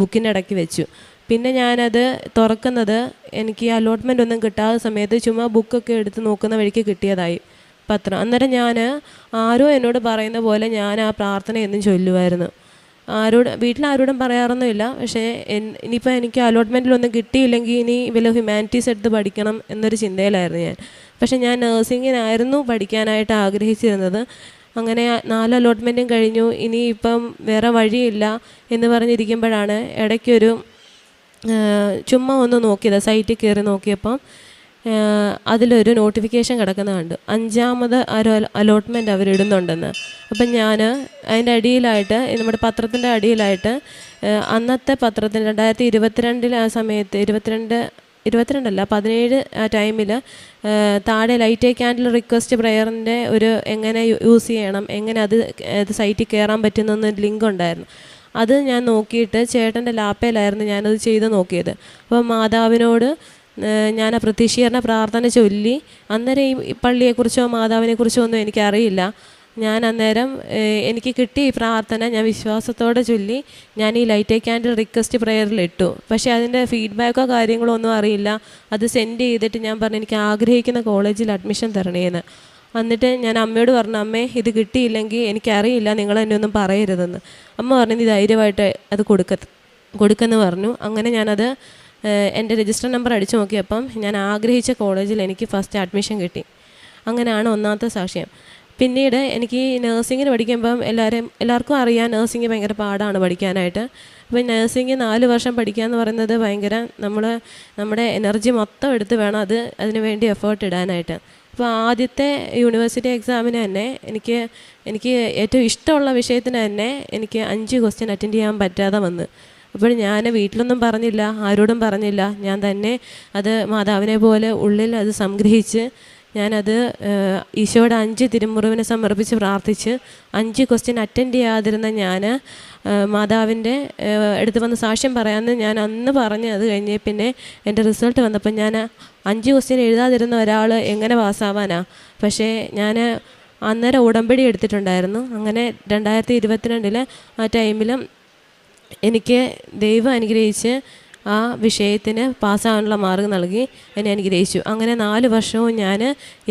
ബുക്കിനിടയ്ക്ക് വെച്ചു. പിന്നെ ഞാനത് തുറക്കുന്നത് എനിക്ക് അലോട്ട്മെൻ്റ് ഒന്നും കിട്ടാത്ത സമയത്ത് ചുമ്മാ ബുക്കൊക്കെ എടുത്ത് നോക്കുന്ന വഴിക്ക് കിട്ടിയതായി പത്രം. അന്നേരം ഞാൻ ആരോ എന്നോട് പറയുന്ന പോലെ ഞാൻ ആ പ്രാർത്ഥന എന്നും ചൊല്ലുമായിരുന്നു. വീട്ടിലാരോടും പറയാറൊന്നുമില്ല. പക്ഷേ ഇനിയിപ്പോൾ എനിക്ക് അലോട്ട്മെൻറ്റിലൊന്നും കിട്ടിയില്ലെങ്കിൽ ഇനി വല്ല ഹ്യൂമാനിറ്റീസ് എടുത്ത് പഠിക്കണം എന്നൊരു ചിന്തയിലായിരുന്നു ഞാൻ. പക്ഷേ ഞാൻ നഴ്സിങ്ങിനായിരുന്നു പഠിക്കാനായിട്ട് ആഗ്രഹിച്ചിരുന്നത്. അങ്ങനെ 4 അലോട്ട്മെൻറ്റും കഴിഞ്ഞു. ഇനിയിപ്പം വേറെ വഴിയില്ല എന്ന് പറഞ്ഞിരിക്കുമ്പോഴാണ് ഇടയ്ക്കൊരു ചുമ്മാ ഒന്ന് നോക്കിയത്, സൈറ്റിൽ കയറി നോക്കിയപ്പം അതിലൊരു നോട്ടിഫിക്കേഷൻ കിടക്കുന്നത് കണ്ടു. 5ാമത് അലോട്ട്മെൻറ്റ് അവരിടുന്നുണ്ടെന്ന്. അപ്പം ഞാൻ അതിൻ്റെ അടിയിലായിട്ട്, നമ്മുടെ പത്രത്തിൻ്റെ അടിയിലായിട്ട്, അന്നത്തെ പത്രത്തിൽ 2022 ആ സമയത്ത് 17 ആ ടൈമിൽ താഴെ ലൈറ്റ് എ ക്യാൻഡിൽ റിക്വസ്റ്റ് പ്രയറിൻ്റെ ഒരു എങ്ങനെ യൂസ് ചെയ്യണം, എങ്ങനെ അത് സൈറ്റിൽ കയറാൻ പറ്റുന്നൊരു ലിങ്ക് ഉണ്ടായിരുന്നു. അത് ഞാൻ നോക്കിയിട്ട് ചേട്ടൻ്റെ ലാപ്പയിലായിരുന്നു ഞാനത് ചെയ്ത് നോക്കിയത്. അപ്പോൾ മാതാവിനോട് ഞാൻ ആ പ്രത്യക്ഷീകരണ പ്രാർത്ഥന ചൊല്ലി. അന്നേരം ഈ പള്ളിയെക്കുറിച്ചോ മാതാവിനെക്കുറിച്ചോ ഒന്നും എനിക്കറിയില്ല. ഞാൻ അന്നേരം എനിക്ക് കിട്ടിയ ഈ പ്രാർത്ഥന ഞാൻ വിശ്വാസത്തോടെ ചൊല്ലി ഞാൻ ഈ ലൈറ്റ് എ ക്യാൻഡിൽ റിക്വസ്റ്റ് പ്രയറിലിട്ടു. പക്ഷേ അതിൻ്റെ ഫീഡ്ബാക്കോ കാര്യങ്ങളോ ഒന്നും അറിയില്ല. അത് സെൻഡ് ചെയ്തിട്ട് ഞാൻ പറഞ്ഞു എനിക്ക് ആഗ്രഹിക്കുന്ന കോളേജിൽ അഡ്മിഷൻ തരണേന്ന്. എന്നിട്ട് ഞാൻ അമ്മയോട് പറഞ്ഞു, അമ്മേ ഇത് കിട്ടിയില്ലെങ്കിൽ എനിക്കറിയില്ല, നിങ്ങൾ എന്നെ ഒന്നും പറയരുതെന്ന്. അമ്മ പറഞ്ഞു നീ ധൈര്യമായിട്ട് അത് കൊടുക്കെന്ന് പറഞ്ഞു. അങ്ങനെ ഞാനത് എൻ്റെ രജിസ്റ്റർ നമ്പർ അടിച്ചു നോക്കിയപ്പം ഞാൻ ആഗ്രഹിച്ച കോളേജിൽ എനിക്ക് ഫസ്റ്റ് അഡ്മിഷൻ കിട്ടി. അങ്ങനെയാണ് 1ാമത്തെ സാക്ഷ്യം. പിന്നീട് എനിക്ക് നഴ്സിങ്ങിന് പഠിക്കുമ്പം എല്ലാവർക്കും അറിയാം നഴ്സിംഗ് ഭയങ്കര പാടാണ് പഠിക്കാനായിട്ട്. അപ്പോൾ നഴ്സിംഗ് 4 വർഷം പഠിക്കുക എന്ന് പറയുന്നത് ഭയങ്കര നമ്മുടെ എനർജി മൊത്തം എടുത്ത് വേണം അതിന് വേണ്ടി എഫേർട്ട് ഇടാനായിട്ട്. അപ്പോൾ ആദ്യത്തെ യൂണിവേഴ്സിറ്റി എക്സാമിന് തന്നെ എനിക്ക് ഏറ്റവും ഇഷ്ടമുള്ള വിഷയത്തിന് തന്നെ എനിക്ക് 5 ക്വസ്റ്റ്യൻ അറ്റൻഡ് ചെയ്യാൻ പറ്റാതെ വന്ന്. അപ്പോൾ ഞാൻ വീട്ടിലൊന്നും പറഞ്ഞില്ല, ആരോടും പറഞ്ഞില്ല. ഞാൻ തന്നെ അത് മാതാവിനെ പോലെ ഉള്ളിൽ അത് സംഗ്രഹിച്ച് ഞാനത് ഈശോയുടെ 5 തിരുമുറിവിനെ സമർപ്പിച്ച് പ്രാർത്ഥിച്ച് 5 ക്വസ്റ്റ്യൻ അറ്റൻഡ് ചെയ്യാതിരുന്ന ഞാൻ മാതാവിൻ്റെ അടുത്ത് വന്ന് സാക്ഷ്യം പറയാമെന്ന് ഞാൻ അന്ന് പറഞ്ഞ് അത് കഴിഞ്ഞ് പിന്നെ എൻ്റെ റിസൾട്ട് വന്നപ്പോൾ ഞാൻ 5 ക്വസ്റ്റ്യൻ എഴുതാതിരുന്ന ഒരാൾ എങ്ങനെ പാസ്സാവാനാ? പക്ഷേ ഞാൻ അന്നേരം ഉടമ്പടി എടുത്തിട്ടുണ്ടായിരുന്നു. അങ്ങനെ 2022 ആ ടൈമിലും എനിക്ക് ദൈവം അനുഗ്രഹിച്ച് ആ വിഷയത്തിന് പാസ്സാകാനുള്ള മാർഗ്ഗം നൽകി എന്നെ അനുഗ്രഹിച്ചു. അങ്ങനെ 4 വർഷവും ഞാൻ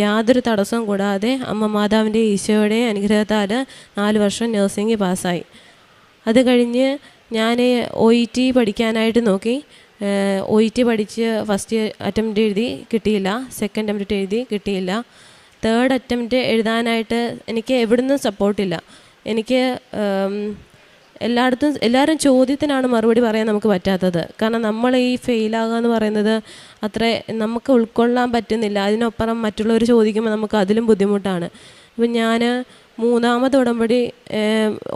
യാതൊരു തടസ്സവും കൂടാതെ അമ്മ മാതാവിൻ്റെ ഈശോയുടെ അനുഗ്രഹത്താൽ 4 വർഷം നഴ്സിംഗ് പാസ്സായി. അത് കഴിഞ്ഞ് ഞാൻ OET പഠിക്കാനായിട്ട് നോക്കി. OET പഠിച്ച് ഫസ്റ്റ് അറ്റംപ്റ്റ് എഴുതി കിട്ടിയില്ല, സെക്കൻഡ് അറ്റംപ്റ്റ് എഴുതി കിട്ടിയില്ല, തേർഡ് അറ്റംപ്റ്റ് എഴുതാനായിട്ട് എനിക്ക് എവിടുന്നും സപ്പോർട്ടില്ല. എനിക്ക് എല്ലാവരും ചോദ്യത്തിനാണ് മറുപടി പറയാൻ നമുക്ക് പറ്റാത്തത്. കാരണം നമ്മൾ ഈ ഫെയിലാകുക എന്ന് പറയുന്നത് അത്ര നമുക്ക് ഉൾക്കൊള്ളാൻ പറ്റുന്നില്ല. അതിനപ്പുറം മറ്റുള്ളവർ ചോദിക്കുമ്പോൾ നമുക്ക് അതിലും ബുദ്ധിമുട്ടാണ്. അപ്പം ഞാൻ മൂന്നാമത് ഉടമ്പടി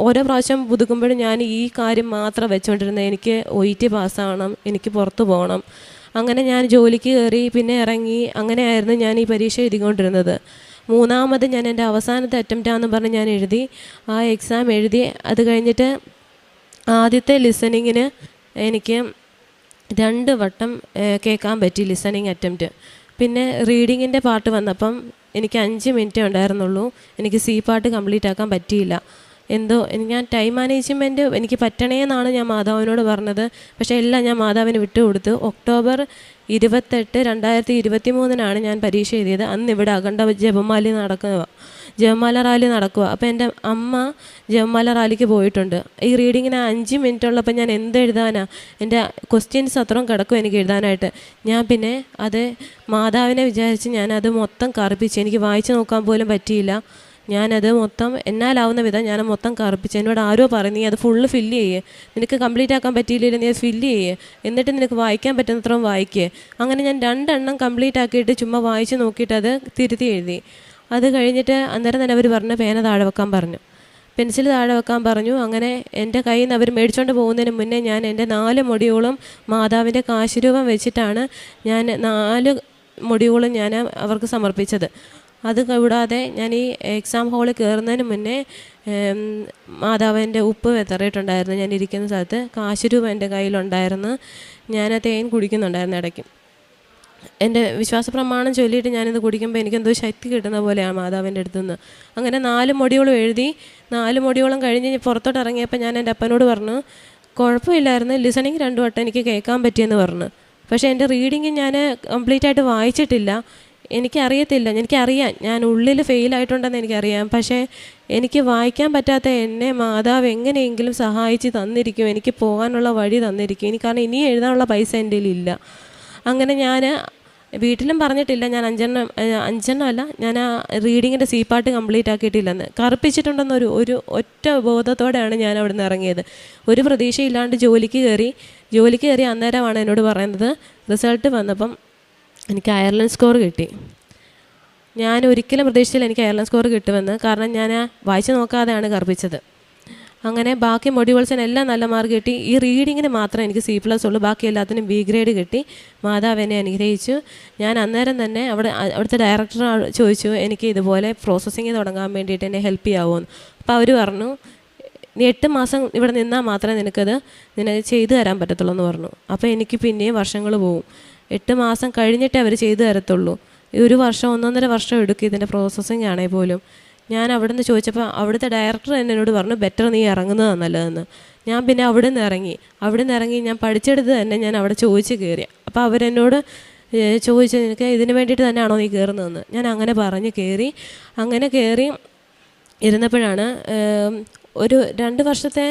ഓരോ പ്രാവശ്യം പുതുക്കുമ്പോഴും ഞാൻ ഈ കാര്യം മാത്രം വെച്ചുകൊണ്ടിരുന്നത്. എനിക്ക് OET പാസ്സാവണം, എനിക്ക് പുറത്ത് പോകണം. അങ്ങനെ ഞാൻ ജോലിക്ക് കയറി, പിന്നെ ഇറങ്ങി, അങ്ങനെയായിരുന്നു ഞാൻ ഈ പരീക്ഷ എഴുതിക്കൊണ്ടിരുന്നത്. മൂന്നാമത് ഞാൻ എൻ്റെ അവസാനത്തെ അറ്റംപ്റ്റാണെന്ന് പറഞ്ഞ് ഞാൻ എഴുതി. ആ എക്സാം എഴുതി. അത് കഴിഞ്ഞിട്ട് ആദ്യത്തെ ലിസണിങ്ങിന് എനിക്ക് 2 വട്ടം കേൾക്കാൻ പറ്റി ലിസണിങ് അറ്റംപ്റ്റ്. പിന്നെ റീഡിങ്ങിൻ്റെ പാർട്ട് വന്നപ്പം എനിക്ക് 5 മിനിറ്റേ ഉണ്ടായിരുന്നുള്ളൂ. എനിക്ക് C പാർട്ട് കംപ്ലീറ്റ് ആക്കാൻ പറ്റിയില്ല. എന്തോ ഞാൻ ടൈം മാനേജ്മെൻറ്റ് എനിക്ക് പറ്റണേന്നാണ് ഞാൻ മാതാവിനോട് പറഞ്ഞത്. പക്ഷേ എല്ലാം ഞാൻ മാതാവിന് വിട്ടുകൊടുത്തു. ഒക്ടോബർ 28, 2023 ഞാൻ പരീക്ഷ എഴുതിയത്. അന്ന് ഇവിടെ അഖണ്ഡ ജപമാല റാലി നടക്കുക. അപ്പോൾ എൻ്റെ അമ്മ ജപമാല റാലിക്ക് പോയിട്ടുണ്ട്. ഈ റീഡിങ്ങിന് 5 മിനിറ്റ് ഉള്ളപ്പോൾ ഞാൻ എന്തെഴുതാനാ? എൻ്റെ ക്വസ്റ്റ്യൻസ് അത്രയും കിടക്കും എനിക്ക് എഴുതാനായിട്ട്. ഞാൻ പിന്നെ അത് മാതാവിനെ വിചാരിച്ച് ഞാനത് മൊത്തം കറുപ്പിച്ച്, എനിക്ക് വായിച്ച് നോക്കാൻ പോലും പറ്റിയില്ല. ഞാനത് മൊത്തം എന്നാലാവുന്ന വിധം ഞാൻ മൊത്തം കറുപ്പിച്ച്. എന്നോട് ആരോ പറഞ്ഞു, നീ അത് ഫുള്ള് ഫില്ല് ചെയ്യേ, നിനക്ക് കംപ്ലീറ്റ് ആക്കാൻ പറ്റിയില്ലെങ്കിൽ നീ അത് ഫില്ല് ചെയ്യേ, എന്നിട്ട് നിനക്ക് വായിക്കാൻ പറ്റുന്നത്രയും വായിക്കേ. അങ്ങനെ ഞാൻ 2 എണ്ണം കംപ്ലീറ്റ് ആക്കിയിട്ട് ചുമ്മാ വായിച്ച് നോക്കിയിട്ട് അത് തിരുത്തി എഴുതി. അത് കഴിഞ്ഞിട്ട് അന്നേരം തന്നെ അവർ പറഞ്ഞു പേന താഴെ വെക്കാൻ പറഞ്ഞു, പെൻസിൽ താഴെ വെക്കാൻ പറഞ്ഞു. അങ്ങനെ എൻ്റെ കയ്യിൽ നിന്ന് അവർ മേടിച്ചുകൊണ്ട് പോകുന്നതിന് മുന്നേ ഞാൻ എൻ്റെ 4 മൊഡ്യൂളും മാതാവിൻ്റെ കാശുരൂപം വെച്ചിട്ടാണ് ഞാൻ 4 മൊഡ്യൂളും ഞാൻ അവർക്ക് സമർപ്പിച്ചത്. അത് കൂടാതെ ഞാൻ ഈ എക്സാം ഹാളിൽ കയറുന്നതിന് മുന്നേ മാതാവിൻ്റെ ഉപ്പ് വെതറിയിട്ടുണ്ടായിരുന്നു. ഞാൻ ഇരിക്കുന്ന സ്ഥലത്ത് കാശുരൂപം എൻ്റെ കയ്യിലുണ്ടായിരുന്നു. ഞാൻ തേൻ കുടിക്കുന്നുണ്ടായിരുന്നു ഇടയ്ക്ക്. എൻ്റെ വിശ്വാസ പ്രമാണം ചൊല്ലിയിട്ട് ഞാനിത് കുടിക്കുമ്പോൾ എനിക്കെന്തോ ശക്തി കിട്ടുന്ന പോലെയാണ് മാതാവിൻ്റെ അടുത്തു നിന്ന്. അങ്ങനെ 4 മൊഡ്യൂളും എഴുതി. 4 മൊഡ്യൂളും കഴിഞ്ഞ് പുറത്തോട്ട് ഇറങ്ങിയപ്പോൾ ഞാൻ എൻ്റെ അപ്പനോട് പറഞ്ഞു, കുഴപ്പമില്ലായിരുന്നു, ലിസണിങ് 2 വട്ടം എനിക്ക് കേൾക്കാൻ പറ്റിയെന്ന് പറഞ്ഞു. പക്ഷേ എൻ്റെ റീഡിങ് ഞാൻ കംപ്ലീറ്റ് ആയിട്ട് വായിച്ചിട്ടില്ല. എനിക്കറിയത്തില്ല, എനിക്കറിയാം ഞാൻ ഉള്ളിൽ ഫെയിലായിട്ടുണ്ടെന്ന് എനിക്കറിയാം. പക്ഷേ എനിക്ക് വായിക്കാൻ പറ്റാത്ത എന്നെ മാതാവ് എങ്ങനെയെങ്കിലും സഹായിച്ച് തന്നിരിക്കും, എനിക്ക് പോകാനുള്ള വഴി തന്നിരിക്കും. കാരണം ഇനി എഴുതാനുള്ള പൈസ എൻ്റെ കയ്യിലില്ല. അങ്ങനെ ഞാൻ വീട്ടിലും പറഞ്ഞിട്ടില്ല, ഞാൻ 5 എണ്ണം അല്ല, ഞാൻ ആ റീഡിങ്ങിൻ്റെ C പാർട്ട് കംപ്ലീറ്റ് ആക്കിയിട്ടില്ലെന്ന്. കറുപ്പിച്ചിട്ടുണ്ടെന്നൊരു ഒറ്റ ബോധത്തോടെയാണ് ഞാൻ അവിടെ നിന്ന് ഇറങ്ങിയത്. ഒരു പ്രതീക്ഷയില്ലാണ്ട് ജോലിക്ക് കയറി അന്നേരമാണ് എന്നോട് പറയുന്നത്, റിസൾട്ട് വന്നപ്പം എനിക്ക് അയർലൻഡ് സ്കോർ കിട്ടി. ഞാൻ ഒരിക്കലും പ്രതീക്ഷിച്ചില്ല എനിക്ക് അയർലൻഡ് സ്കോർ കിട്ടുമെന്ന്. കാരണം ഞാൻ വായിച്ച് നോക്കാതെയാണ് കറുപ്പിച്ചത്. അങ്ങനെ ബാക്കി മൊഡ്യൂൾസിനെല്ലാം നല്ല മാർക്ക് കിട്ടി. ഈ റീഡിങ്ങിന് മാത്രം എനിക്ക് C+ ഉള്ളൂ, ബാക്കി എല്ലാത്തിനും B ഗ്രേഡ് കിട്ടി. മാതാവ് എന്നെ അനുഗ്രഹിച്ചു. ഞാൻ അന്നേരം തന്നെ അവിടുത്തെ ഡയറക്ടർ ചോദിച്ചു, എനിക്ക് ഇതുപോലെ പ്രോസസ്സിങ് തുടങ്ങാൻ വേണ്ടിയിട്ട് എന്നെ ഹെൽപ്പ് ചെയ്യാവുമെന്ന്. അപ്പോൾ അവർ പറഞ്ഞു, നീ 8 മാസം ഇവിടെ നിന്നാൽ മാത്രമേ നിനക്ക് ചെയ്തു തരാൻ പറ്റത്തുള്ളൂ എന്ന് പറഞ്ഞു. അപ്പോൾ എനിക്ക് പിന്നെയും വർഷങ്ങൾ പോകും. 8 മാസം കഴിഞ്ഞിട്ടേ അവർ ചെയ്തു തരത്തുള്ളൂ. 1 വർഷം 1.5 വർഷം എടുക്കും ഇതിൻ്റെ പ്രോസസ്സിങ് ആണെങ്കിൽ പോലും. ഞാൻ അവിടെ നിന്ന് ചോദിച്ചപ്പോൾ അവിടുത്തെ ഡയറക്ടർ എന്നോട് പറഞ്ഞു, ബെറ്റർ നീ ഇറങ്ങുന്നതാണ് നല്ലതെന്ന്. ഞാൻ പിന്നെ അവിടെ നിന്ന് ഇറങ്ങി ഞാൻ പഠിച്ചെടുത്ത് തന്നെ ഞാൻ അവിടെ ചോദിച്ച് കയറി. അപ്പോൾ അവരെന്നോട് ചോദിച്ചു, നിനക്ക് ഇതിന് വേണ്ടിയിട്ട് തന്നെയാണോ നീ കയറുന്നതെന്ന്. ഞാൻ അങ്ങനെ പറഞ്ഞ് കയറി. അങ്ങനെ കയറി ഇരുന്നപ്പോഴാണ് ഒരു 2 വർഷത്തെ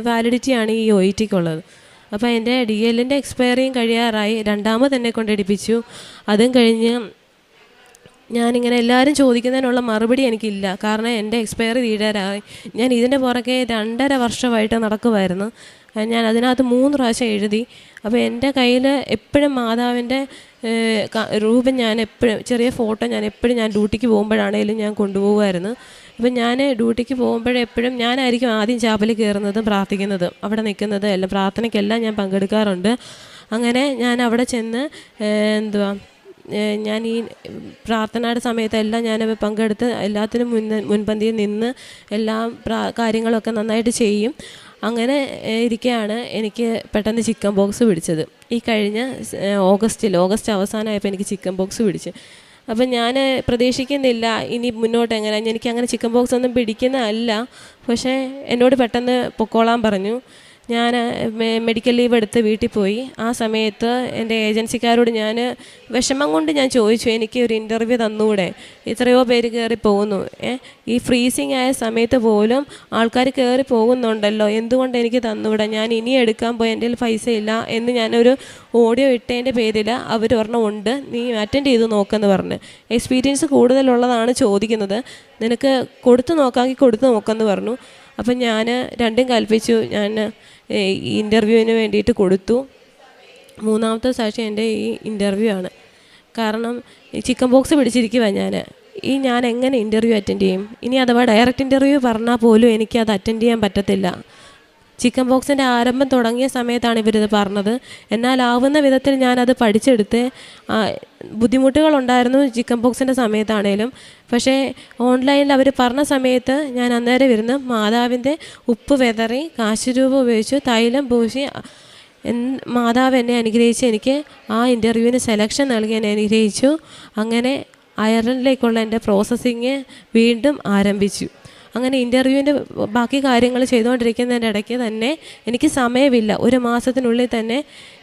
വാലിഡിറ്റിയാണ് ഈ OETക്കുള്ളത്. അപ്പോൾ എൻ്റെ DLൻ്റെ എക്സ്പയറിയും കഴിയാറായി. 2ാമത് എന്നെ കൊണ്ടെടുപ്പിച്ചു. അതും കഴിഞ്ഞ് ഞാനിങ്ങനെ എല്ലാവരും ചോദിക്കുന്നതിനുള്ള മറുപടി എനിക്കില്ല. കാരണം എൻ്റെ എക്സ്പയറി തീരാറായി. ഞാൻ ഇതിൻ്റെ പുറകെ 2.5 വർഷമായിട്ട് നടക്കുമായിരുന്നു. ഞാൻ അതിനകത്ത് 3 പ്രാവശ്യം എഴുതി. അപ്പോൾ എൻ്റെ കയ്യിൽ എപ്പോഴും മാതാവിൻ്റെ രൂപം ഞാൻ എപ്പോഴും ചെറിയ ഫോട്ടോ ഞാൻ ഡ്യൂട്ടിക്ക് പോകുമ്പോഴാണേലും ഞാൻ കൊണ്ടുപോകുമായിരുന്നു. ഇപ്പം ഞാൻ ഡ്യൂട്ടിക്ക് പോകുമ്പോഴെപ്പോഴും ഞാനായിരിക്കും ആദ്യം ചാപ്പലിൽ കയറുന്നതും പ്രാർത്ഥിക്കുന്നതും അവിടെ നിൽക്കുന്നതും എല്ലാം. പ്രാർത്ഥനയ്ക്കെല്ലാം ഞാൻ പങ്കെടുക്കാറുണ്ട്. അങ്ങനെ ഞാൻ അവിടെ ചെന്ന് ഞാൻ ഈ പ്രാർത്ഥനയുടെ സമയത്തെല്ലാം ഞാൻ പങ്കെടുത്ത് എല്ലാത്തിനും മുൻപന്തിയിൽ നിന്ന് എല്ലാ കാര്യങ്ങളൊക്കെ നന്നായിട്ട് ചെയ്യും. അങ്ങനെ ഇരിക്കുകയാണ് എനിക്ക് പെട്ടെന്ന് ചിക്കൻ ബോക്സ് പിടിച്ചത്. ഈ കഴിഞ്ഞ ഓഗസ്റ്റ് അവസാനമായപ്പോൾ എനിക്ക് ചിക്കൻ ബോക്സ് പിടിച്ച്. അപ്പം ഞാൻ പ്രതീക്ഷിക്കുന്നില്ല ഇനി മുന്നോട്ട് എങ്ങനെ, എനിക്കങ്ങനെ ചിക്കൻ ബോക്സ് ഒന്നും പിടിക്കുന്നതല്ല. പക്ഷേ എന്നോട് പെട്ടെന്ന് പൊക്കോളാൻ പറഞ്ഞു. ഞാൻ മെഡിക്കൽ ലീവ് എടുത്ത് വീട്ടിൽ പോയി. ആ സമയത്ത് എൻ്റെ ഏജൻസിക്കാരോട് ഞാൻ വിഷമം കൊണ്ട് ഞാൻ ചോദിച്ചു, എനിക്ക് ഒരു ഇൻ്റർവ്യൂ തന്നുകൂടെ, എത്രയോ പേര് കയറി പോകുന്നു, ഈ ഫ്രീസിങ് ആയ സമയത്ത് പോലും ആൾക്കാർ കയറി പോകുന്നുണ്ടല്ലോ, എന്തുകൊണ്ട് എനിക്ക് തന്നുകൂടെ, ഞാൻ ഇനി എടുക്കാൻ പോയി, എൻ്റെ കയ്യിൽ പൈസ ഇല്ല എന്ന് ഞാനൊരു ഓഡിയോ ഇട്ടതിൻ്റെ പേരിൽ അവർ പറഞ്ഞു ഉണ്ട്, നീ അറ്റൻഡ് ചെയ്ത് നോക്കെന്ന് പറഞ്ഞ്. എക്സ്പീരിയൻസ് കൂടുതലുള്ളതാണ് ചോദിക്കുന്നത്, നിനക്ക് കൊടുത്തു നോക്കാമെന്ന് പറഞ്ഞു. അപ്പം ഞാൻ രണ്ടും കൽപ്പിച്ചു. ഞാൻ ഇൻ്റർവ്യൂവിന് വേണ്ടിയിട്ട് കൊടുത്തു. 3ാമത്തെ സാക്ഷി എൻ്റെ ഈ ഇൻ്റർവ്യൂ ആണ്. കാരണം ചിക്കൻ ബോക്സ് പിടിച്ചിരിക്കുക ഞാൻ. ഈ ഞാൻ എങ്ങനെ ഇൻ്റർവ്യൂ അറ്റൻഡ് ചെയ്യും? ഇനി അഥവാ ഡയറക്റ്റ് ഇൻ്റർവ്യൂ പറഞ്ഞാൽ പോലും എനിക്കത് അറ്റൻഡ് ചെയ്യാൻ പറ്റത്തില്ല. ചിക്കൻ ബോക്സിൻ്റെ ആരംഭം തുടങ്ങിയ സമയത്താണ് ഇവരിത് പറഞ്ഞത്. എന്നാലാവുന്ന വിധത്തിൽ ഞാനത് പഠിച്ചെടുത്ത്. ബുദ്ധിമുട്ടുകളുണ്ടായിരുന്നു ചിക്കൻ ബോക്സിൻ്റെ സമയത്താണേലും. പക്ഷേ ഓൺലൈനിൽ അവർ പറഞ്ഞ സമയത്ത് ഞാൻ അന്നേരം ഇരുന്ന് മാതാവിൻ്റെ ഉപ്പ് വെതറി കാശുരൂപ ഉപയോഗിച്ച് തൈലം പൂശി മാതാവ് എന്നെ അനുഗ്രഹിച്ച് എനിക്ക് ആ ഇൻ്റർവ്യൂവിന് സെലക്ഷൻ നൽകി എന്നെ അനുഗ്രഹിച്ചു. അങ്ങനെ അയർലൻഡിലേക്കുള്ള എൻ്റെ പ്രോസസ്സിങ് വീണ്ടും ആരംഭിച്ചു. അങ്ങനെ ഇൻ്റർവ്യൂവിൻ്റെ ബാക്കി കാര്യങ്ങൾ ചെയ്തുകൊണ്ടിരിക്കുന്നതിൻ്റെ ഇടയ്ക്ക് തന്നെ എനിക്ക് സമയമില്ല. 1 മാസത്തിനുള്ളിൽ തന്നെ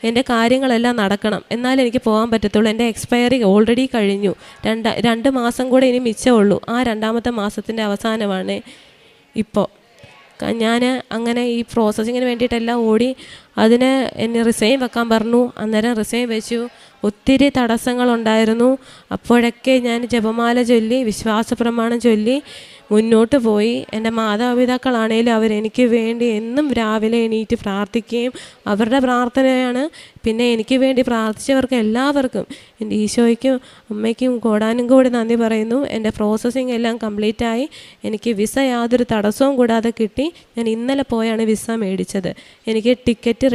എൻ്റെ കാര്യങ്ങളെല്ലാം നടക്കണം, എന്നാലേ എനിക്ക് പോകാൻ പറ്റത്തുള്ളൂ. എൻ്റെ എക്സ്പയറി ഓൾറെഡി കഴിഞ്ഞു. 2 മാസം കൂടെ ഇനി മിച്ചമുള്ളൂ. ആ 2ാമത്തെ മാസത്തിൻ്റെ അവസാനമാണ് ഇപ്പോൾ. ഞാൻ അങ്ങനെ ഈ പ്രോസസ്സിങ്ങിന് വേണ്ടിയിട്ടെല്ലാം ഓടി. അതിന് എന്നെ റിസൈൻ വെക്കാൻ പറഞ്ഞു. അന്നേരം റിസൈൻ വെച്ചു. ഒത്തിരി തടസ്സങ്ങളുണ്ടായിരുന്നു. അപ്പോഴൊക്കെ ഞാൻ ജപമാല ചൊല്ലി വിശ്വാസ പ്രമാണം ചൊല്ലി മുന്നോട്ട് പോയി. എൻ്റെ മാതാപിതാക്കളാണേലും അവരെനിക്ക് വേണ്ടി എന്നും രാവിലെ എണീറ്റ് പ്രാർത്ഥിക്കുകയും അവരുടെ പ്രാർത്ഥനയാണ്. പിന്നെ എനിക്ക് വേണ്ടി പ്രാർത്ഥിച്ചവർക്ക് എല്ലാവർക്കും എൻ്റെ ഈശോയ്ക്കും അമ്മയ്ക്കും കോടാനും കൂടി നന്ദി പറയുന്നു. എൻ്റെ പ്രോസസ്സിങ് എല്ലാം കംപ്ലീറ്റായി. എനിക്ക് വിസ യാതൊരു തടസ്സവും കൂടാതെ കിട്ടി. ഞാൻ ഇന്നലെ പോയാണ് വിസ മേടിച്ചത്. എനിക്ക് ടിക്കറ്റ്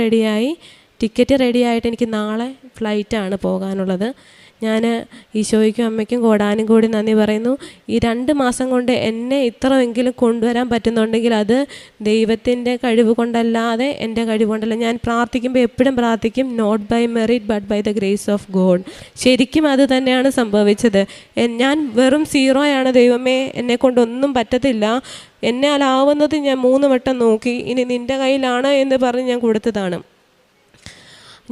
റെഡിയായിട്ട് എനിക്ക് നാളെ ഫ്ലൈറ്റാണ് പോകാനുള്ളത്. ഞാൻ ഈശോയ്ക്കും അമ്മയ്ക്കും കോടാനും കൂടി നന്ദി പറയുന്നു. ഈ 2 മാസം കൊണ്ട് എന്നെ ഇത്രയെങ്കിലും കൊണ്ടുവരാൻ പറ്റുന്നുണ്ടെങ്കിൽ അത് ദൈവത്തിൻ്റെ കഴിവ് കൊണ്ടല്ലാതെ എൻ്റെ കഴിവ് കൊണ്ടല്ല. ഞാൻ പ്രാർത്ഥിക്കുമ്പോൾ എപ്പോഴും പ്രാർത്ഥിക്കും, not by merit but by the grace of God. ശരിക്കും അത് തന്നെയാണ് സംഭവിച്ചത്. ഞാൻ വെറും 0 ദൈവമേ, എന്നെ കൊണ്ടൊന്നും പറ്റത്തില്ല, എന്നാലാവുന്നത് ഞാൻ 3 വട്ടം നോക്കി, ഇനി നിൻ്റെ കയ്യിലാണ് എന്ന് പറഞ്ഞ് ഞാൻ കൊടുത്തതാണ്.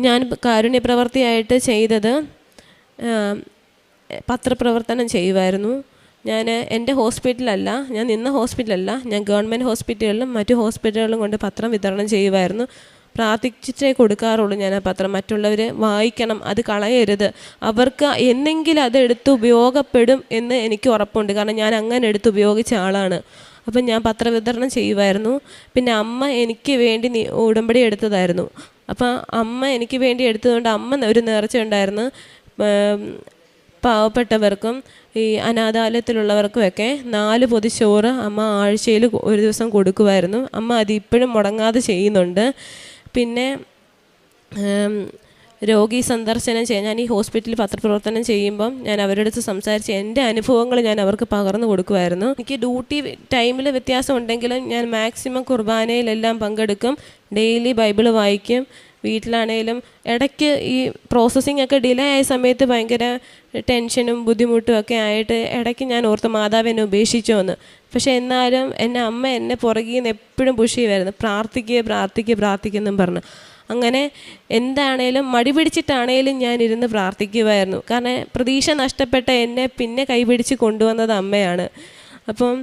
ഞാൻ കാരുണ്യപ്രവർത്തിയായിട്ട് ചെയ്തത് പത്രപ്രവർത്തനം ചെയ്യുമായിരുന്നു. ഞാൻ എൻ്റെ ഹോസ്പിറ്റലല്ല, ഞാൻ നിന്ന ഹോസ്പിറ്റലല്ല, ഞാൻ ഗവൺമെൻറ് ഹോസ്പിറ്റലുകളിലും മറ്റു ഹോസ്പിറ്റലുകളിലും കൊണ്ട് പത്രം വിതരണം ചെയ്യുമായിരുന്നു. പ്രാർത്ഥിച്ചിട്ടേ കൊടുക്കാറുള്ളൂ ഞാൻ ആ പത്രം. മറ്റുള്ളവർ വായിക്കണം, അത് കളയരുത്, അവർക്ക് എന്നെങ്കിലും അത് എടുത്ത് ഉപയോഗപ്പെടും എന്ന് എനിക്ക് ഉറപ്പുണ്ട്. കാരണം ഞാൻ അങ്ങനെ എടുത്ത് ഉപയോഗിച്ച ആളാണ്. അപ്പം ഞാൻ പത്രവിതരണം ചെയ്യുമായിരുന്നു. പിന്നെ അമ്മ എനിക്ക് വേണ്ടി ഉടമ്പടി എടുത്തതായിരുന്നു. അപ്പം അമ്മ എനിക്ക് വേണ്ടി എടുത്തതുകൊണ്ട് അമ്മ ഒരു നേർച്ച ഉണ്ടായിരുന്നു. പാവപ്പെട്ടവർക്കും ഈ അനാഥാലയത്തിലുള്ളവർക്കുമൊക്കെ 4 പൊതിച്ചോറ് അമ്മ ആഴ്ചയിൽ ഒരു ദിവസം കൊടുക്കുമായിരുന്നു. അമ്മ അത് ഇപ്പോഴും മുടങ്ങാതെ ചെയ്യുന്നുണ്ട്. പിന്നെ രോഗി സന്ദർശനം ചെയ്യാൻ ഞാൻ ഈ ഹോസ്പിറ്റലിൽ പത്രപ്രവർത്തനം ചെയ്യുമ്പം ഞാൻ അവരുടെ അടുത്ത് സംസാരിച്ച് എൻ്റെ അനുഭവങ്ങൾ ഞാൻ അവർക്ക് പകർന്നു കൊടുക്കുമായിരുന്നു. എനിക്ക് ഡ്യൂട്ടി ടൈമിൽ വ്യത്യാസം ഉണ്ടെങ്കിലും ഞാൻ മാക്സിമം കുർബാനയിലെല്ലാം പങ്കെടുക്കും. ഡെയിലി ബൈബിൾ വായിക്കും. വീട്ടിലാണേലും ഇടയ്ക്ക് ഈ പ്രോസസ്സിംഗ് ഒക്കെ ഡിലേ ആയ സമയത്ത് ഭയങ്കര ടെൻഷനും ബുദ്ധിമുട്ടും ഒക്കെ ആയിട്ട് ഇടയ്ക്ക് ഞാൻ ഓർത്ത് മാതാവ് എന്നെ ഉപേക്ഷിച്ചോ എന്ന്. പക്ഷേ എന്നാലും എൻ്റെ അമ്മ എന്നെ പുറകിൽ നിന്ന് എപ്പോഴും പുഷ് ചെയ്യുമായിരുന്നു, പ്രാർത്ഥിക്കുമെന്നും പറഞ്ഞു. അങ്ങനെ എന്താണേലും മടി പിടിച്ചിട്ടാണേലും ഞാൻ ഇരുന്ന് പ്രാർത്ഥിക്കുമായിരുന്നു. കാരണം പ്രതീക്ഷ നഷ്ടപ്പെട്ട എന്നെ പിന്നെ കൈപിടിച്ച് കൊണ്ടുവന്നത് അമ്മയാണ്. അപ്പം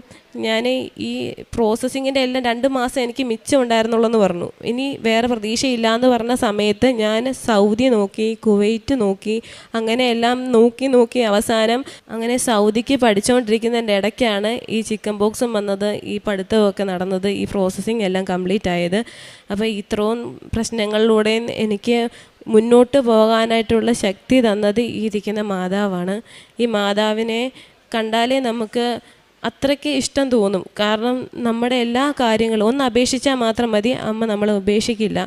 ഞാൻ ഈ പ്രോസസ്സിങ്ങിൻ്റെ എല്ലാം 2 മാസം എനിക്ക് മിച്ചം ഉണ്ടായിരുന്നുള്ളൂ എന്ന് പറഞ്ഞു. ഇനി വേറെ പ്രതീക്ഷയില്ലാന്ന് പറഞ്ഞ സമയത്ത് ഞാൻ സൗദി നോക്കി, കുവൈറ്റ് നോക്കി, അങ്ങനെ എല്ലാം നോക്കി അവസാനം അങ്ങനെ സൗദിക്ക് പഠിച്ചുകൊണ്ടിരിക്കുന്നതിൻ്റെ ഇടയ്ക്കാണ് ഈ ചിക്കൻ ബോക്സും വന്നത്, ഈ പഠിത്തമൊക്കെ നടന്നത്, ഈ പ്രോസസ്സിങ് എല്ലാം കംപ്ലീറ്റ് ആയത്. അപ്പോൾ ഇത്രയും പ്രശ്നങ്ങളിലൂടെ എനിക്ക് മുന്നോട്ട് പോകാനായിട്ടുള്ള ശക്തി തന്നത് ഈ ഇരിക്കുന്ന മാതാവാണ്. ഈ മാതാവിനെ കണ്ടാലേ നമുക്ക് അത്രയ്ക്ക് ഇഷ്ടം തോന്നും. കാരണം നമ്മുടെ എല്ലാ കാര്യങ്ങളും ഒന്ന് അപേക്ഷിച്ചാൽ മാത്രം മതി, അമ്മ നമ്മളെ ഉപേക്ഷിക്കില്ല.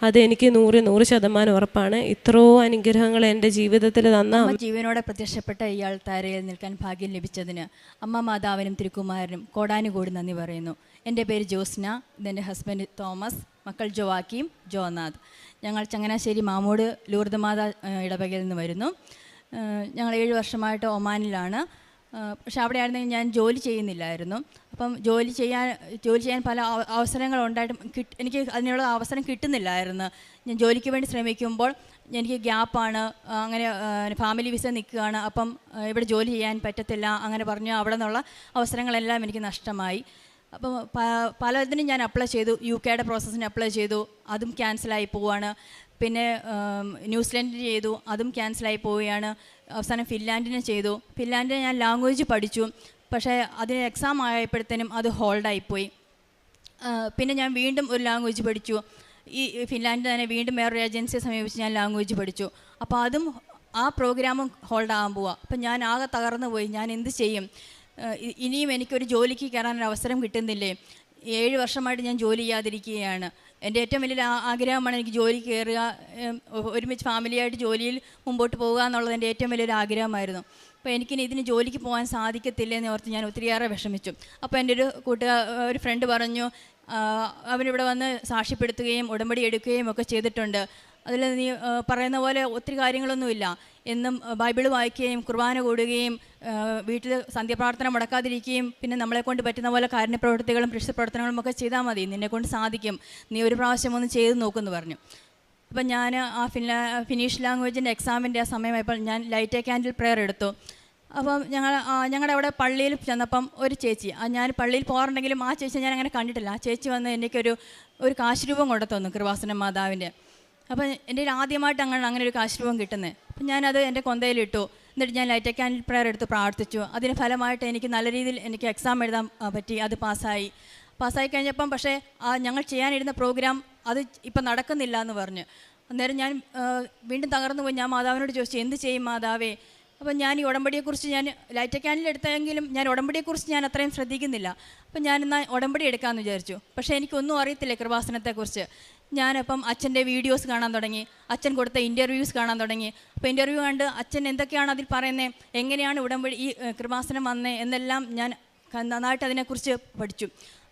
അതെനിക്ക് 100% ഉറപ്പാണ്. ഇത്രയോ അനുഗ്രഹങ്ങൾ എൻ്റെ ജീവിതത്തിൽ തന്ന ജീവനോടെ പ്രത്യക്ഷപ്പെട്ട ഇയാൾ താരയിൽ നിൽക്കാൻ ഭാഗ്യം ലഭിച്ചതിന് അമ്മ മാതാവിനും തിരുക്കുമാരനും കോടാനുകൂടി നന്ദി പറയുന്നു. എൻ്റെ പേര് ജോസ്ന, ഇതെൻ്റെ ഹസ്ബൻഡ് തോമസ്, മക്കൾ ജോവാക്കിയും ജോനാഥ്. ഞങ്ങൾ ചങ്ങനാശ്ശേരി മാമൂട് ലൂർദ് മാതാ ഇടവകയിൽ നിന്ന് വരുന്നു. ഞങ്ങൾ 7 വർഷമായിട്ട് ഒമാനിലാണ്. പക്ഷെ അവിടെ ആയിരുന്നെങ്കിൽ ഞാൻ ജോലി ചെയ്യുന്നില്ലായിരുന്നു. അപ്പം ജോലി ചെയ്യാൻ പല അവസരങ്ങളുണ്ടായിട്ടും എനിക്ക് അതിനുള്ള അവസരം കിട്ടുന്നില്ലായിരുന്നു. ഞാൻ ജോലിക്ക് വേണ്ടി ശ്രമിക്കുമ്പോൾ എനിക്ക് ഗ്യാപ്പാണ്, അങ്ങനെ ഫാമിലി വിസ നിൽക്കുകയാണ്, അപ്പം ഇവിടെ ജോലി ചെയ്യാൻ പറ്റത്തില്ല അങ്ങനെ പറഞ്ഞു. അവിടെ നിന്നുള്ള അവസരങ്ങളെല്ലാം എനിക്ക് നഷ്ടമായി. അപ്പം പലതിനും ഞാൻ അപ്ലൈ ചെയ്തു. UK പ്രോസസ്സിന് അപ്ലൈ ചെയ്തു, അതും ക്യാൻസലായി പോവുകയാണ്. പിന്നെ ന്യൂസിലൻഡിന് ചെയ്തു, അതും ക്യാൻസലായി പോവുകയാണ്. അവസാനം ഫിൻലാൻഡിനെ ചെയ്തു. ഫിൻലാൻഡിന് ഞാൻ ലാംഗ്വേജ് പഠിച്ചു, പക്ഷേ അതിന് എക്സാം ആയപ്പോഴത്തേനും അത് ഹോൾഡായിപ്പോയി. പിന്നെ ഞാൻ വീണ്ടും ഒരു ലാംഗ്വേജ് പഠിച്ചു. ഈ ഫിൻലാൻഡിൽ തന്നെ വീണ്ടും വേറൊരു ഏജൻസിയെ സമീപിച്ച് ഞാൻ ലാംഗ്വേജ് പഠിച്ചു. അപ്പോൾ അതും ആ പ്രോഗ്രാമും ഹോൾഡാകാൻ പോവുക. അപ്പം ഞാൻ ആകെ തകർന്നു പോയി. ഞാൻ എന്ത് ചെയ്യും? ഇനിയും എനിക്കൊരു ജോലിക്ക് കയറാനൊരു അവസരം കിട്ടുന്നില്ലേ? 7 വർഷമായിട്ട് ഞാൻ ജോലി ചെയ്യാതിരിക്കുകയാണ്. എൻ്റെ ഏറ്റവും വലിയ ആഗ്രഹമാണ് എനിക്ക് ജോലി കയറുക, ഒരുമിച്ച് ഫാമിലിയായിട്ട് ജോലിയിൽ മുമ്പോട്ട് പോകുക എന്നുള്ളത് എൻ്റെ ഏറ്റവും വലിയൊരു ആഗ്രഹമായിരുന്നു. അപ്പോൾ എനിക്കിനി ഇതിന് ജോലിക്ക് പോകാൻ സാധിക്കത്തില്ലെന്ന് ഓർത്ത് ഞാൻ ഒത്തിരിയേറെ വിഷമിച്ചു. അപ്പോൾ എൻ്റെ ഒരു ഫ്രണ്ട് പറഞ്ഞു, അവനിവിടെ വന്ന് സാക്ഷ്യപ്പെടുത്തുകയും ഉടമ്പടി എടുക്കുകയും ഒക്കെ ചെയ്തിട്ടുണ്ട്. അതിൽ നീ പറയുന്ന പോലെ ഒത്തിരി കാര്യങ്ങളൊന്നുമില്ല. എന്നും ബൈബിൾ വായിക്കുകയും കുർബാന കൂടുകയും വീട്ടിൽ സന്ധ്യാപ്രാർത്ഥന മുടക്കാതിരിക്കുകയും പിന്നെ നമ്മളെക്കൊണ്ട് പറ്റുന്ന പോലെ കാരുണ്യപ്രവൃത്തികളും പ്രവർത്തനങ്ങളും ഒക്കെ ചെയ്താൽ മതി, നിന്നെക്കൊണ്ട് സാധിക്കും, നീ ഒരു പ്രാവശ്യം ഒന്ന് ചെയ്ത് നോക്കുമെന്ന് പറഞ്ഞു. അപ്പം ഞാൻ ആ ഫിനിഷ് ലാംഗ്വേജിൻ്റെ എക്സാമിൻ്റെ ആ സമയമായപ്പോൾ ഞാൻ ലൈറ്റ് എ ക്യാൻഡിൽ പ്രെയർ എടുത്തു. അപ്പം ഞങ്ങളുടെ അവിടെ പള്ളിയിൽ ചെന്നപ്പം ഒരു ചേച്ചി, ഞാൻ പള്ളിയിൽ പോകാറുണ്ടെങ്കിലും ആ ചേച്ചി ഞാൻ അങ്ങനെ കണ്ടിട്ടില്ല. ആ ചേച്ചി വന്ന് എനിക്കൊരു കാശുരൂപം കൊണ്ടു തന്നു, കൃപാസന മാതാവിൻ്റെ. അപ്പം എൻ്റെ ആദ്യമായിട്ട് അങ്ങനെ ഒരു കാശുരൂപം കിട്ടുന്നത്. അപ്പം ഞാനത് എൻ്റെ കൊന്തയിലിട്ടു. എന്നിട്ട് ഞാൻ ലൈറ്റ് എ ക്യാൻഡിൽ പ്രെയർ എടുത്ത് പ്രാർത്ഥിച്ചു. അതിന് ഫലമായിട്ട് എനിക്ക് നല്ല രീതിയിൽ എനിക്ക് എക്സാം എഴുതാൻ പറ്റി. അത് പാസ്സായി കഴിഞ്ഞപ്പം പക്ഷേ ഞങ്ങൾ ചെയ്യാനിരുന്ന പ്രോഗ്രാം അത് ഇപ്പം നടക്കുന്നില്ല എന്ന് പറഞ്ഞു. അന്നേരം ഞാൻ വീണ്ടും തകർന്നു പോയി. ഞാൻ മാതാവിനോട് ചോദിച്ചു, എന്ത് ചെയ്യും മാതാവേ? അപ്പം ഞാൻ ഈ ഉടമ്പടിയെക്കുറിച്ച് ഞാൻ ലൈറ്റ് എ ക്യാൻഡിൽ എടുത്തെങ്കിലും ഞാൻ ഉടമ്പടിയെക്കുറിച്ച് ഞാൻ അത്രയും ശ്രദ്ധിക്കുന്നില്ല. അപ്പം ഞാനെന്നാൽ ഉടമ്പടി എടുക്കാമെന്ന് വിചാരിച്ചു. പക്ഷേ എനിക്കൊന്നും അറിയത്തില്ല കൃപാസനത്തെക്കുറിച്ച്. ഞാനപ്പം അച്ഛൻ്റെ വീഡിയോസ് കാണാൻ തുടങ്ങി, അച്ഛൻ കൊടുത്ത ഇൻ്റർവ്യൂസ് കാണാൻ തുടങ്ങി. അപ്പോൾ ഇൻ്റർവ്യൂ കണ്ട് അച്ഛൻ എന്തൊക്കെയാണ് അതിൽ പറയുന്നത്, എങ്ങനെയാണ് ഉടമ്പടി ഈ കൃപാസനം വന്നത് എന്നെല്ലാം ഞാൻ നന്നായിട്ട് അതിനെക്കുറിച്ച് പഠിച്ചു.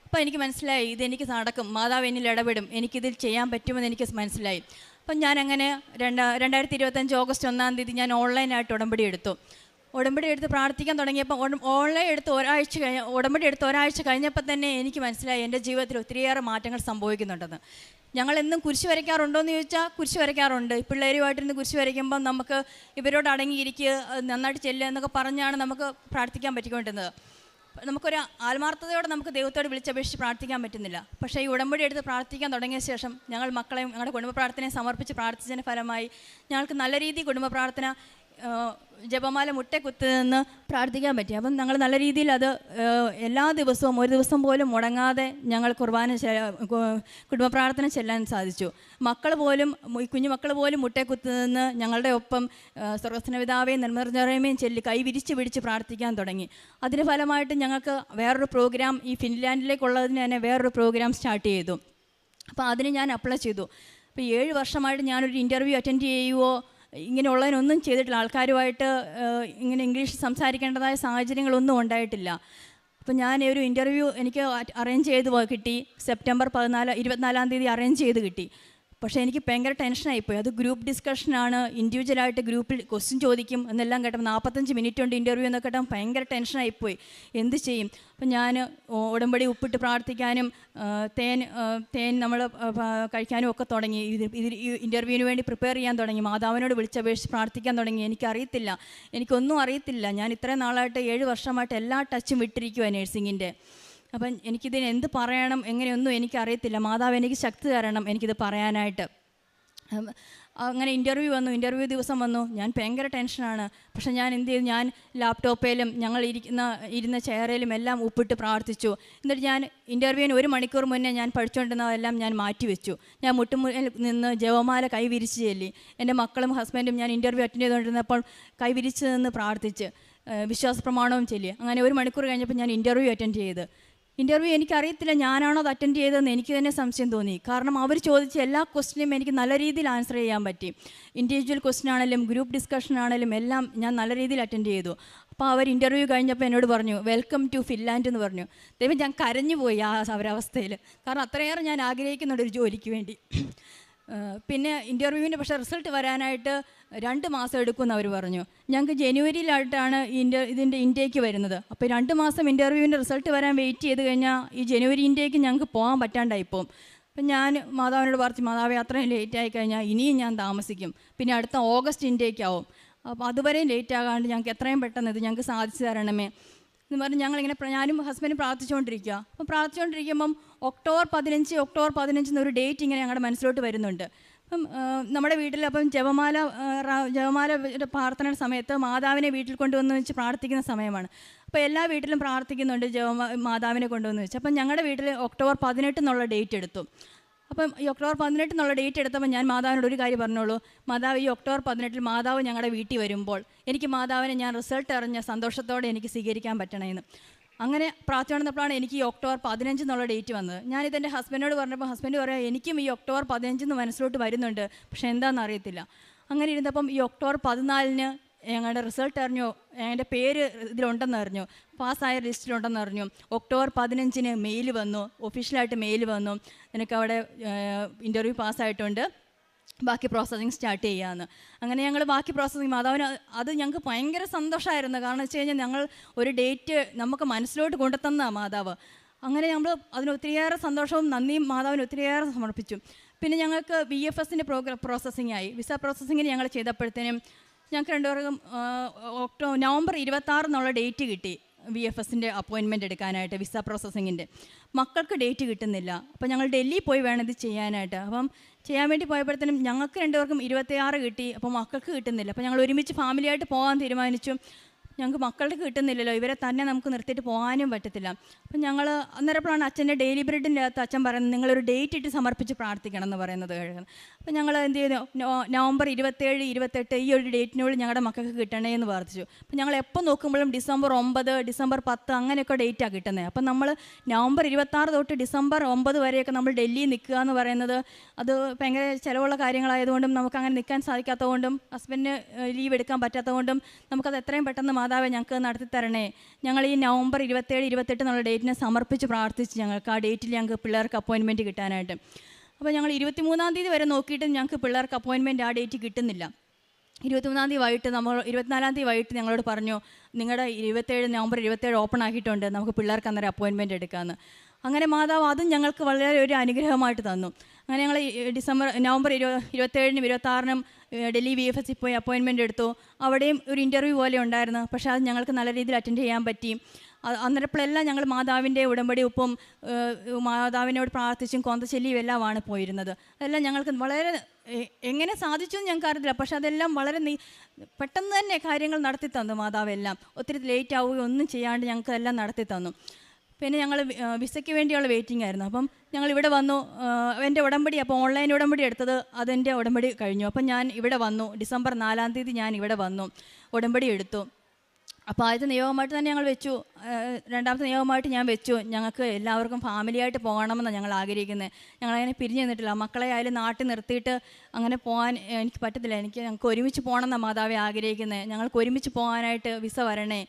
അപ്പോൾ എനിക്ക് മനസ്സിലായി ഇതെനിക്ക് നടക്കും, മാതാവ് എന്നിൽ ഇടപെടും, എനിക്കിതിൽ ചെയ്യാൻ പറ്റുമെന്ന് എനിക്ക് മനസ്സിലായി. അപ്പം ഞാനങ്ങനെ 2025 ഓഗസ്റ്റ് 1-ാം തീയതി ഞാൻ ഓൺലൈനായിട്ട് ഉടമ്പടി എടുത്തു പ്രാർത്ഥിക്കാൻ തുടങ്ങിയപ്പോൾ ഉടമ്പടി എടുത്ത് ഒരാഴ്ച കഴിഞ്ഞപ്പോൾ തന്നെ എനിക്ക് മനസ്സിലായി എൻ്റെ ജീവിതത്തിൽ ഒത്തിരിയേറെ മാറ്റങ്ങൾ സംഭവിക്കുന്നുണ്ടെന്ന്. ഞങ്ങളെന്നും കുരിശ് വരയ്ക്കാറുണ്ടോയെന്ന് ചോദിച്ചാൽ കുരിശ് വരയ്ക്കാറുണ്ട്. പിള്ളേരുമായിട്ടിരുന്ന് കുരിശ് വരയ്ക്കുമ്പം നമുക്ക് ഇവരോട് അടങ്ങിയിരിക്കുക, നന്നായിട്ട് ചെല്ലുക എന്നൊക്കെ പറഞ്ഞാണ് നമുക്ക് പ്രാർത്ഥിക്കാൻ പറ്റിക്കൊണ്ടിരുന്നത്. നമുക്കൊരു ആത്മാർത്ഥതയോടെ നമുക്ക് ദൈവത്തോട് വിളിച്ചപേക്ഷിച്ച് പ്രാർത്ഥിക്കാൻ പറ്റുന്നില്ല. പക്ഷേ ഈ ഉടമ്പടി എടുത്ത് പ്രാർത്ഥിക്കാൻ തുടങ്ങിയ ശേഷം ഞങ്ങൾ മക്കളെയും ഞങ്ങളുടെ കുടുംബ പ്രാർത്ഥനയെ സമർപ്പിച്ച് പ്രാർത്ഥിച്ചതിന് ഫലമായി ഞങ്ങൾക്ക് നല്ല രീതിയിൽ കുടുംബ പ്രാർത്ഥന ജപമാല മുട്ടക്കുത്ത് നിന്ന് പ്രാർത്ഥിക്കാൻ പറ്റി. അപ്പം ഞങ്ങൾ നല്ല രീതിയിൽ അത് എല്ലാ ദിവസവും ഒരു ദിവസം പോലും മുടങ്ങാതെ ഞങ്ങൾ കുടുംബ പ്രാർത്ഥന ചെല്ലാൻ സാധിച്ചു. കുഞ്ഞു മക്കൾ പോലും മുട്ടക്കുത്ത് നിന്ന് ഞങ്ങളുടെ ഒപ്പം സ്വർഗ്ഗസ്ഥപിതാവേയും നിർമ്മലമറിയമേയും ചൊല്ലി കൈ വിരിച്ച് പിടിച്ച് പ്രാർത്ഥിക്കാൻ തുടങ്ങി. അതിന് ഫലമായിട്ട് ഞങ്ങൾക്ക് വേറൊരു പ്രോഗ്രാം, ഈ ഫിൻലാൻഡിലേക്കുള്ളതിന് തന്നെ വേറൊരു പ്രോഗ്രാം സ്റ്റാർട്ട് ചെയ്തു. അപ്പോൾ അതിന് ഞാൻ അപ്ലൈ ചെയ്തു. അപ്പോൾ 7 വർഷമായിട്ട് ഞാനൊരു ഇൻ്റർവ്യൂ അറ്റൻഡ് ചെയ്യുകയോ ഇങ്ങനെയുള്ളതിനൊന്നും ചെയ്തിട്ടില്ല. ആൾക്കാരുമായിട്ട് ഇങ്ങനെ ഇംഗ്ലീഷ് സംസാരിക്കേണ്ടതായ സാഹചര്യങ്ങളൊന്നും ഉണ്ടായിട്ടില്ല. അപ്പോൾ ഞാൻ ഒരു ഇൻ്റർവ്യൂ എനിക്ക് അറേഞ്ച് ചെയ്ത് കിട്ടി. സെപ്റ്റംബർ 24-ാം തീയതി അറേഞ്ച് ചെയ്ത് കിട്ടി. പക്ഷേ എനിക്ക് ഭയങ്കര ടെൻഷനായിപ്പോയി. അത് ഗ്രൂപ്പ് ഡിസ്കഷനാണ്, ഇൻഡിവിജ്വലായിട്ട് ഗ്രൂപ്പിൽ ക്വസ്റ്റ്യൻ ചോദിക്കും എന്നെല്ലാം കേട്ടപ്പോൾ 45 മിനിറ്റ് ഉണ്ട് ഇൻ്റർവ്യൂ എന്നൊക്കെ കേട്ടപ്പോൾ ഭയങ്കര ടെൻഷനായിപ്പോയി. എന്ത് ചെയ്യും? അപ്പം ഞാൻ ഉടമ്പടി ഉപ്പിട്ട് പ്രാർത്ഥിക്കാനും തേൻ നമ്മൾ കഴിക്കാനും ഒക്കെ തുടങ്ങി. ഈ ഇൻ്റർവ്യൂവിന് വേണ്ടി പ്രിപ്പയർ ചെയ്യാൻ തുടങ്ങി. മാതാവിനോട് വിളിച്ചപേക്ഷിച്ച് പ്രാർത്ഥിക്കാൻ തുടങ്ങി. എനിക്കൊന്നും അറിയത്തില്ല. ഞാൻ ഇത്രയും നാളായിട്ട് 7 വർഷമായിട്ട് എല്ലാ ടച്ചും വിട്ടിരിക്കുക നേഴ്സിങ്ങിൻ്റെ. അപ്പം എനിക്കിതിന് എന്ത് പറയണം എങ്ങനെയൊന്നും എനിക്കറിയത്തില്ല. മാതാവ് എനിക്ക് ശക്തി തരണം എനിക്കിത് പറയാനായിട്ട്. അങ്ങനെ ഇൻ്റർവ്യൂ ദിവസം വന്നു. ഞാൻ ഭയങ്കര ടെൻഷനാണ്. പക്ഷേ ഞാൻ എന്ത് ചെയ്തു, ഞാൻ ലാപ്ടോപ്പിലും ഞങ്ങൾ ഇരുന്ന ചെയറിലും എല്ലാം ഉപ്പിട്ട് പ്രാർത്ഥിച്ചു. എന്നിട്ട് ഞാൻ ഇൻ്റർവ്യൂവിന് 1 മണിക്കൂർ മുന്നേ ഞാൻ പഠിച്ചുകൊണ്ടിരുന്നതെല്ലാം ഞാൻ മാറ്റിവെച്ചു. ഞാൻ മുട്ടുമുന്നിൽ നിന്ന് ജപമാല കൈ വിരിച്ച് ചൊല്ലി. എൻ്റെ മക്കളും ഹസ്ബൻഡും ഞാൻ ഇൻ്റർവ്യൂ അറ്റൻഡ് ചെയ്തുകൊണ്ടിരുന്നപ്പോൾ കൈ വിരിച്ച് നിന്ന് പ്രാർത്ഥിച്ച് വിശ്വാസ പ്രമാണവും ചൊല്ലി. അങ്ങനെ 1 മണിക്കൂർ കഴിഞ്ഞപ്പോൾ ഞാൻ ഇൻ്റർവ്യൂ അറ്റൻഡ് ചെയ്ത്. എനിക്കറിയത്തില്ല ഞാനാണോ അത് അറ്റൻഡ് ചെയ്തതെന്ന് എനിക്ക് തന്നെ സംശയം തോന്നി. കാരണം അവർ ചോദിച്ച എല്ലാ ക്വസ്റ്റിനും എനിക്ക് നല്ല രീതിയിൽ ആൻസർ ചെയ്യാൻ പറ്റി. ഇൻഡിവിജ്വൽ ക്വസ്റ്റ്യൻ ആണെങ്കിലും ഗ്രൂപ്പ് ഡിസ്കഷൻ ആണെങ്കിലും എല്ലാം ഞാൻ നല്ല രീതിയിൽ അറ്റൻഡ് ചെയ്തു. അപ്പോൾ അവർ ഇൻ്റർവ്യൂ കഴിഞ്ഞപ്പോൾ എന്നോട് പറഞ്ഞു, വെൽക്കം ടു ഫിൻലാൻഡ് എന്ന് പറഞ്ഞു. ദൈവം, ഞാൻ കരഞ്ഞു പോയി ആ അവരവസ്ഥയിൽ. കാരണം അത്രയേറെ ഞാൻ ആഗ്രഹിക്കുന്നുണ്ട് ഒരു ജോലിക്ക് വേണ്ടി. പിന്നെ ഇൻ്റർവ്യൂവിൻ്റെ പക്ഷേ റിസൾട്ട് വരാനായിട്ട് 2 മാസം എടുക്കുമെന്ന് അവർ പറഞ്ഞു. ഞങ്ങൾക്ക് ജനുവരിയിലായിട്ടാണ് ഇതിൻ്റെ ഇൻടേക്ക് വരുന്നത്. അപ്പോൾ 2 മാസം ഇൻ്റർവ്യൂവിൻ്റെ റിസൾട്ട് വരാൻ വെയിറ്റ് ചെയ്ത് കഴിഞ്ഞാൽ ഈ ജനുവരി ഇൻടേക്ക് ഞങ്ങൾക്ക് പോകാൻ പറ്റാണ്ടായിപ്പോവും. അപ്പം ഞാൻ മാതാവിനോട് പറഞ്ഞു, മാതാവേ അത്രയും ലേറ്റായി കഴിഞ്ഞാൽ ഇനിയും ഞാൻ താമസിക്കും. പിന്നെ അടുത്ത ഓഗസ്റ്റ് ഇൻടേക്ക് ആവും. അപ്പോൾ അതുവരെയും ലേറ്റ് ആകാണ്ട് ഞങ്ങൾക്ക് എത്രയും പെട്ടെന്ന് ഇത് ഞങ്ങൾക്ക് സാധിച്ചു തരണമേ എന്ന് പറഞ്ഞ് ഞങ്ങളിങ്ങനെ ഞാനും ഹസ്ബൻഡും പ്രാർത്ഥിച്ചുകൊണ്ടിരിക്കുക. അപ്പം പ്രാർത്ഥിച്ചുകൊണ്ടിരിക്കുമ്പം ഒക്ടോബർ 15 എന്നൊരു ഡേറ്റ് ഇങ്ങനെ ഞങ്ങളുടെ മനസ്സിലോട്ട് വരുന്നുണ്ട്. അപ്പം നമ്മുടെ വീട്ടിൽ അപ്പം ജപമാല പ്രാർത്ഥന സമയത്ത് മാതാവിനെ വീട്ടിൽ കൊണ്ടുവന്ന് വെച്ച് പ്രാർത്ഥിക്കുന്ന സമയമാണ്. അപ്പോൾ എല്ലാ വീട്ടിലും പ്രാർത്ഥിക്കുന്നുണ്ട് മാതാവിനെ കൊണ്ടുവന്ന് വെച്ച്. അപ്പം ഞങ്ങളുടെ വീട്ടിൽ ഒക്ടോബർ 18 എന്നുള്ള ഡേറ്റ് എടുത്തു. അപ്പം ഈ ഒക്ടോബർ 18 എന്നുള്ള ഡേറ്റ് എടുത്തപ്പോൾ ഞാൻ മാതാവിനോട് ഒരു കാര്യം പറഞ്ഞോളൂ, മാതാവ് ഈ ഒക്ടോബർ 18 മാതാവ് ഞങ്ങളുടെ വീട്ടിൽ വരുമ്പോൾ എനിക്ക് മാതാവിനെ ഞാൻ റിസൾട്ട് അറിഞ്ഞ സന്തോഷത്തോടെ എനിക്ക് സ്വീകരിക്കാൻ പറ്റണമെന്ന്. അങ്ങനെ പ്രാർത്ഥന നടന്നപ്പോഴാണ് എനിക്ക് ഈ ഒക്ടോബർ 15 എന്നുള്ള ഡേറ്റ് വന്നത്. ഞാനിതെൻ്റെ ഹസ്ബൻഡിനോട് പറഞ്ഞപ്പോൾ ഹസ്ബൻഡ് പറയാം എനിക്കും ഈ ഒക്ടോബർ 15 മനസ്സിലോട്ട് വരുന്നുണ്ട്, പക്ഷേ എന്താണെന്ന് അറിയത്തില്ല. അങ്ങനെ ഇരുന്നപ്പം ഈ ഒക്ടോബർ 14 ഞങ്ങളുടെ റിസൾട്ട് അറിഞ്ഞു, എൻ്റെ പേര് ഇതിലുണ്ടെന്ന് അറിഞ്ഞു, പാസ്സായ ലിസ്റ്റിലുണ്ടെന്ന് അറിഞ്ഞു. ഒക്ടോബർ 15 മെയിൽ വന്നു, ഒഫീഷ്യലായിട്ട് മെയിൽ വന്നു, നിനക്ക് അവിടെ ഇൻ്റർവ്യൂ പാസ്സായിട്ടുണ്ട്, ബാക്കി പ്രോസസ്സിങ് സ്റ്റാർട്ട് ചെയ്യാമെന്ന്. അങ്ങനെ ഞങ്ങൾ ബാക്കി പ്രോസസ്സിങ് മാതാവിന് അത് ഞങ്ങൾക്ക് ഭയങ്കര സന്തോഷമായിരുന്നു. കാരണം വെച്ച് കഴിഞ്ഞാൽ ഞങ്ങൾ ഒരു ഡേറ്റ് നമുക്ക് മനസ്സിലോട്ട് കൊണ്ടുതന്ന മാതാവ്. അങ്ങനെ നമ്മൾ അതിന് ഒത്തിരിയേറെ സന്തോഷവും നന്ദിയും മാതാവിന് ഒത്തിരിയേറെ സമർപ്പിച്ചു. പിന്നെ ഞങ്ങൾക്ക് VFSൻ്റെ പ്രോസസ്സിങ് ആയി. വിസ പ്രോസസ്സിങ്ങിന് ഞങ്ങൾ ചെയ്തപ്പോഴത്തേനും ഞങ്ങൾക്ക് രണ്ടുപേർക്കും നവംബർ 26 എന്നുള്ള ഡേറ്റ് കിട്ടി VFSൻ്റെ അപ്പോയിൻമെൻറ്റ് എടുക്കാനായിട്ട്, വിസ പ്രോസസ്സിങ്ങിൻ്റെ. മക്കൾക്ക് ഡേറ്റ് കിട്ടുന്നില്ല. അപ്പോൾ ഞങ്ങൾ ഡൽഹിയിൽ പോയി വേണം ഇത് ചെയ്യാനായിട്ട്. അപ്പം ചെയ്യാൻ വേണ്ടി പോയപ്പോഴത്തേനും ഞങ്ങൾക്ക് രണ്ടുപേർക്കും 26 കിട്ടി, അപ്പോൾ മക്കൾക്ക് കിട്ടുന്നില്ല. അപ്പോൾ ഞങ്ങൾ ഒരുമിച്ച് ഫാമിലിയായിട്ട് പോകാൻ തീരുമാനിച്ചു. ഞങ്ങൾക്ക് മക്കൾക്ക് കിട്ടുന്നില്ലല്ലോ, ഇവരെ തന്നെ നമുക്ക് നിർത്തിയിട്ട് പോകാനും പറ്റത്തില്ല. അപ്പം ഞങ്ങൾ അന്നേരപ്പോഴാണ് അച്ഛൻ്റെ ഡെയിലി ബ്രെഡിൻ്റെ അകത്ത് അച്ഛൻ പറയുന്നത് നിങ്ങളൊരു ഡേറ്റ് ഇട്ട് സമർപ്പിച്ച് പ്രാർത്ഥിക്കണം എന്ന് പറയുന്നത്. അപ്പം ഞങ്ങൾ എന്ത് ചെയ്തു, നവംബർ 27, 28 ഈ ഒരു ഡേറ്റിനുള്ളിൽ ഞങ്ങളുടെ മക്കൾക്ക് കിട്ടണേ എന്ന് പ്രാർത്ഥിച്ചു. അപ്പം ഞങ്ങൾ എപ്പോൾ നോക്കുമ്പോഴും ഡിസംബർ 9, ഡിസംബർ 10 അങ്ങനെയൊക്കെ ഡേറ്റാണ് കിട്ടുന്നത്. അപ്പം നമ്മൾ നവംബർ 26 തൊട്ട് ഡിസംബർ 9 വരെയൊക്കെ നമ്മൾ ഡൽഹിയിൽ നിൽക്കുക എന്ന് പറയുന്നത് അത് ഭയങ്കര ചിലവുള്ള കാര്യങ്ങളായതുകൊണ്ടും നമുക്കങ്ങനെ നിൽക്കാൻ സാധിക്കാത്തതുകൊണ്ടും ഹസ്ബൻഡിന് ലീവ് എടുക്കാൻ പറ്റാത്തതുകൊണ്ടും നമുക്കത് എത്രയും പെട്ടെന്ന് മാതാവെ ഞങ്ങൾക്ക് നടത്തി തരണേ. ഞങ്ങൾ ഈ നവംബർ 27, 28 എന്നുള്ള ഡേറ്റിനെ സമർപ്പിച്ച് പ്രാർത്ഥിച്ച് ഞങ്ങൾക്ക് ആ ഡേറ്റിൽ ഞങ്ങൾക്ക് പിള്ളേർക്ക് അപ്പോയിൻമെൻറ്റ് കിട്ടാനായിട്ട്. അപ്പോൾ ഞങ്ങൾ 23-ാം തീയതി വരെ നോക്കിയിട്ട് ഞങ്ങൾക്ക് പിള്ളേർക്ക് അപ്പോയിൻമെൻറ്റ് ആ ഡേറ്റ് കിട്ടുന്നില്ല. 23-ാം തീയതി വൈകിട്ട് 24-ാം തീയതി വൈകിട്ട് ഞങ്ങളോട് പറഞ്ഞു നിങ്ങളുടെ നവംബർ 27 ഓപ്പൺ ആക്കിയിട്ടുണ്ട്, നമുക്ക് പിള്ളേർക്ക് അന്നേരം അപ്പോയിൻമെൻറ്റ് എടുക്കാമെന്ന്. അങ്ങനെ മാതാവ് അതും ഞങ്ങൾക്ക് വളരെ ഒരു അനുഗ്രഹമായിട്ട് തന്നു. അങ്ങനെ ഞങ്ങൾ നവംബർ 27-നും 26-നും ഡൽഹി VFSൽ പോയി അപ്പോയിൻമെൻറ്റ് എടുത്തു. അവിടെയും ഒരു ഇൻ്റർവ്യൂ പോലെ ഉണ്ടായിരുന്നു, പക്ഷേ അത് ഞങ്ങൾക്ക് നല്ല രീതിയിൽ അറ്റൻഡ് ചെയ്യാൻ പറ്റി. അന്നേരപ്പോഴെല്ലാം ഞങ്ങൾ മാതാവിൻ്റെ ഉടമ്പടി ഉപ്പും മാതാവിനോട് പ്രാർത്ഥിച്ചും കൊന്തച്ചൊല്ലിയും എല്ലാമാണ് പോയിരുന്നത്. അതെല്ലാം ഞങ്ങൾക്ക് വളരെ എങ്ങനെ സാധിച്ചു എന്ന് ഞങ്ങൾക്ക് അറിയില്ല, പക്ഷേ അതെല്ലാം വളരെ പെട്ടെന്ന് തന്നെ കാര്യങ്ങൾ നടത്തി തന്നു മാതാവെല്ലാം. ഒത്തിരി ലേറ്റ് ആവുകയോ ഒന്നും ചെയ്യാണ്ട് ഞങ്ങൾക്ക് എല്ലാം നടത്തി തന്നു. പിന്നെ ഞങ്ങൾ വിസയ്ക്ക് വേണ്ടിയുള്ള വെയിറ്റിംഗ് ആയിരുന്നു. അപ്പം ഞങ്ങൾ ഇവിടെ വന്നു. എൻ്റെ ഉടമ്പടി അപ്പോൾ ഓൺലൈൻ ഉടമ്പടി എടുത്തത് അതെൻ്റെ ഉടമ്പടി കഴിഞ്ഞു. അപ്പം ഞാൻ ഇവിടെ വന്നു. ഡിസംബർ 4-ാം തീയതി ഞാൻ ഇവിടെ വന്നു, ഉടമ്പടി എടുത്തു. അപ്പോൾ ആദ്യത്തെ നിയോഗമായിട്ട് തന്നെ ഞങ്ങൾ വെച്ചു. രണ്ടാമത്തെ നിയോഗമായിട്ട് ഞാൻ വെച്ചു ഞങ്ങൾക്ക് എല്ലാവർക്കും ഫാമിലിയായിട്ട് പോകണമെന്നാണ് ഞങ്ങൾ ആഗ്രഹിക്കുന്നത്. ഞങ്ങളങ്ങനെ പിരിഞ്ഞു നിന്നിട്ടില്ല. മക്കളെ ആയാലും നാട്ടിൽ നിർത്തിയിട്ട് അങ്ങനെ പോകാൻ എനിക്ക് പറ്റത്തില്ല. ഞങ്ങൾക്ക് ഒരുമിച്ച് പോകണമെന്നാണ് മാതാവെ ആഗ്രഹിക്കുന്നത്. ഞങ്ങൾക്ക് ഒരുമിച്ച് പോകാനായിട്ട് വിസ വരണേ,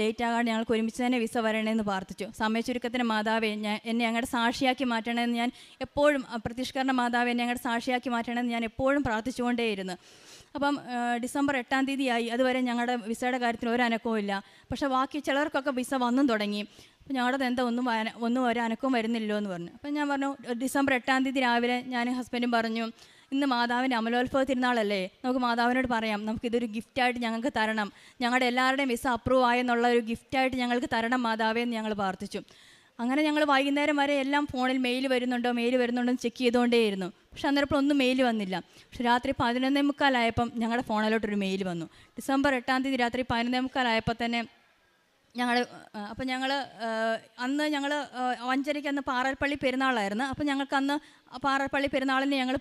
ലേറ്റ് ആകാണ്ട് ഞങ്ങൾക്ക് ഒരുമിച്ച് തന്നെ വിസ വരണേന്ന് പ്രാർത്ഥിച്ചു. സമയച്ചുരുക്കത്തിന് മാതാവെ എന്നെ ഞങ്ങളുടെ സാക്ഷിയാക്കി മാറ്റണമെന്ന് ഞാൻ എപ്പോഴും, പ്രത്യക്ഷീകരണ മാതാവെ എന്നെ ഞങ്ങളുടെ സാക്ഷിയാക്കി മാറ്റണമെന്ന് ഞാൻ എപ്പോഴും പ്രാർത്ഥിച്ചുകൊണ്ടേയിരുന്നു. അപ്പം ഡിസംബർ 8-ാം തീയതി ആയി. അതുവരെ ഞങ്ങളുടെ വിസയുടെ കാര്യത്തിൽ ഒരു അനക്കവും ഇല്ല. പക്ഷേ ബാക്കി ചിലർക്കൊക്കെ വിസ വന്നും തുടങ്ങി. അപ്പോൾ ഞങ്ങളുടെ എന്താ ഒന്നും ഒരു അനക്കവും വരുന്നില്ലോ എന്ന് പറഞ്ഞു. അപ്പം ഞാൻ പറഞ്ഞു ഡിസംബർ 8-ാം തീയതി രാവിലെ ഞാൻ ഹസ്ബൻഡും പറഞ്ഞു ഇന്ന് മാതാവിൻ്റെ അമലോത്ഭവ തിരുനാളല്ലേ, നമുക്ക് മാതാവിനോട് പറയാം നമുക്കിതൊരു ഗിഫ്റ്റായിട്ട് ഞങ്ങൾക്ക് തരണം, ഞങ്ങളുടെ എല്ലാവരുടെയും വിസ അപ്രൂവ് ആയെന്നുള്ള ഒരു ഗിഫ്റ്റായിട്ട് ഞങ്ങൾക്ക് തരണം മാതാവേ എന്ന് ഞങ്ങൾ പ്രാർത്ഥിച്ചു. അങ്ങനെ ഞങ്ങൾ വൈകുന്നേരം വരെ എല്ലാം ഫോണിൽ മെയിൽ വരുന്നുണ്ടോ എന്ന് ചെക്ക് ചെയ്തുകൊണ്ടേയിരുന്നു. പക്ഷെ അന്നേരപ്പോൾ ഒന്നും മെയിൽ വന്നില്ല. പക്ഷെ രാത്രി 11:45 ഞങ്ങളുടെ ഫോണിലോട്ടൊരു മെയിൽ വന്നു. ഡിസംബർ 8-ാം തീയതി രാത്രി 11:45 തന്നെ ഞങ്ങൾ അന്ന് 5:30 അന്ന് പാറൽപ്പള്ളി പെരുന്നാളായിരുന്നു. അപ്പോൾ ഞങ്ങൾക്ക് അന്ന് പാറൽപ്പള്ളി പെരുന്നാളിന് ഞങ്ങൾ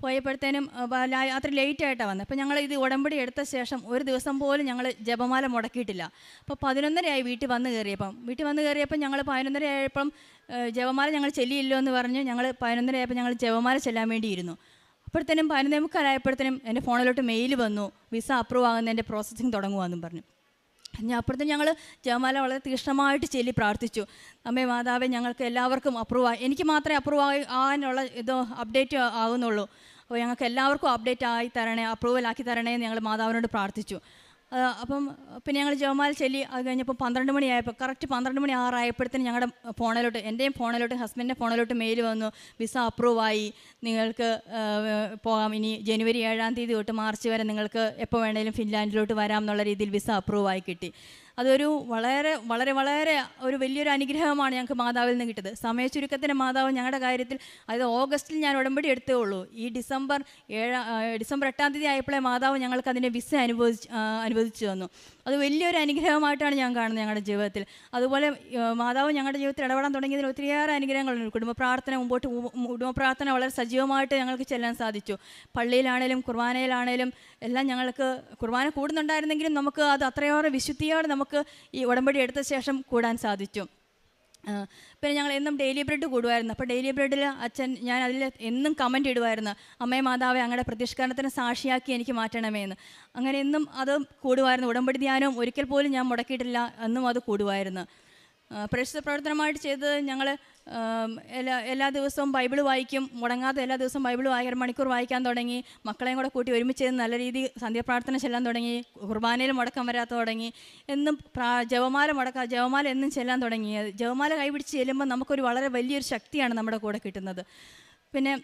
പോയപ്പോഴത്തേനും രാത്രി ലേറ്റായിട്ടാണ് വന്നത്. അപ്പോൾ ഞങ്ങൾ ഇത് ഉടമ്പടി എടുത്ത ശേഷം ഒരു ദിവസം പോലും ഞങ്ങൾ ജപമാല മുടക്കിയിട്ടില്ല. അപ്പോൾ 11:30 വീട്ടിൽ വന്ന് കയറിയപ്പം ഞങ്ങൾ 11:30 ആയപ്പം ജപമാല ഞങ്ങൾ ചെല്ലിയില്ലോ എന്ന് പറഞ്ഞ് ഞങ്ങൾ 11:30 ആയപ്പോൾ ഞങ്ങൾ ജപമാല ചെല്ലാൻ വേണ്ടിയിരുന്നു. അപ്പോഴത്തേനും 11:45 എൻ്റെ ഫോണിലോട്ട് മെയിൽ വന്നു, വിസ അപ്രൂവ് ആകുന്നതിൻ്റെ പ്രോസസ്സിങ് തുടങ്ങുകയെന്നും പറഞ്ഞു. അപ്പോഴത്തേക്കും ഞങ്ങൾ ജപമാല വളരെ തീക്ഷ്ണമായിട്ട് ചൊല്ലി പ്രാർത്ഥിച്ചു. അമ്മേ മാതാവേ ഞങ്ങൾക്ക് എല്ലാവർക്കും എനിക്ക് മാത്രമേ അപ്രൂവ് ആകാനുള്ള അപ്ഡേറ്റ് ആകുന്നുള്ളൂ. അപ്പോൾ ഞങ്ങൾക്ക് എല്ലാവർക്കും അപ്ഡേറ്റ് ആയി തരണേ, അപ്രൂവൽ ആക്കി തരണേ എന്ന് ഞങ്ങൾ മാതാവിനോട് പ്രാർത്ഥിച്ചു. അപ്പം പിന്നെ ഞങ്ങൾ ജപമാല ചൊല്ലി അത് കഴിഞ്ഞപ്പോൾ 12 മണിയായപ്പോൾ കറക്റ്റ് 12 മണി ആറായപ്പോഴത്തേനും ഞങ്ങളുടെ ഫോണിലോട്ട്, എൻ്റെയും ഫോണിലോട്ട് ഹസ്ബൻഡിൻ്റെ ഫോണിലോട്ട് മെയിൽ വന്നു, വിസ അപ്രൂവായി, നിങ്ങൾക്ക് പോകാം, ഇനി ജനുവരി 7-ാം തീയതി തൊട്ട് മാർച്ച് വരെ നിങ്ങൾക്ക് എപ്പോൾ വേണമെങ്കിലും ഫിൻലാൻഡിലോട്ട് വരാം എന്നുള്ള രീതിയിൽ വിസ അപ്രൂവായി കിട്ടി. അതൊരു വളരെ വളരെ വളരെ ഒരു വലിയൊരു അനുഗ്രഹമാണ് ഞങ്ങൾക്ക് മാതാവിൽ നിന്ന് കിട്ടിയത്. സമയചുരുക്കത്തിന് മാതാവ് ഞങ്ങളുടെ കാര്യത്തിൽ, അതായത് ഓഗസ്റ്റിൽ ഞാൻ ഉടമ്പടി എടുത്തേ ഉള്ളൂ. ഈ ഡിസംബർ 8-ാം തീയതി ആയപ്പോഴേ മാതാവ് ഞങ്ങൾക്ക് അതിൻ്റെ വിസ അനുവദിച്ചു തന്നു. അത് വലിയൊരു അനുഗ്രഹമായിട്ടാണ് ഞാൻ കാണുന്നത് ഞങ്ങളുടെ ജീവിതത്തിൽ. അതുപോലെ മാതാവ് ഞങ്ങളുടെ ജീവിതത്തിൽ ഇടപെടാൻ തുടങ്ങിയതിന് ഒത്തിരിയേറെ അനുഗ്രഹങ്ങളുണ്ട്. കുടുംബ പ്രാർത്ഥന വളരെ സജീവമായിട്ട് ഞങ്ങൾക്ക് ചെല്ലാൻ സാധിച്ചു. പള്ളിയിലാണേലും കുർബാനയിലാണേലും എല്ലാം ഞങ്ങൾക്ക് കുർബാന കൂടുന്നുണ്ടായിരുന്നെങ്കിലും നമുക്ക് അത് അത്രയേറെ വിശുദ്ധിയോടെ നമുക്ക് ഈ ഉടമ്പടി എടുത്ത ശേഷം കൂടാൻ സാധിച്ചു. പിന്നെ ഞങ്ങൾ എന്നും ഡെയിലി ബ്രെഡ് കൂടുമായിരുന്നു. അപ്പോൾ ഡെയിലി ബ്രെഡിൽ അച്ഛൻ, ഞാൻ അതിൽ എന്നും കമൻ്റ് ഇടുമായിരുന്നു, അമ്മേ മാതാവേ അങ്ങയുടെ പ്രതിഷ്ഠാനത്തിന് സാക്ഷിയാക്കി എനിക്ക് മാറ്റണമേ എന്ന്. അങ്ങനെ എന്നും അത് കൂടുമായിരുന്നു. ഉടമ്പടി ധ്യാനവും ഒരിക്കൽ പോലും ഞാൻ മുടക്കിയിട്ടില്ല, എന്നും അത് കൂടുമായിരുന്നു. പ്രേക്ഷിത പ്രവർത്തനമായിട്ട് ചെയ്തത് ഞങ്ങൾ എല്ലാ ദിവസവും ബൈബിൾ വായിക്കും, മുടങ്ങാതെ എല്ലാ ദിവസവും ബൈബിൾ 1 മണിക്കൂർ വായിക്കാൻ തുടങ്ങി. മക്കളെയും കൂടെ കൂട്ടി ഒരുമിച്ച് നല്ല രീതിയിൽ സന്ധ്യാപ്രാർത്ഥന ചെല്ലാൻ തുടങ്ങി. കുർബാനയിൽ മുടക്കം വരാത്ത തുടങ്ങി. എന്നും ജപമാല എന്നും ചെല്ലാൻ തുടങ്ങി. ജപമാല കൈപിടിച്ച് ചെല്ലുമ്പോൾ നമുക്കൊരു വളരെ വലിയൊരു ശക്തിയാണ് നമ്മുടെ കൂടെ കിട്ടുന്നത്. പിന്നെ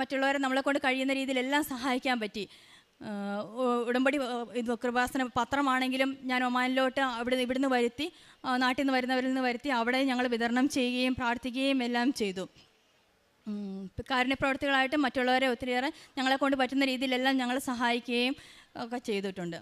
മറ്റുള്ളവരെ നമ്മളെക്കൊണ്ട് കഴിയുന്ന രീതിയിലെല്ലാം സഹായിക്കാൻ പറ്റി. ഉടമ്പടി കൃപാസന പത്രമാണെങ്കിലും ഞാൻ ഒമാനിലോട്ട് ഇവിടുന്ന് വരുത്തി, നാട്ടിൽ നിന്ന് വരുന്നവരിൽ നിന്ന് വരുത്തി അവിടെ ഞങ്ങൾ വിതരണം ചെയ്യുകയും പ്രാർത്ഥിക്കുകയും എല്ലാം ചെയ്തു. കാരുണ്യപ്രവർത്തികളായിട്ട് മറ്റുള്ളവരെ ഒത്തിരിയേറെ ഞങ്ങളെക്കൊണ്ട് പറ്റുന്ന രീതിയിലെല്ലാം ഞങ്ങൾ സഹായിക്കുകയും ഒക്കെ ചെയ്തിട്ടുണ്ട്.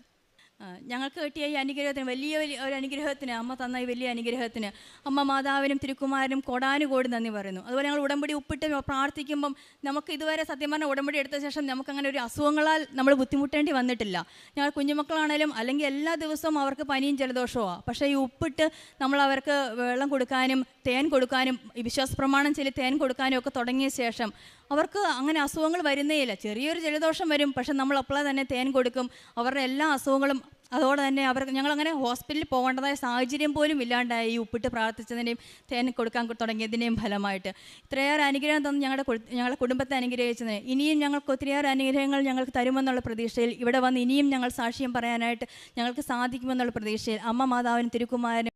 ഞങ്ങൾക്ക് കിട്ടിയ ഈ അനുഗ്രഹത്തിന്, വലിയ ഒരു അനുഗ്രഹത്തിന്, അമ്മ തന്ന ഈ വലിയ അനുഗ്രഹത്തിന് അമ്മ മാതാവിനും തിരുക്കുമാരനും കോടാനുകോടി നന്ദി പറയുന്നു. അതുപോലെ ഞങ്ങൾ ഉടമ്പടി ഉപ്പിട്ട് പ്രാർത്ഥിക്കുമ്പം നമുക്ക് ഇതുവരെ സത്യം പറഞ്ഞാൽ ഉടമ്പടി എടുത്ത ശേഷം നമുക്കങ്ങനെ ഒരു അസുഖങ്ങളാൽ നമ്മൾ ബുദ്ധിമുട്ടേണ്ടി വന്നിട്ടില്ല. ഞങ്ങൾ കുഞ്ഞുമക്കളാണേലും അല്ലെങ്കിൽ എല്ലാ ദിവസവും അവർക്ക് പനിയും ജലദോഷവുമാണ്. പക്ഷേ ഈ ഉപ്പിട്ട് നമ്മൾ അവർക്ക് വെള്ളം കൊടുക്കാനും തേൻ കൊടുക്കാനും ഈ വിശ്വാസ പ്രമാണം ചൊല്ലി തേൻ കൊടുക്കാനും ഒക്കെ തുടങ്ങിയ ശേഷം അവർക്ക് അങ്ങനെ അസുഖങ്ങൾ വരുന്നേയില്ല. ചെറിയൊരു ജലദോഷം വരും, പക്ഷെ നമ്മൾ അപ്പോഴേ തന്നെ തേൻ കൊടുക്കും. അവരുടെ എല്ലാ അസുഖങ്ങളും അതോടെ തന്നെ ഞങ്ങളങ്ങനെ ഹോസ്പിറ്റലിൽ പോകേണ്ടതായ സാഹചര്യം പോലും ഇല്ലാണ്ടായി ഈ ഉപ്പിട്ട് പ്രാർത്ഥിച്ചതിൻ്റെയും തേൻ കൊടുക്കാൻ തുടങ്ങിയതിൻ്റെയും ഫലമായിട്ട്. ഇത്രയേറെ അനുഗ്രഹം തന്ന് ഞങ്ങളുടെ കുടുംബത്തെ അനുഗ്രഹിച്ചതിന് ഇനിയും ഞങ്ങൾക്ക് ഒത്തിരിയേറെ അനുഗ്രഹങ്ങൾ ഞങ്ങൾക്ക് തരുമെന്നുള്ള പ്രതീക്ഷയിൽ, ഇവിടെ വന്ന് ഇനിയും ഞങ്ങൾ സാക്ഷ്യം പറയാനായിട്ട് ഞങ്ങൾക്ക് സാധിക്കുമെന്നുള്ള പ്രതീക്ഷയിൽ അമ്മ മാതാവിനും തിരുക്കുമാരനും